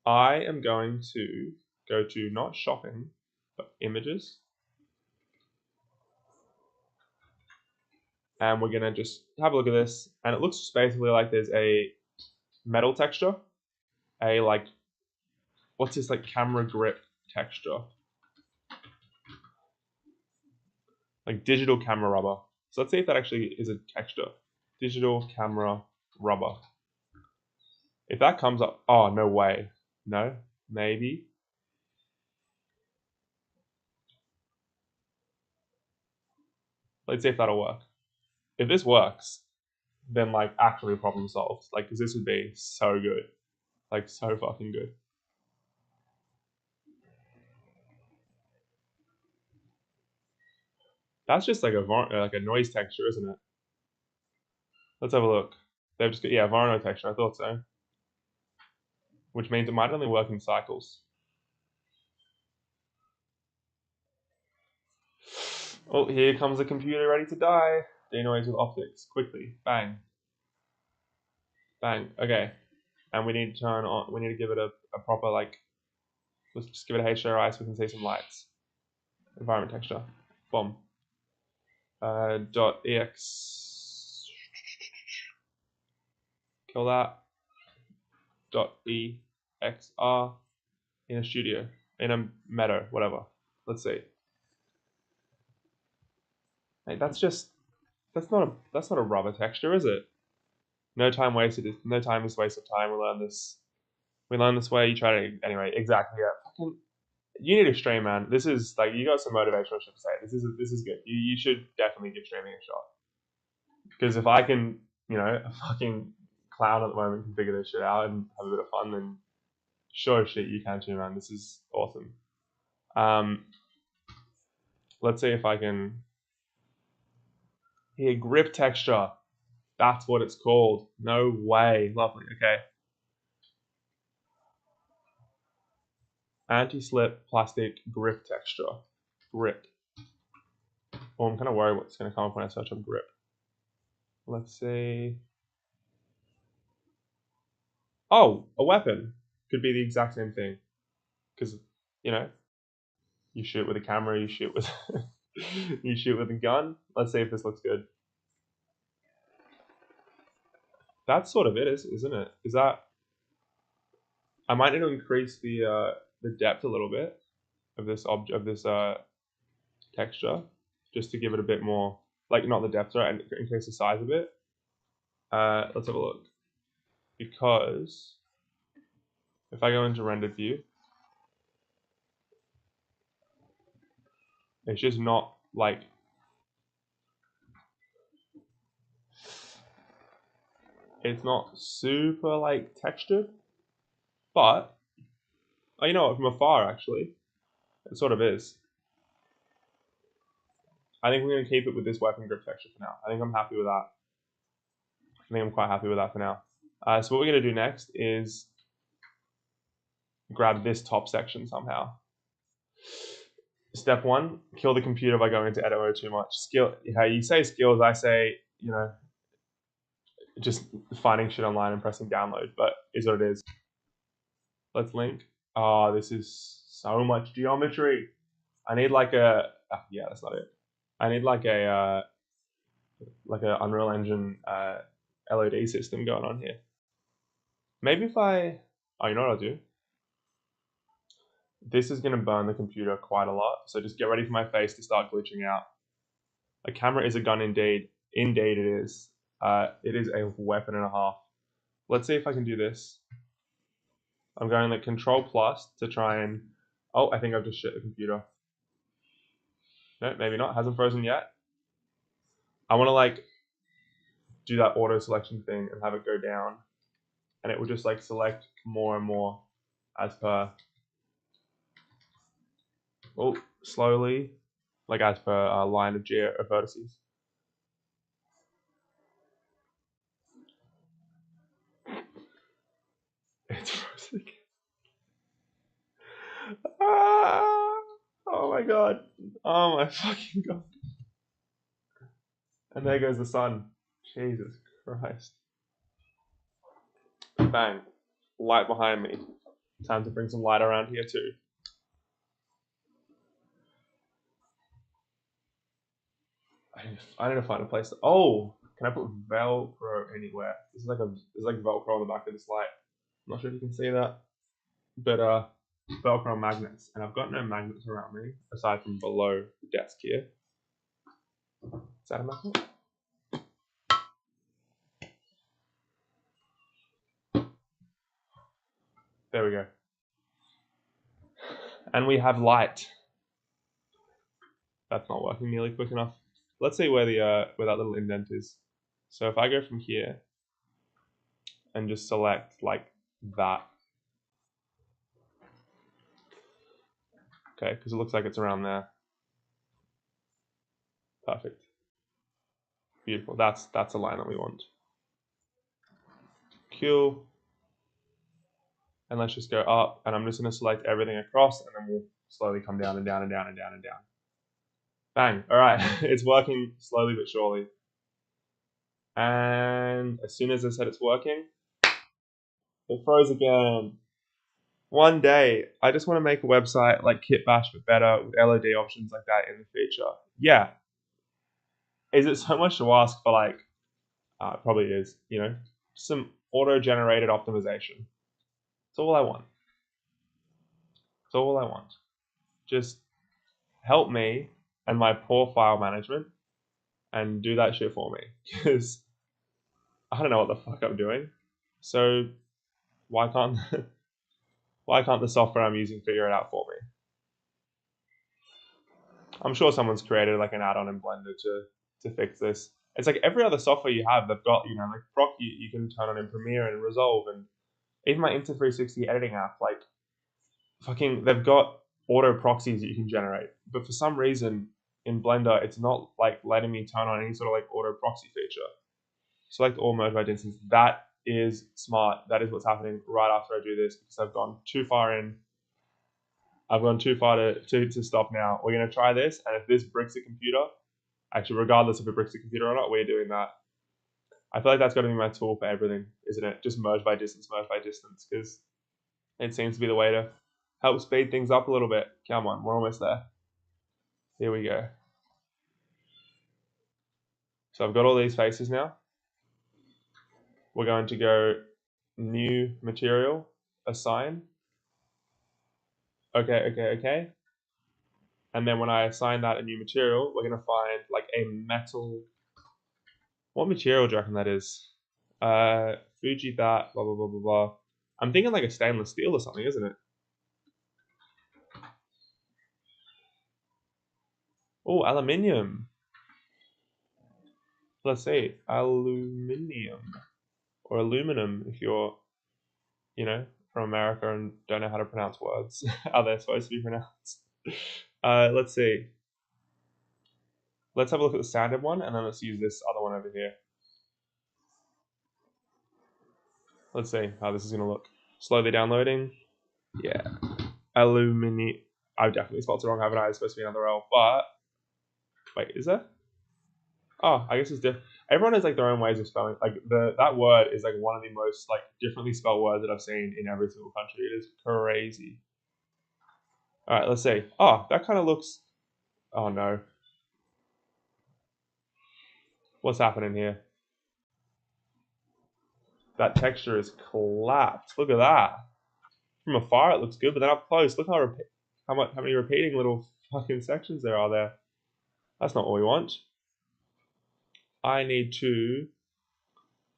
I am going to go to not shopping, but images, and we're going to just have a look at this, and it looks just basically like there's a metal texture, a like, what's this, like camera grip texture, like digital camera rubber. So let's see if that actually is a texture. Digital camera rubber. If that comes up, oh, no way. No, maybe. Let's see if that'll work. If this works, then like actually problem solved. Like, cause this would be so good. Like so fucking good. That's just like a noise texture, isn't it? Let's have a look. They've just got, yeah, Varno texture, I thought so. Which means it might only work in cycles. Oh, here comes the computer ready to die. Denoise with optics. Quickly. Bang. Bang. Okay. And we need to turn on, we need to give it a proper, like, let's just give it a HDRI so we can see some lights. Environment texture. Boom. .ex. Kill that. .exr. In a studio. In a meadow. Whatever. Let's see. Hey, that's not a rubber texture, is it? No time wasted. No time is waste of time. We learn this way. You try to anyway. Exactly. Yeah. Fucking, you need a stream, man. This is like you got some motivational shit to say. This is good. You should definitely give streaming a shot. Because if I can, fucking clown at the moment can figure this shit out and have a bit of fun, then sure as shit you can too, man. This is awesome. Let's see if I can. Here, grip texture. That's what it's called. No way. Lovely. Okay. Anti-slip plastic grip texture. Grip. Oh, I'm kind of worried what's going to come up when I search on grip. Let's see. Oh, a weapon. Could be the exact same thing. Because, you know, you shoot with a camera, you shoot with you shoot with a gun. Let's see if this looks good. That's sort of it, isn't it? Is that? I might need to increase the depth a little bit of this texture, just to give it a bit more, like not the depth, right, and increase the size a bit. Let's have a look. Because if I go into rendered view, it's just not like it's not super like textured, but oh, you know what? From afar, actually, it sort of is. I think we're gonna keep it with this weapon grip texture for now. I think I'm happy with that. I think I'm quite happy with that for now. So what we're gonna do next is grab this top section somehow. Step one, kill the computer by going into edit mode too much. Skill, how you say skills, I say, you know, just finding shit online and pressing download, but is what it is. Let's link. Oh, this is so much geometry. I need like a, yeah, that's not it. I need like a Unreal Engine LOD system going on here. Maybe if I, oh, you know what I'll do? This is going to burn the computer quite a lot, so just get ready for my face to start glitching out. A camera is a gun indeed. Indeed it is. It is a weapon and a half. Let's see if I can do this. I'm going like Control Plus to try and... Oh, I think I've just shit the computer. No, maybe not. Hasn't frozen yet. I want to like do that auto selection thing and have it go down. And it will just like select more and more as per... Oh, slowly. Like as per line of vertices. It's frozen. Ah, oh my god. Oh my fucking god. And there goes the sun. Jesus Christ. Bang. Light behind me. Time to bring some light around here too. I need to find a place. Oh, can I put Velcro anywhere? There's like Velcro on the back of this light. I'm not sure if you can see that, but Velcro magnets, and I've got no magnets around me aside from below the desk here. Is that a magnet? There we go. And we have light. That's not working nearly quick enough. Let's see where where that little indent is. So if I go from here and just select like that. Okay, because it looks like it's around there. Perfect. Beautiful. That's a line that we want. Q. And let's just go up, and I'm just going to select everything across, and then we'll slowly come down and down and down and down and down. Bang. All right. It's working slowly but surely. And as soon as I said it's working, it froze again. One day, I just want to make a website like Kitbash but better with LOD options like that in the future. Yeah. Is it so much to ask for like, it probably is, you know, some auto-generated optimization. That's all I want. That's all I want. Just help me and my poor file management and do that shit for me. Because I don't know what the fuck I'm doing. So why can't the software I'm using figure it out for me? I'm sure someone's created like an add-on in Blender to fix this. It's like every other software you have, they've got, like Proc you can turn on in Premiere and Resolve, and even my Insta360 editing app, like fucking, they've got auto proxies that you can generate. But for some reason in Blender, it's not like letting me turn on any sort of like auto proxy feature. Select all merge by distance. That is smart. That is what's happening right after I do this, because I've gone too far in. I've gone too far to stop now. We're going to try this, and if this bricks the computer, actually, regardless if it bricks the computer or not, we're doing that. I feel like that's going to be my tool for everything, isn't it? Just merge by distance, because it seems to be the way to help speed things up a little bit. Come on, we're almost there. Here we go. So I've got all these faces now. We're going to go new material, assign. Okay. And then when I assign that a new material, we're going to find like a metal. What material do you reckon that is? Fuji that, blah, blah, blah, blah, blah. I'm thinking like a stainless steel or something, isn't it? Oh, aluminium. Let's see. Aluminium. Or aluminum if you're, from America and don't know how to pronounce words. How they're supposed to be pronounced. Let's see. Let's have a look at the standard one, and then let's use this other one over here. Let's see how this is going to look. Slowly downloading. Yeah. Aluminium. I've definitely spelled it wrong, haven't I? It's supposed to be another L, but... Wait, is there? Oh, I guess it's different. Everyone has like their own ways of spelling. Like that word is like one of the most like differently spelled words that I've seen in every single country. It is crazy. All right, let's see. Oh, that kind of looks... Oh no. What's happening here? That texture is collapsed. Look at that. From afar, it looks good, but then up close, look how many repeating little fucking sections there are there. That's not what we want. I need to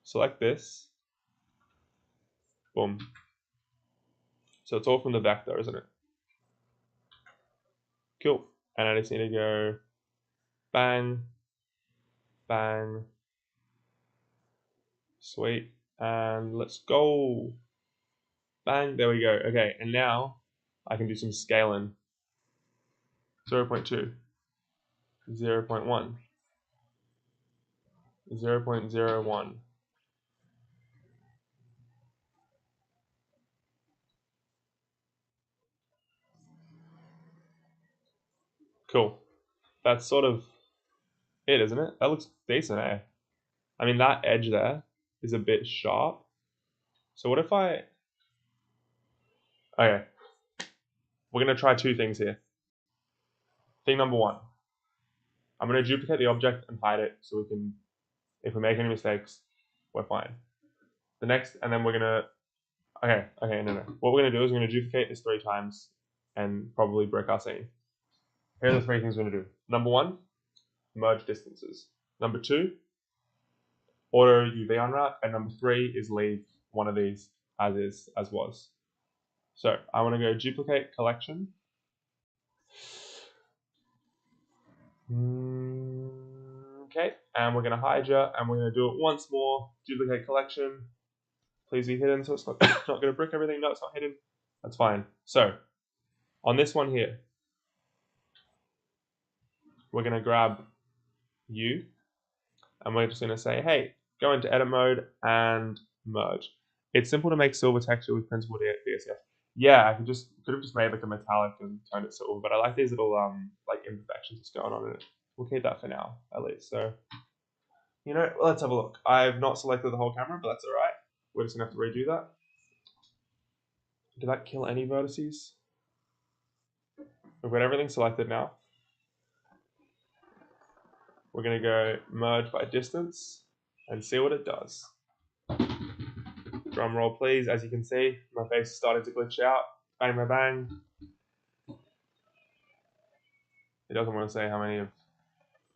select this. Boom. So it's all from the vector, isn't it? Cool. And I just need to go bang, bang. Sweet. And let's go. Bang. There we go. Okay. And now I can do some scaling. 0.2, 0.1, 0.01. Cool. That's sort of it, isn't it? That looks decent, eh? I mean, that edge there is a bit sharp. So what if I... Okay. We're going to try two things here. Thing number one. I'm going to duplicate the object and hide it so we can... If we make any mistakes, we're fine. The next... And then we're going to... Okay, no. What we're going to do is we're going to duplicate this 3 times and probably break our scene. Here are the 3 things we're going to do. Number 1, merge distances. Number 2, auto UV unwrap. And number 3 is leave one of these as is, as was. So I want to go duplicate collection. Okay, and we're going to hide you, and we're going to do it once more. Duplicate collection. Please be hidden, so it's not, not going to brick everything. No, it's not hidden. That's fine. So on this one here, we're going to grab you, and we're just going to say, hey, go into edit mode and merge. It's simple to make silver texture with principled DSF. Yeah, I could have just made like a metallic and turned it silver, but I like these little like imperfections that's going on in it. We'll keep that for now, at least. So, let's have a look. I've not selected the whole camera, but that's all right. We're just gonna have to redo that. Did that kill any vertices? We've got everything selected now. We're gonna go merge by distance and see what it does. Drum roll, please. As you can see, my face is starting to glitch out. Bang, bang, bang. It doesn't want to say how many have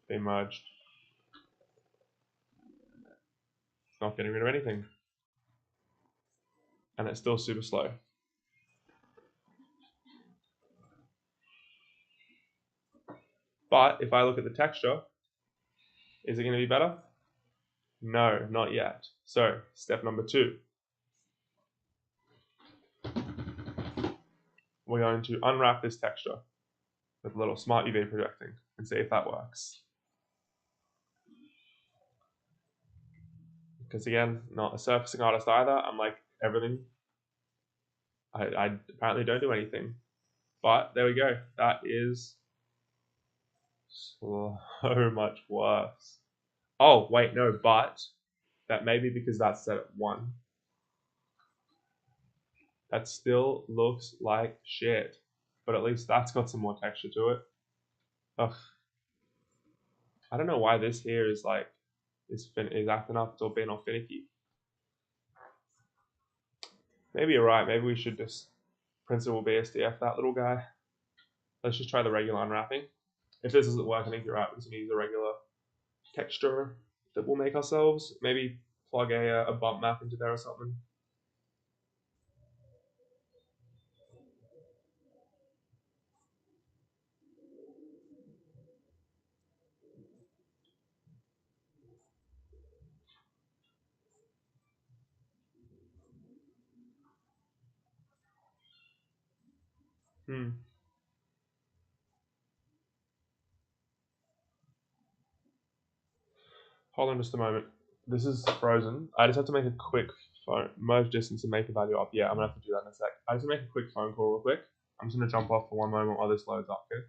been merged. It's not getting rid of anything. And it's still super slow. But if I look at the texture, is it going to be better? No, not yet. So, step number 2. We're going to unwrap this texture with a little smart UV projecting and see if that works. Because again, not a surfacing artist either. I'm like everything. I apparently don't do anything. But there we go. That is so much worse. Oh, wait, no, but that may be because that's set at 1. That still looks like shit. But at least that's got some more texture to it. Ugh. I don't know why this here is like, is acting up. It's all being all finicky. Maybe you're right. Maybe we should just Principal BSDF that little guy. Let's just try the regular unwrapping. If this doesn't work, I think you're right. We just need a regular texture that we'll make ourselves. Maybe plug a bump map into there or something. Hold on just a moment. This is frozen. I just have to make a quick merge distance and make a value up. Yeah, I'm gonna have to do that in a sec. I just have to make a quick phone call real quick. I'm just gonna jump off for one moment while this loads up, okay?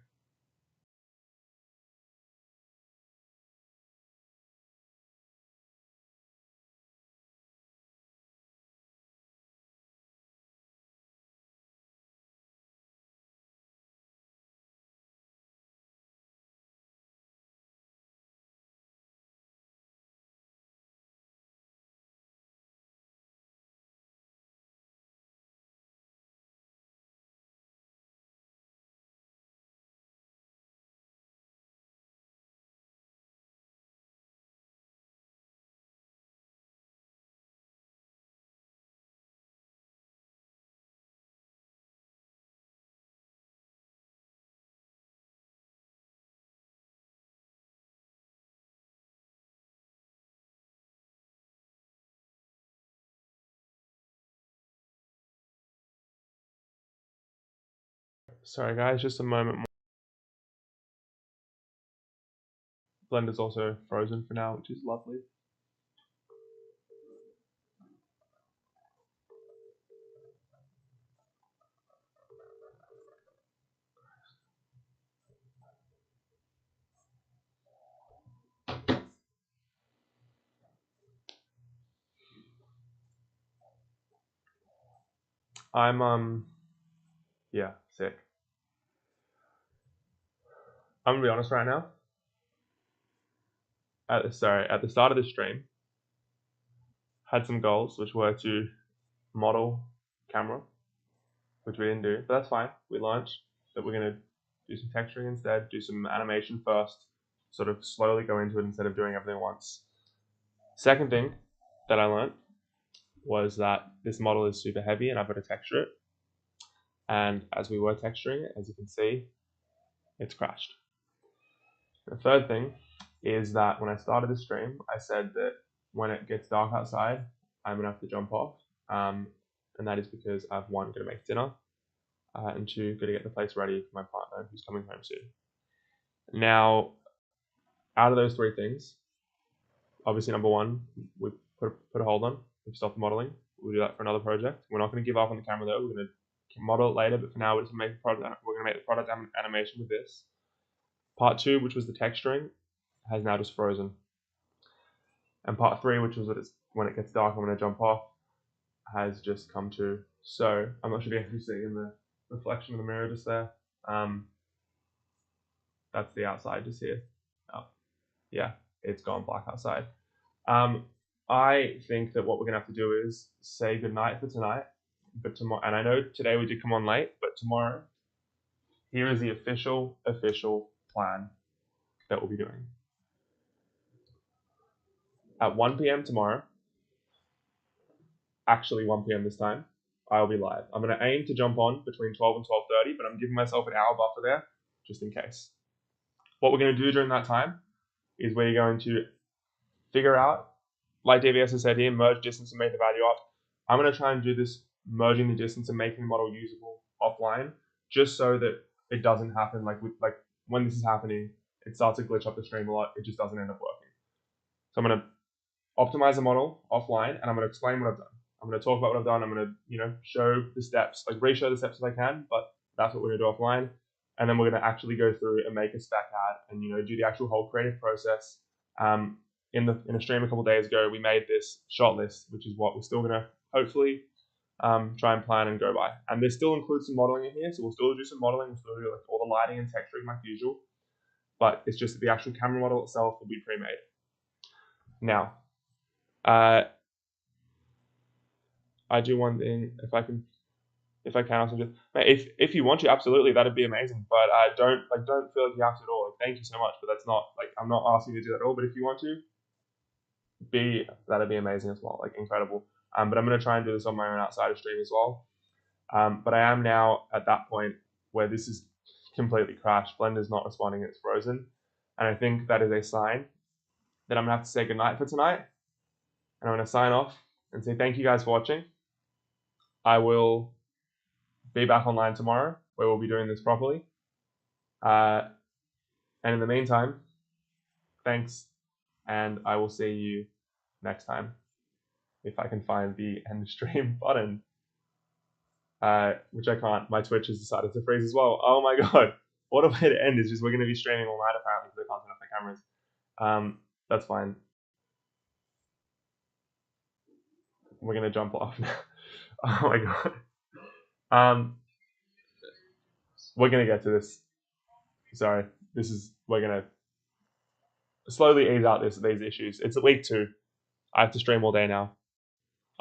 Sorry guys, just a moment more. Blender's also frozen for now, which is lovely. I'm yeah, sick. I'm gonna be honest right now. At the start of the stream, had some goals which were to model camera, which we didn't do, but that's fine. We launched that we're gonna do some texturing instead, do some animation first, sort of slowly go into it instead of doing everything once. Second thing that I learned was that this model is super heavy and I've got to texture it. And as we were texturing it, as you can see, it's crashed. The third thing is that when I started the stream, I said that when it gets dark outside, I'm gonna have to jump off. And that is because I've one, got to make dinner, and two, got to get the place ready for my partner who's coming home soon. Now, out of those 3 things, obviously number 1, we put a hold on. We've stopped the modeling. We'll do that for another project. We're not going to give up on the camera though. We're going to model it later, but for now we're just going to make we're going to make the product animation with this. Part 2, which was the texturing, has now just frozen. And part 3, which was when it gets dark, I'm going to jump off, has just come to. So I'm not sure if you can see in the reflection of the mirror just there. That's the outside just here. Oh, yeah, it's gone black outside. I think that what we're gonna have to do is say goodnight for tonight. But tomorrow, and I know today we did come on late, but tomorrow, here is the official plan that we'll be doing. At 1 p.m. tomorrow, actually 1 p.m. this time, I'll be live. I'm gonna aim to jump on between 12 and 12:30, but I'm giving myself an hour buffer there, just in case. What we're gonna do during that time is we're going to figure out like DVS has said here, merge distance and make the value up. I'm going to try and do this, merging the distance and making the model usable offline, just so that it doesn't happen like when this is happening, it starts to glitch up the stream a lot. It just doesn't end up working. So I'm going to optimize the model offline, and I'm going to explain what I've done. I'm going to talk about what I've done. I'm going to, show the steps, like re-show the steps if I can, but that's what we're going to do offline. And then we're going to actually go through and make a spec ad and, do the actual whole creative process. In a stream a couple days ago, we made this shot list, which is what we're still going to hopefully try and plan and go by. And this still includes some modeling in here, so we'll still do some modeling. We'll still do like all the lighting and texturing like usual, but it's just that the actual camera model itself will be pre-made. Now, I do one thing, if I can also do, if you want to, absolutely, that'd be amazing. But don't feel like you have to at all. Like, thank you so much, but that's not like, I'm not asking you to do that at all. But if you want to, that'd be amazing as well, like incredible. But I'm gonna try and do this on my own outside of stream as well. But I am now at that point where this is completely crashed. Blender's not responding; it's frozen, and I think that is a sign that I'm gonna have to say goodnight for tonight. And I'm gonna sign off and say thank you guys for watching. I will be back online tomorrow, where we'll be doing this properly. And in the meantime, thanks, and I will see you next time, if I can find the end stream button, which I can't. My Twitch has decided to freeze as well. Oh my god, what a way to end. Is just we're going to be streaming all night apparently because I can't turn off the cameras. That's fine. We're going to jump off now. Oh my god. We're going to get to this. Sorry, we're going to slowly ease out these issues. It's week 2. I have to stream all day now.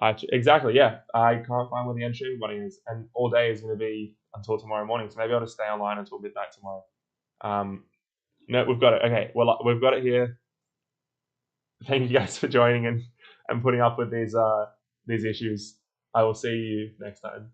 Exactly, yeah. I can't find where the end streaming button is, and all day is going to be until tomorrow morning. So maybe I'll just stay online until midnight tomorrow. No, we've got it. Okay, well, we've got it here. Thank you guys for joining and putting up with these issues. I will see you next time.